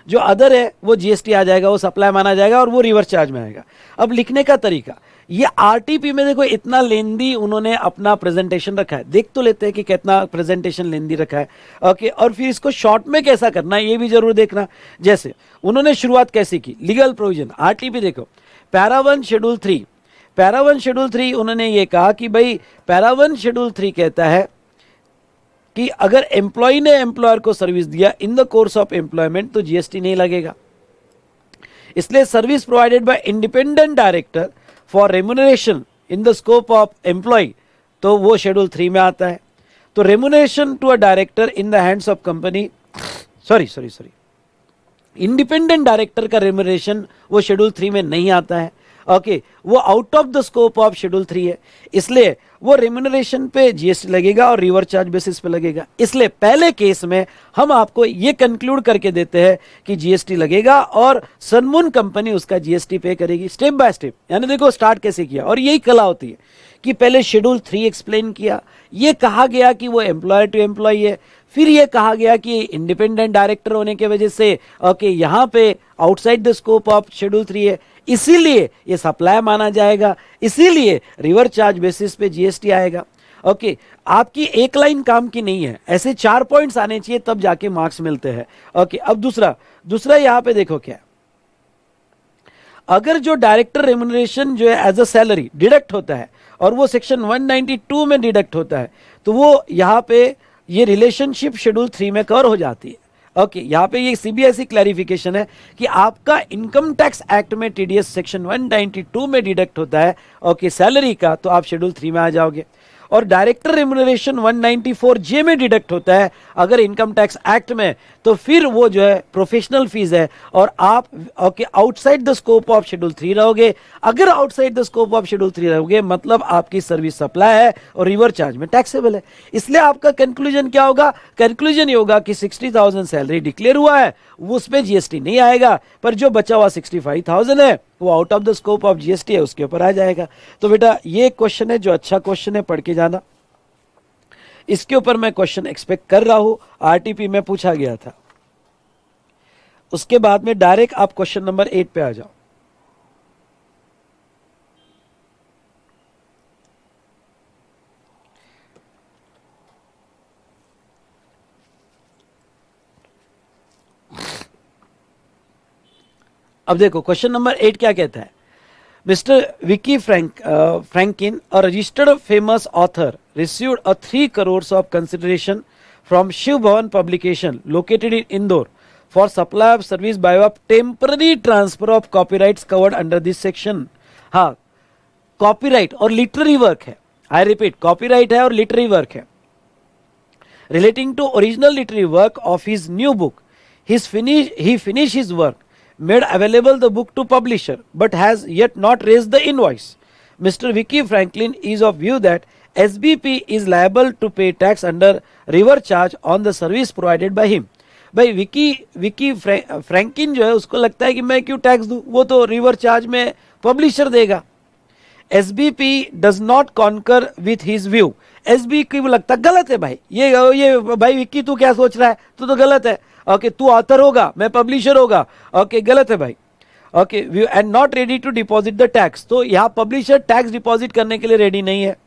जो अदर है वो जीएसटी आ जाएगा, वो सप्लाई माना जाएगा और वो रिवर्स चार्ज में आएगा। अब लिखने का तरीका, ये आरटीपी में देखो इतना लेंदी उन्होंने अपना प्रेजेंटेशन रखा है, देख तो लेते हैं कि कितना प्रेजेंटेशन लेंदी रखा है। ओके, और फिर इसको शॉर्ट में कैसा करना है ये भी जरूर देखना। जैसे उन्होंने शुरुआत कैसी की, लीगल प्रोविजन आरटीपी देखो, पैरा 1 शेड्यूल 3, पैरा 1 शेड्यूल 3 उन्होंने ये कहा कि भाई पैरा 1 शेड्यूल 3 कहता है कि अगर एम्प्लॉय ने एम्प्लॉयर को सर्विस दिया in the course of employment तो जीएसटी नहीं लगेगा। इसलिए service provided by independent director for remuneration in the scope of employ, तो वो शेड्यूल 3 में आता है। तो remuneration to a director in the hands of company, sorry independent director का रेम्यूनरेशन वो शेड्यूल 3 में नहीं आता है। ओके, वो out of the scope of schedule 3 है, इसलिए वो रेम्यूनरेशन पे जीएसटी लगेगा और रिवर्स चार्ज बेसिस पे लगेगा। इसलिए पहले केस में हम आपको ये कंक्लूड करके देते हैं कि जीएसटी लगेगा और सनमून कंपनी उसका जीएसटी पे करेगी स्टेप बाय स्टेप। यानी देखो स्टार्ट कैसे किया, और यही कला होती है कि पहले शेड्यूल 3 एक्सप्लेन किया, ये कहा गया कि वो एम्प्लॉयर टू एम्प्लॉय है, फिर ये कहा गया कि इंडिपेंडेंट डायरेक्टर होने की वजह से ओके यहाँ पे outside the scope of schedule 3 है, इसीलिए ये सप्लाई माना जाएगा, इसीलिए रिवर्स चार्ज बेसिस पे जीएसटी आएगा। ओके, आपकी एक लाइन काम की नहीं है, ऐसे 4 पॉइंट्स आने चाहिए तब जाके मार्क्स मिलते हैं। ओके, अब दूसरा यहाँ पे देखो क्या, अगर जो डायरेक्टर रेम्यूनरेशन जो है एज अ सैलरी डिडक्ट होता है और वो सेक्शन 192 में डिडक्ट होता है, तो वो यहाँ पे ये रिलेशनशिप शेड्यूल 3 में कवर हो जाती है। ओके, यहाँ पे ये सीबीएसई क्लैरिफिकेशन है कि आपका इनकम टैक्स एक्ट में टीडीएस सेक्शन 192 में डिडक्ट होता है ओके सैलरी का, तो आप शेड्यूल 3 में आ जाओगे। और डायरेक्टर रेम्यूनरेशन 194J में डिडक्ट होता है अगर इनकम टैक्स एक्ट में, तो फिर वो जो है प्रोफेशनल फीस है और आप okay outside the scope of schedule 3 रहोगे। अगर outside the scope of schedule 3 रहोगे मतलब आपकी सर्विस सप्लाई है और रिवर चार्ज में टैक्सेबल है। इसलिए आपका कंक्लूजन क्या होगा? कंक्लूजन ये होगा कि 60,000 सैलरी डिक्लेयर हुआ है, वो उस पर जीएसटी नहीं आएगा, पर जो बचा हुआ 65,000 है वो out of the scope of GST है, उसके ऊपर आ जाएगा। तो बेटा ये क्वेश्चन है जो अच्छा क्वेश्चन है, पढ़ के जाना। इसके ऊपर मैं क्वेश्चन एक्सपेक्ट कर रहा हूं, आरटीपी में पूछा गया था। उसके बाद में डायरेक्ट आप क्वेश्चन नंबर 8 पे आ जाओ। अब देखो क्वेश्चन नंबर 8 क्या कहता है। Mister Vicky Franklin, a registered famous author, received a 3 crores of consideration from Shiv Bhavan publication located in Indore for supply of service by a temporary transfer of copyrights covered under this section। हाँ, copyright और literary work है, I repeat copyright है और literary work है। Relating to original literary work of his new book, he finished his work, made available the book to publisher, but has yet not raised the invoice. Mr. Vicky Franklin is of view that SBP is liable to pay tax under river charge on the service provided by him। भाई विकी फ्रैंकिन जो है उसको लगता है कि मैं क्यों tax दूं, वो तो रिवर चार्ज में पब्लिशर देगा। SBP does not concur with his view। SBP को लगता गलत है भाई, ये भाई विक्की तू क्या सोच रहा है, तू तो गलत है। ओके, तू ऑथर होगा, मैं पब्लिशर होगा। ओके, गलत है भाई। Okay, and not ready to deposit the tax, तो यहां पब्लिशर टैक्स डिपॉजिट करने के लिए रेडी नहीं है।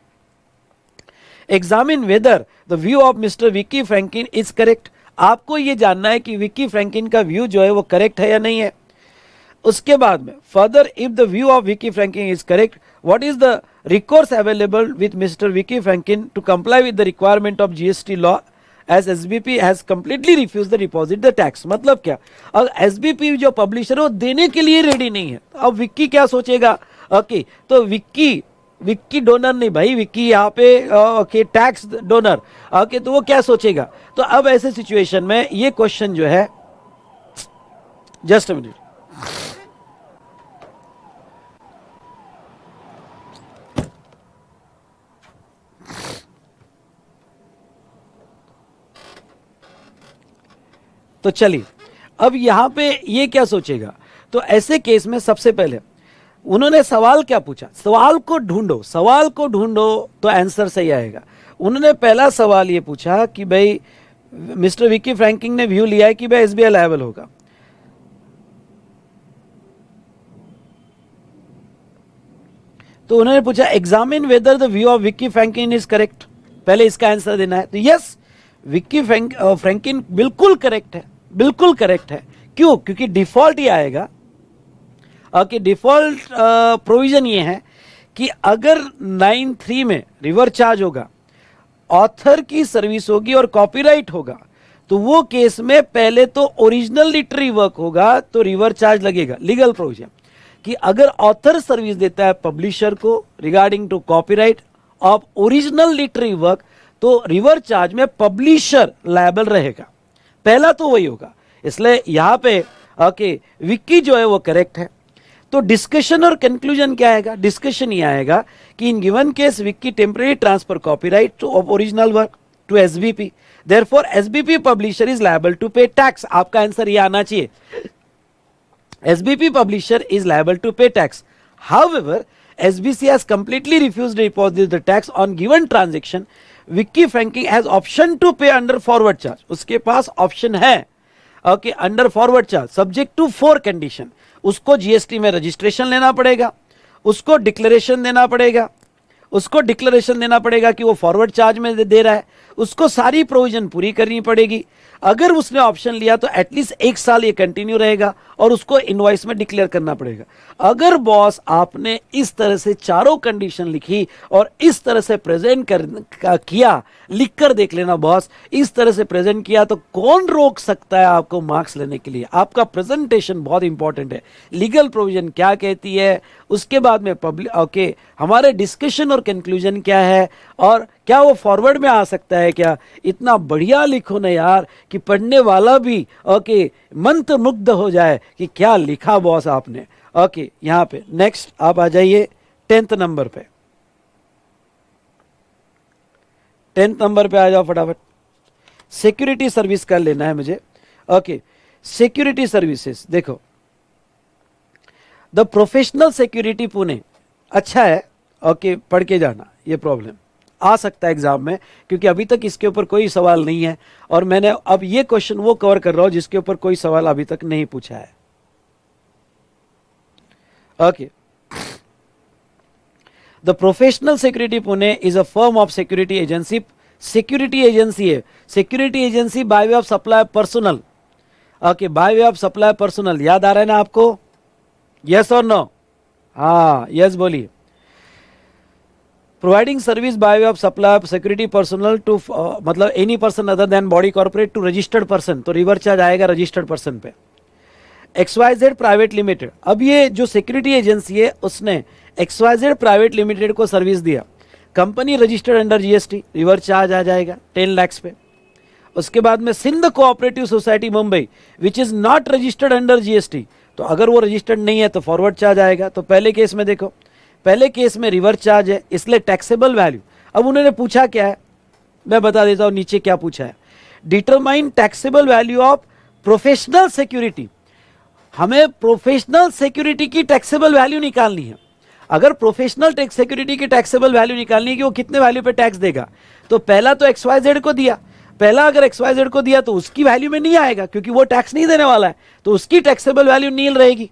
Examine whether the view of mister Vicky Franklin is correct. आपको यह जानना है कि विकी फ्रैंकिन का व्यू जो है वो करेक्ट है या नहीं है। उसके बाद में further, if the view of Vicky Franklin is correct, what is the recourse available with mister Vicky Franklin to comply with the requirement of GST law as SBP has completely refused to deposit the tax। मतलब क्या, अगर SBP जो publisher है वो देने के लिए ready नहीं है, अब विक्की क्या सोचेगा? ओके, तो विक्की डोनर नहीं भाई, विक्की यहाँ पे ओके टैक्स डोनर। ओके, तो वो क्या सोचेगा? तो अब ऐसे सिचुएशन में ये क्वेश्चन जो है, जस्ट अ मिनट, तो चलिए अब यहां पे ये क्या सोचेगा। तो ऐसे केस में सबसे पहले उन्होंने सवाल क्या पूछा, सवाल को ढूंढो तो आंसर सही आएगा। उन्होंने पहला सवाल ये पूछा कि भाई मिस्टर विकी फ्रैंकिन ने व्यू लिया है कि भाई एसबीआई लायबल होगा। तो उन्होंने पूछा examine whether the view of Vicky Franklin is correct, पहले इसका आंसर देना है। तो यस, विकी फ्रैंकिन बिल्कुल करेक्ट है, बिल्कुल करेक्ट है। क्यों? क्योंकि डिफॉल्ट ये आएगा कि डिफॉल्ट प्रोविजन ये है कि अगर 9(3) में रिवर चार्ज होगा, ऑथर की सर्विस होगी और कॉपीराइट होगा, तो वो केस में पहले तो ओरिजिनल लिटरेरी वर्क होगा तो रिवर चार्ज लगेगा। लीगल प्रोविजन कि अगर ऑथर सर्विस देता है पब्लिशर को regarding to copyright of original literary work, तो रिवर चार्ज में पब्लिशर लायबल रहेगा, पहला तो वही होगा। इसलिए यहां पे ओके विक्की जो है वो करेक्ट है। तो डिस्कशन और कंक्लूजन क्या आएगा? डिस्कशन ये आएगा कि in given case Vicky temporary transfer copyright of original work to SBP, therefore SBP publisher is liable to pay tax. आपका आंसर ये आना चाहिए, SBP publisher is liable to pay tax. However, SBC has completely refused to deposit the tax on given transaction. Vicky Franklin has option to pay under forward charge. उसके पास option है okay under forward charge subject to 4 condition. उसको GST में registration लेना पड़ेगा, उसको declaration देना पड़ेगा, कि वो फॉरवर्ड चार्ज में दे रहा है, उसको सारी प्रोविजन पूरी करनी पड़ेगी। अगर उसने ऑप्शन लिया तो एटलीस्ट 1 साल ये कंटिन्यू रहेगा और उसको इनवॉइस में डिक्लेयर करना पड़ेगा। अगर बॉस आपने इस तरह से चारों कंडीशन लिखी और इस तरह से प्रेजेंट किया, लिख कर देख लेना बॉस, इस तरह से प्रेजेंट किया तो कौन रोक सकता है आपको मार्क्स लेने के लिए। आपका प्रेजेंटेशन बहुत इंपॉर्टेंट है, लीगल प्रोविजन क्या कहती है, उसके बाद में पब्लिक हमारे डिस्कशन और कंक्लूजन क्या है, और क्या वो फॉरवर्ड में आ सकता है क्या। इतना बढ़िया लिखो ना यार कि पढ़ने वाला भी मंत्रमुग्ध हो जाए कि क्या लिखा बॉस आपने। यहाँ पे नेक्स्ट आप आ जाइए 10th नंबर पे, 10th नंबर पे आ जाओ फटाफट। सिक्योरिटी सर्विस का लेना है मुझे। सिक्योरिटी सर्विसेज देखो, द प्रोफेशनल सिक्योरिटी पुणे अच्छा है, पढ़ के जाना, ये प्रॉब्लम आ सकता है एग्जाम में, क्योंकि अभी तक इसके ऊपर कोई सवाल नहीं है और मैंने अब ये क्वेश्चन वो कवर कर रहा हूं जिसके ऊपर कोई सवाल अभी तक नहीं पूछा है। The professional security Pune is a firm of security agency. Security agency है, security agency by way of supply personnel. By way of supply personnel, याद आ रहा है ना आपको? यस और नो? हाँ यस बोलिए। Providing service by way of supply of security personnel to मतलब any person other than body corporate to registered person, तो रिवर्स चार्ज आएगा रजिस्टर्ड पर्सन पे। XYZ प्राइवेट लिमिटेड, अब ये जो सिक्योरिटी एजेंसी है उसने XYZ प्राइवेट लिमिटेड को सर्विस दिया, company registered under GST, reverse charge आ जाएगा 10 लाख पे। उसके बाद में Sindh cooperative society Mumbai which is not registered under GST, तो अगर वो रजिस्टर्ड नहीं है तो फॉरवर्ड चार्ज आएगा। तो पहले केस में देखो, पहले केस में रिवर्स चार्ज है, इसलिए टैक्सेबल वैल्यू। अब उन्होंने पूछा क्या है, मैं बता देता हूं नीचे क्या पूछा है। Determine taxable value of professional security, हमें प्रोफेशनल सिक्योरिटी की टैक्सेबल वैल्यू निकालनी है। अगर प्रोफेशनल सिक्योरिटी की टैक्सेबल वैल्यू निकालनी है कि वो कितने वैल्यू पे टैक्स देगा, तो पहला तो XYZ को दिया, पहला अगर XYZ को दिया तो उसकी वैल्यू में नहीं आएगा क्योंकि वो टैक्स नहीं देने वाला है, तो उसकी टैक्सेबल वैल्यू नील रहेगी,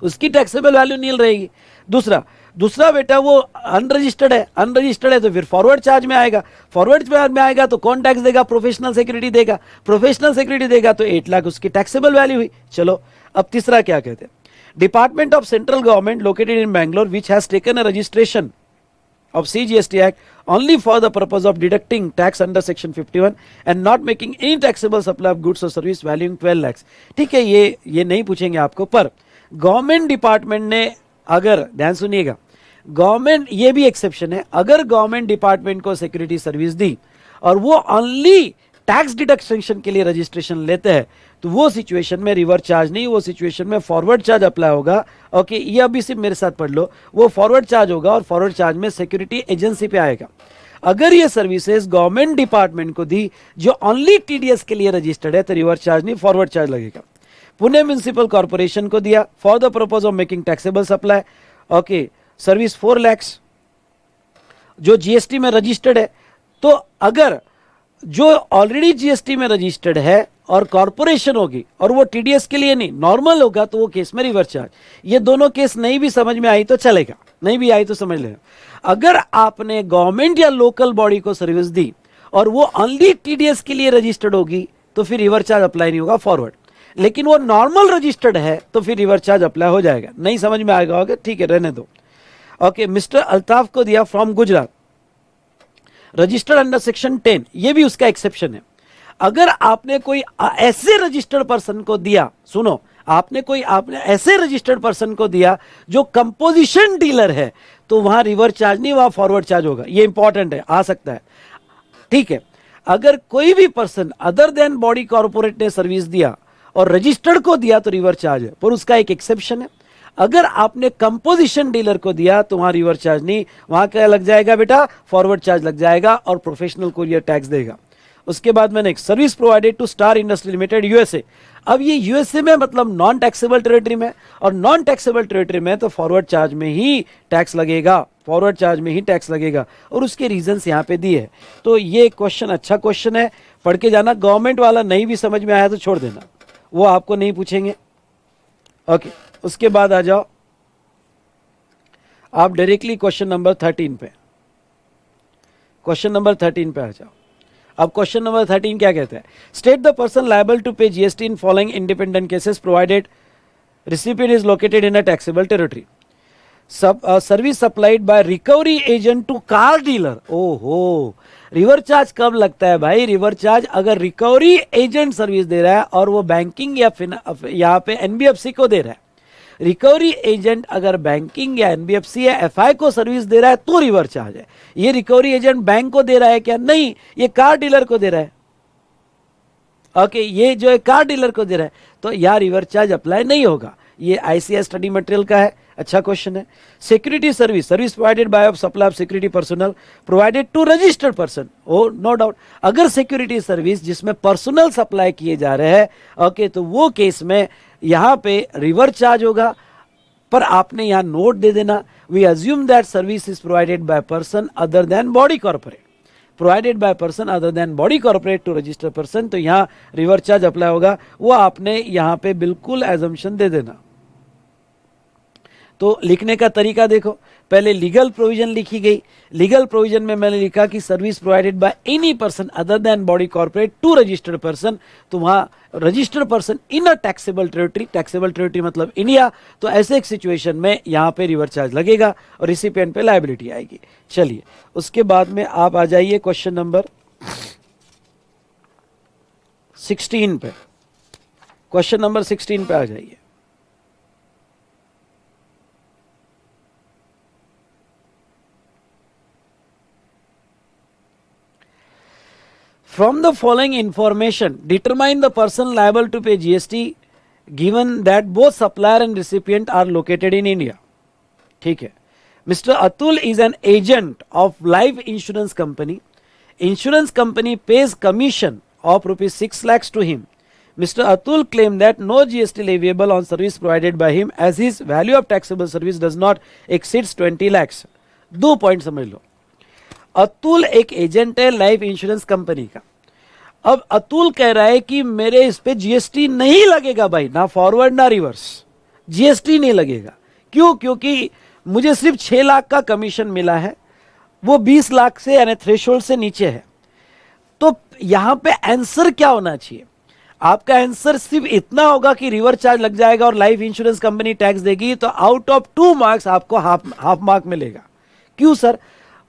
उसकी टैक्सेबल वैल्यू नील रहेगी। दूसरा बेटा वो अनरजिस्टर्ड है तो फिर फॉरवर्ड चार्ज में आएगा, फॉरवर्ड चार्ज में आएगा तो कौन टैक्स देगा? प्रोफेशनल सिक्योरिटी देगा, प्रोफेशनल सिक्योरिटी देगा तो 8 लाख उसकी टैक्सेबल वैल्यू हुई। चलो अब तीसरा क्या कहते हैं, department of central government located in Bangalore which has taken a registration of CGST Act only for the purpose of deducting tax under section 51 and not making any taxable supply of goods or service valuing 12 lakhs। ठीक है, ये नहीं पूछेंगे आपको, पर government department ने, अगर ध्यान सुनिएगा, गवर्नमेंट, ये भी एक्सेप्शन है, अगर गवर्नमेंट डिपार्टमेंट को सिक्योरिटी सर्विस दी और वो ओनली टैक्स डिडक्शन के लिए रजिस्ट्रेशन लेते हैं तो वो सिचुएशन में रिवर्स चार्ज नहीं, वो सिचुएशन में फॉरवर्ड चार्ज अप्लाई होगा। ये अभी सिर्फ मेरे साथ पढ़ लो, वो फॉरवर्ड चार्ज होगा और फॉरवर्ड चार्ज में सिक्योरिटी एजेंसी पे आएगा। अगर ये सर्विसेज गवर्नमेंट डिपार्टमेंट को दी जो ओनली TDS के लिए रजिस्टर्ड है तो रिवर्स चार्ज नहीं, फॉरवर्ड चार्ज लगेगा। पुणे म्युनिसिपल कॉर्पोरेशन को दिया for the purpose of making taxable supply, service 4 lakh जो GST में रजिस्टर्ड है, तो अगर जो ऑलरेडी GST में रजिस्टर्ड है और कॉर्पोरेशन होगी और वो TDS के लिए नहीं, नॉर्मल होगा, तो वो केस में रिवर्स चार्ज। ये दोनों केस नहीं भी समझ में आई तो चलेगा, नहीं भी आई तो समझ लेना। अगर आपने गवर्नमेंट या लोकल बॉडी को सर्विस दी और वो ओनली TDS के लिए रजिस्टर्ड होगी तो फिर रिवर्स चार्ज अप्लाई नहीं होगा, फॉरवर्ड। लेकिन वो नॉर्मल रजिस्टर्ड है तो फिर रिवर्स चार्ज अप्लाई हो जाएगा। नहीं समझ में आएगा होगा, ठीक है, रहने दो। मिस्टर अल्ताफ को दिया from Gujarat, registered under section 10, ये भी उसका एक्सेप्शन है। अगर आपने कोई ऐसे रजिस्टर्ड पर्सन को दिया, सुनो, आपने ऐसे रजिस्टर्ड पर्सन को दिया जो कंपोजिशन डीलर है, तो वहां रिवर्स चार्ज नहीं, वहां फॉरवर्ड चार्ज होगा। ये इंपॉर्टेंट है, आ सकता है, ठीक है। अगर कोई भी person other than body corporate ने सर्विस दिया और रजिस्टर्ड को दिया तो रिवर्स चार्ज है, पर उसका एक एक्सेप्शन है। अगर आपने कंपोजिशन डीलर को दिया तो वहां रिवर्स चार्ज नहीं, वहां क्या लग जाएगा बेटा? फॉरवर्ड चार्ज लग जाएगा और प्रोफेशनल कोरियर टैक्स देगा। उसके बाद में next, service provided to star industry limited USA। अब ये USA में मतलब नॉन टैक्सेबल टेरिटरी में, और नॉन टैक्सेबल टेरिटरी में तो फॉरवर्ड चार्ज में ही टैक्स लगेगा, फॉरवर्ड चार्ज में ही टैक्स लगेगा, और उसके रीजंस यहाँ पे दिए है। तो ये क्वेश्चन अच्छा क्वेश्चन है, पढ़ के जाना। गवर्नमेंट वाला नहीं भी समझ में आया तो छोड़ देना, वो आपको नहीं पूछेंगे। उसके बाद आ जाओ आप डायरेक्टली क्वेश्चन नंबर 13 पे, क्वेश्चन नंबर 13 पे आ जाओ। अब क्वेश्चन नंबर 13 क्या कहता है? State the person liable to pay GST in following independent cases provided recipient is located in a taxable territory. Service supplied by recovery agent to car dealer. ओहो, reverse charge कब लगता है भाई? Reverse charge अगर recovery agent service दे रहा है और वो बैंकिंग या यहाँ पे एनबीएफसी को दे रहा है. रिकवरी एजेंट अगर बैंकिंग या एनबीएफसी या एफआई को सर्विस दे रहा है तो रिवर चार्ज है. ये रिकवरी एजेंट बैंक को दे रहा है क्या? नहीं, ये कार डीलर को दे रहा है. ओके, ये जो है कार डीलर को दे रहा है, तो यार रिवर चार्ज अप्लाई नहीं होगा. ये आईसीएस स्टडी मटेरियल का है. अच्छा क्वेश्चन है. Security service provided by of supply of security personnel provided to registered person. O no doubt, अगर सिक्योरिटी सर्विस जिसमें पर्सनल सप्लाई किए जा रहे हैं, ओके, तो वो केस में यहां पे रिवर चार्ज होगा. पर आपने यहां नोट दे देना, we assume that service is provided by person other than body corporate. Provided by person other than body corporate to registered person, तो यहां रिवर चार्ज अप्लाई होगा. वो आपने यहां पे बिल्कुल एजम्पशन दे देना. तो लिखने का तरीका देखो, पहले लीगल प्रोविजन लिखी गई. लीगल प्रोविजन में मैंने लिखा कि service provided by any person other than body corporate to registered person, तो वहां registered person in a taxable territory, taxable territory मतलब इंडिया, तो ऐसे एक सिचुएशन में यहां पे रिवर चार्ज लगेगा और रिसिपिएंट पे लायबिलिटी आएगी. चलिए, उसके बाद में आप आ जाइए क्वेश्चन नंबर 16 पे. क्वेश्चन नंबर 16 पे आ जाइए. From the following information, determine the person liable to pay GST given that both supplier and recipient are located in India. ठीक है. Mr. Atul is an agent of life insurance company. Insurance company pays commission of rupees 6 lakhs to him. Mr. Atul claimed that no GST leviable on service provided by him as his value of taxable service does not exceeds 20 lakhs. 2 point समझ लो. अतुल एक agent है life insurance company का. अब अतुल कह रहा है कि मेरे इस पे जीएसटी नहीं लगेगा भाई, ना फॉरवर्ड ना रिवर्स, जीएसटी नहीं लगेगा. क्यों? क्योंकि मुझे सिर्फ 6 लाख का कमीशन मिला है, वो 20 लाख से यानी थ्रेशोल्ड से नीचे है. तो यहां पे आंसर क्या होना चाहिए? आपका आंसर सिर्फ इतना होगा कि रिवर चार्ज लग जाएगा और लाइफ इंश्योरेंस कंपनी टैक्स देगी, तो आउट ऑफ 2 मार्क्स आपको हाफ मार्क मिलेगा. क्यों सर?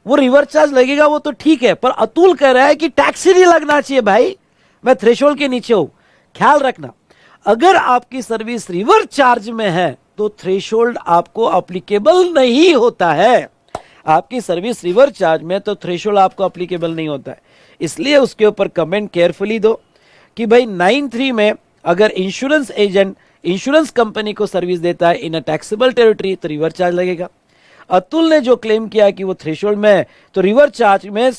वो रिवर चार्ज लगेगा वो तो ठीक है, पर अतुल कह रहा है कि टैक्स ही नहीं लगना चाहिए भाई, मैं थ्रेशोल्ड के नीचे हूं. ख्याल रखना, अगर आपकी सर्विस रिवर चार्ज में है तो थ्रेशोल्ड आपको अप्लीकेबल नहीं होता है. आपकी सर्विस रिवर चार्ज में तो थ्रेशोल्ड आपको अप्लीकेबल नहीं होता है. इसलिए उसके ऊपर कमेंट केयरफुली दो कि भाई 9(3) में अगर इंश्योरेंस एजेंट इंश्योरेंस कंपनी को सर्विस देता है इन अ टैक्सेबल टेरिटरी तो रिवर चार्ज लगेगा. अतुल ने जो क्लेम किया कि वो थ्रेशोल्ड में है, तो रिवर चार्ज में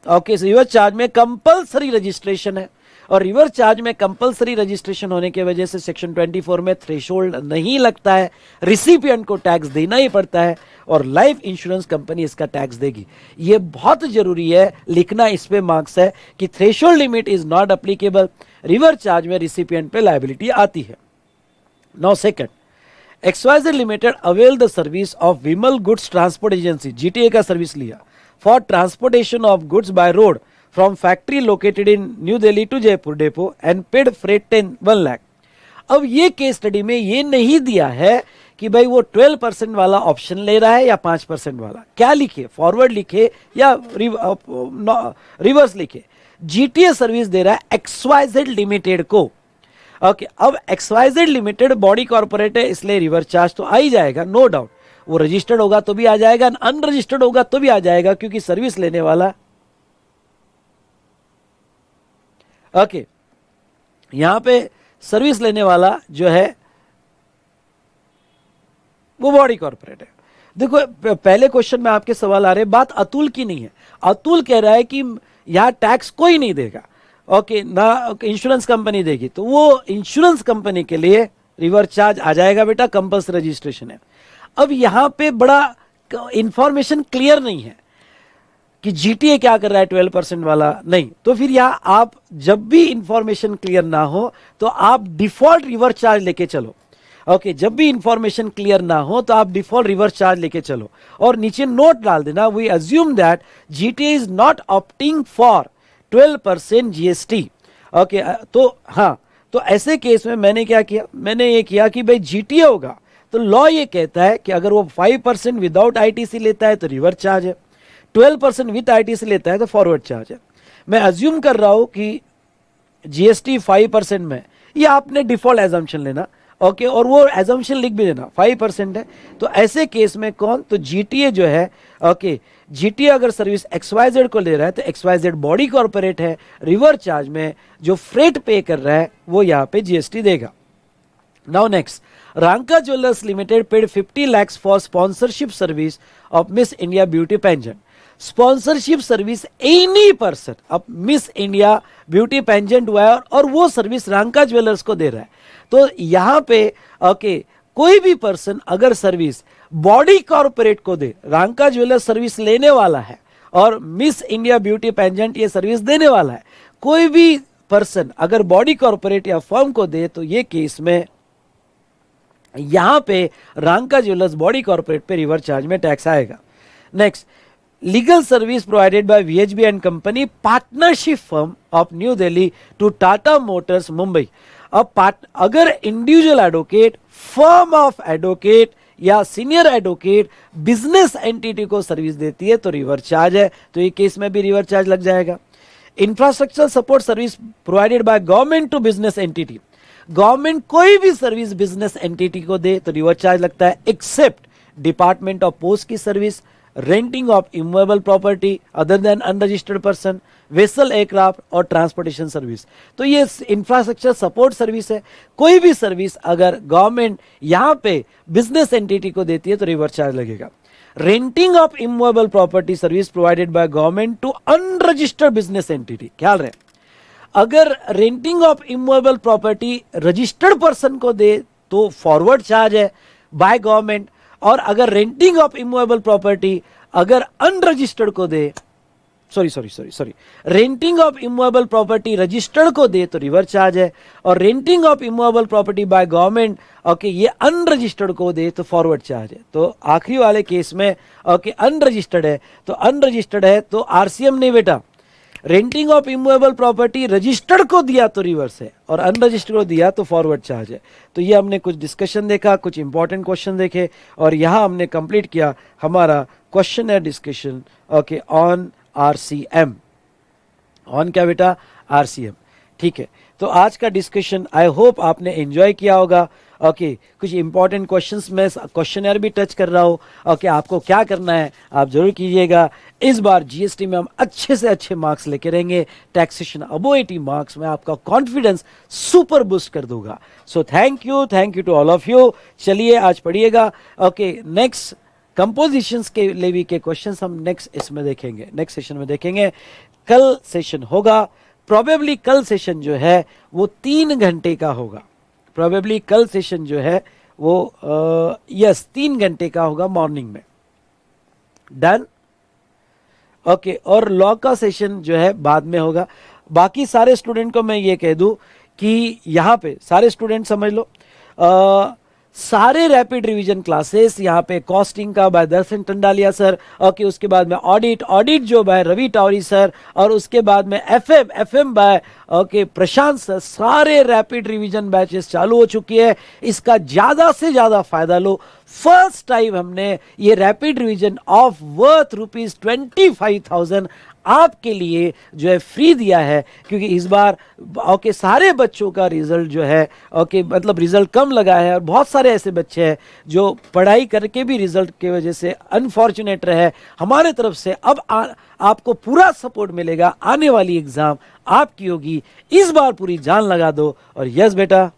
रिवर चार्ज में कंपलसरी रजिस्ट्रेशन है, और रिवर चार्ज में कंपलसरी रजिस्ट्रेशन होने की वजह से सेक्शन 24 में थ्रेशोल्ड नहीं लगता है. रिसिपिएंट को टैक्स देना ही पड़ता है और लाइफ इंश्योरेंस कंपनी इसका टैक्स देगी. ये बहुत जरूरी है लिखना, इस पे मार्क्स है कि threshold limit is not applicable, reverse charge में रिसिपिएंट पे लायबिलिटी आती है. Now second, XYZ limited avail the service of Vimal goods transport agency, GTA का सर्विस लिया for transportation of goods by road from factory located in new Delhi to Jaipur depot and paid freight 1 lakh. अब ये case study में ये नहीं दिया है कि भाई वो 12% वाला ऑप्शन ले रहा है या 5% वाला. क्या लिखे? फॉरवर्ड लिखे या रिवर्स लिखे? जीटीए सर्विस दे रहा है XYZ लिमिटेड को. ओके, अब XYZ लिमिटेड बॉडी कॉर्पोरेट है, इसलिए रिवर चार्ज तो आ ही जाएगा, नो डाउट. वो रजिस्टर्ड होगा तो भी आ जाएगा, अनरजिस्टर्ड होगा तो भी आ जाएगा, क्योंकि सर्विस लेने वाला ओके यहां पे सर्विस लेने वाला जो है वो बॉडी कॉर्पोरेट है. देखो, पहले क्वेश्चन में आपके सवाल आ रहे हैं, बात अतुल की नहीं है. अतुल कह रहा है कि यहां टैक्स कोई नहीं देगा, ओके, ना इंश्योरेंस कंपनी देगी, तो वो इंश्योरेंस कंपनी के लिए रिवर चार्ज आ जाएगा बेटा, कंपल्सरी रजिस्ट्रेशन है. अब यहां पे बड़ा इंफॉर्मेशन क्लियर नहीं है कि जीटीए क्या कर रहा है 12% वाला नहीं. तो फिर यहां आप जब भी इंफॉर्मेशन क्लियर ना हो तो आप डिफॉल्ट रिवर चार्ज लेके चलो. ओके, जब भी इंफॉर्मेशन क्लियर ना हो तो आप डिफॉल्ट रिवर चार्ज लेके चलो और नीचे नोट डाल देना, we assume that GTA is not opting for 12% GST. Okay, तो हाँ, तो ऐसे केस में मैंने क्या किया, मैंने ये किया कि भाई जीटीए होगा तो लॉ ये कहता है कि अगर वो 5% विदाउट आईटीसी लेता है तो रिवर्स चार्ज है, 12% विद आईटीसी लेता है तो फॉरवर्ड चार्ज है। मैं अज्यूम कर रहा हूं कि जीएसटी 5% में, ये आपने डिफॉल्ट एजम्पशन लेना, ओके, और वो एजम्पशन लिख भी देना 5% है। तो ऐसे केस में कौन, तो जीटीए जो है, ओके, जीटीए अगर सर्विस एक्सवाइजेड को ले रहा है तो एक्सवाइजेड बॉडी कॉर्पोरेट है, रिवर्स चार्ज में जो फ्रेट पे कर रहा है वो यहाँ पे जीएसटी देगा। Now next, Ranka jewellers limited paid 50 lakhs for sponsorship service of miss India beauty pageant. Sponsorship service any person, अब मिस इंडिया ब्यूटी पेंजेंट हुआ है और वो सर्विस रांका ज्वेलर्स को दे रहा है। तो यहां पे ओके, कोई भी पर्सन अगर सर्विस बॉडी कॉर्पोरेट को दे, रांका ज्वेलर्स सर्विस लेने वाला है और मिस इंडिया ब्यूटी पेंजेंट ये सर्विस देने वाला है, कोई भी पर्सन अगर बॉडी कॉर्पोरेट या फर्म को दे तो ये केस में यहां पे रांका ज्वेलर्स बॉडी कॉर्पोरेट पे रिवर्स चार्ज में टैक्स आएगा। Next, legal service provided by VHB and company partnership firm of New Delhi to Tata motors Mumbai. अब अगर individual advocate, firm of advocate या सीनियर एडवोकेट बिजनेस एंटिटी को सर्विस देती है तो रिवर्स चार्ज है, तो ये केस में भी रिवर्स चार्ज लग जाएगा। Infrastructure support service provided by government to business entity, government कोई भी सर्विस बिजनेस एंटिटी को दे तो रिवर्स चार्ज लगता है, एक्सेप्ट डिपार्टमेंट ऑफ पोस्ट की service, renting of immovable property other than unregistered person, vessel aircraft और ट्रांसपोर्टेशन सर्विस। तो ये इंफ्रास्ट्रक्चर सपोर्ट सर्विस है, कोई भी सर्विस अगर गवर्नमेंट यहां पे बिजनेस एंटिटी को देती है तो रिवर्स चार्ज लगेगा। Renting of immovable property service provided by government to unregistered business entity, ख्याल रहे, अगर renting of immovable property registered person को दे तो फॉरवर्ड चार्ज है बाय गवर्नमेंट, और अगर रेंटिंग ऑफ इमूवेबल प्रॉपर्टी अगर अनरजिस्टर्ड को दे, sorry, renting of immovable property registered को दे तो रिवर्स चार्ज है, और renting of immovable property by government okay ये अनरजिस्टर्ड को दे तो फॉरवर्ड चार्ज है। तो आखिरी वाले केस में ओके अनरजिस्टर्ड है तो आरसीएम नहीं बेटा, renting of immovable property registered को दिया तो रिवर्स है और अनरजिस्टर्ड को दिया तो फॉरवर्ड चार्ज है। तो ये हमने कुछ डिस्कशन देखा, कुछ इंपॉर्टेंट क्वेश्चन देखे, और यहां हमने कंप्लीट किया हमारा क्वेश्चन है discussion okay on RCM, on क्या बेटा, आरसीएम। ठीक है, तो आज का डिस्कशन आई होप आपने एंजॉय किया होगा। ओके, कुछ इंपॉर्टेंट क्वेश्चंस में क्वेश्चनर भी टच कर रहा हूं। ओके, आपको क्या करना है आप जरूर कीजिएगा। इस बार जीएसटी में हम अच्छे से अच्छे मार्क्स लेके रहेंगे, टैक्सेशन अबो 80 मार्क्स में आपका कॉन्फिडेंस सुपर बूस्ट कर दूंगा। So thank you to all of you. चलिए आज पढ़िएगा। ओके, नेक्स्ट कंपोजिशंस के लेवी के क्वेश्चंस हम नेक्स्ट इसमें देखेंगे, नेक्स्ट सेशन में देखेंगे। कल सेशन होगा, प्रोबेबली कल सेशन जो है वो 3 घंटे का होगा, प्रोबेबली कल सेशन जो है वो 3 घंटे का होगा मॉर्निंग में। डन, ओके, और लॉ का सेशन जो है बाद में होगा। बाकी सारे स्टूडेंट को मैं ये कह दूं कि यहाँ पे सारे स्टूडेंट समझ लो, सारे रैपिड रिवीजन क्लासेस यहाँ पे कॉस्टिंग का बाय दर्शन टंडालिया सर, ओके, उसके बाद में ऑडिट जो बाय रवि टावरी सर, और उसके बाद में एफएम बाय ओके प्रशांत सर। सारे रैपिड रिवीजन बैचेस चालू हो चुकी है, इसका ज्यादा से ज्यादा फायदा लो। फर्स्ट टाइम हमने ये रैपिड रिवीजन ऑफ वर्थ ₹25,000 आपके लिए जो है फ्री दिया है, क्योंकि इस बार ओके सारे बच्चों का रिजल्ट जो है ओके मतलब रिजल्ट कम लगा है, और बहुत सारे ऐसे बच्चे हैं जो पढ़ाई करके भी रिजल्ट की वजह से अनफॉर्चुनेट रहे। हमारे तरफ से अब आपको पूरा सपोर्ट मिलेगा, आने वाली एग्जाम आपकी होगी, इस बार पूरी जान लगा दो। और यस बेटा,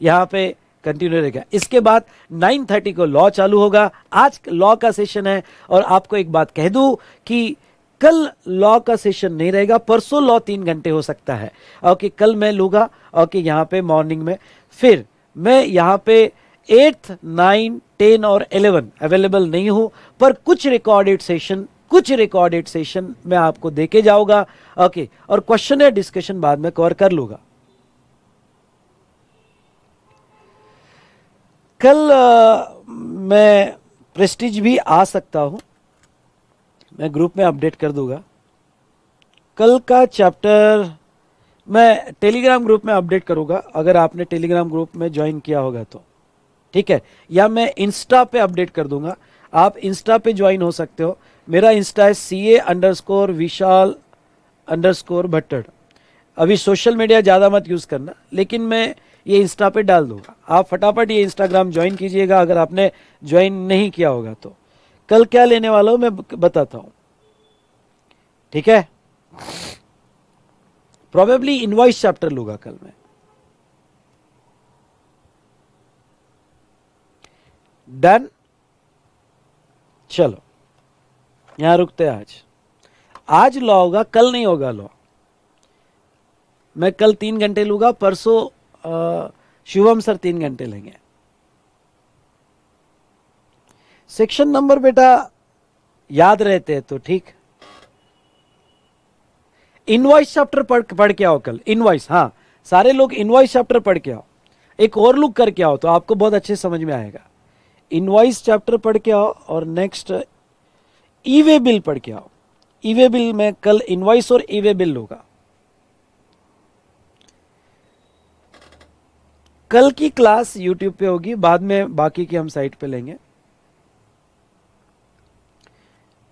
यहाँ पे कंटिन्यू रहेगा। इसके बाद 9:30 को लॉ चालू होगा, आज लॉ का सेशन है। और आपको एक बात कह दूं कि कल लॉ का सेशन नहीं रहेगा, परसों लॉ 3 घंटे हो सकता है। ओके, कल मैं लूंगा ओके यहाँ पे मॉर्निंग में, फिर मैं यहाँ पे 8th, 9, 10 और 11 अवेलेबल नहीं हूं, पर कुछ रिकॉर्डेड सेशन मैं आपको देके जाऊंगा। ओके, और क्वेश्चन है डिस्कशन बाद में कवर कर लूंगा। कल मैं प्रेस्टीज भी आ सकता हूं, मैं ग्रुप में अपडेट कर दूंगा। कल का चैप्टर मैं टेलीग्राम ग्रुप में अपडेट करूंगा, अगर आपने टेलीग्राम ग्रुप में ज्वाइन किया होगा तो, ठीक है, या मैं इंस्टा पे अपडेट कर दूंगा, आप इंस्टा पे ज्वाइन हो सकते हो। मेरा इंस्टा है CA_विशाल_भट्टड़। अभी सोशल मीडिया ज़्यादा मत यूज़ करना, लेकिन मैं ये इंस्टा पे डाल दूंगा, आप फटाफट ये इंस्टाग्राम ज्वाइन कीजिएगा अगर आपने ज्वाइन नहीं किया होगा तो। कल क्या लेने वाला हूं मैं बताता हूं, ठीक है। प्रोबेबली इनवॉइस चैप्टर लूंगा कल मैं। डन, चलो यहां रुकते हैं। आज लॉ होगा, कल नहीं होगा लॉ। मैं कल 3 घंटे लूंगा, परसों शिवम सर 3 घंटे लेंगे। सेक्शन नंबर बेटा याद रहते हैं तो ठीक। इनवॉइस चैप्टर पढ़ के आओ कल, इनवॉइस, हाँ सारे लोग इनवॉइस चैप्टर पढ़ के आओ, एक और लुक करके आओ तो आपको बहुत अच्छे समझ में आएगा। इनवॉइस चैप्टर पढ़ के आओ और नेक्स्ट ई वे बिल पढ़ के आओ। ई वे बिल में कल इनवॉइस और ई वे बिल लूंगा। कल की क्लास यूट्यूब पे होगी, बाद में बाकी की हम साइट पे लेंगे।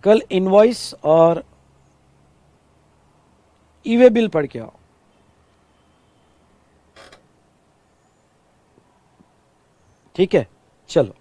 कल इनवॉइस और ई वे बिल पढ़ के आओ, ठीक है। चलो।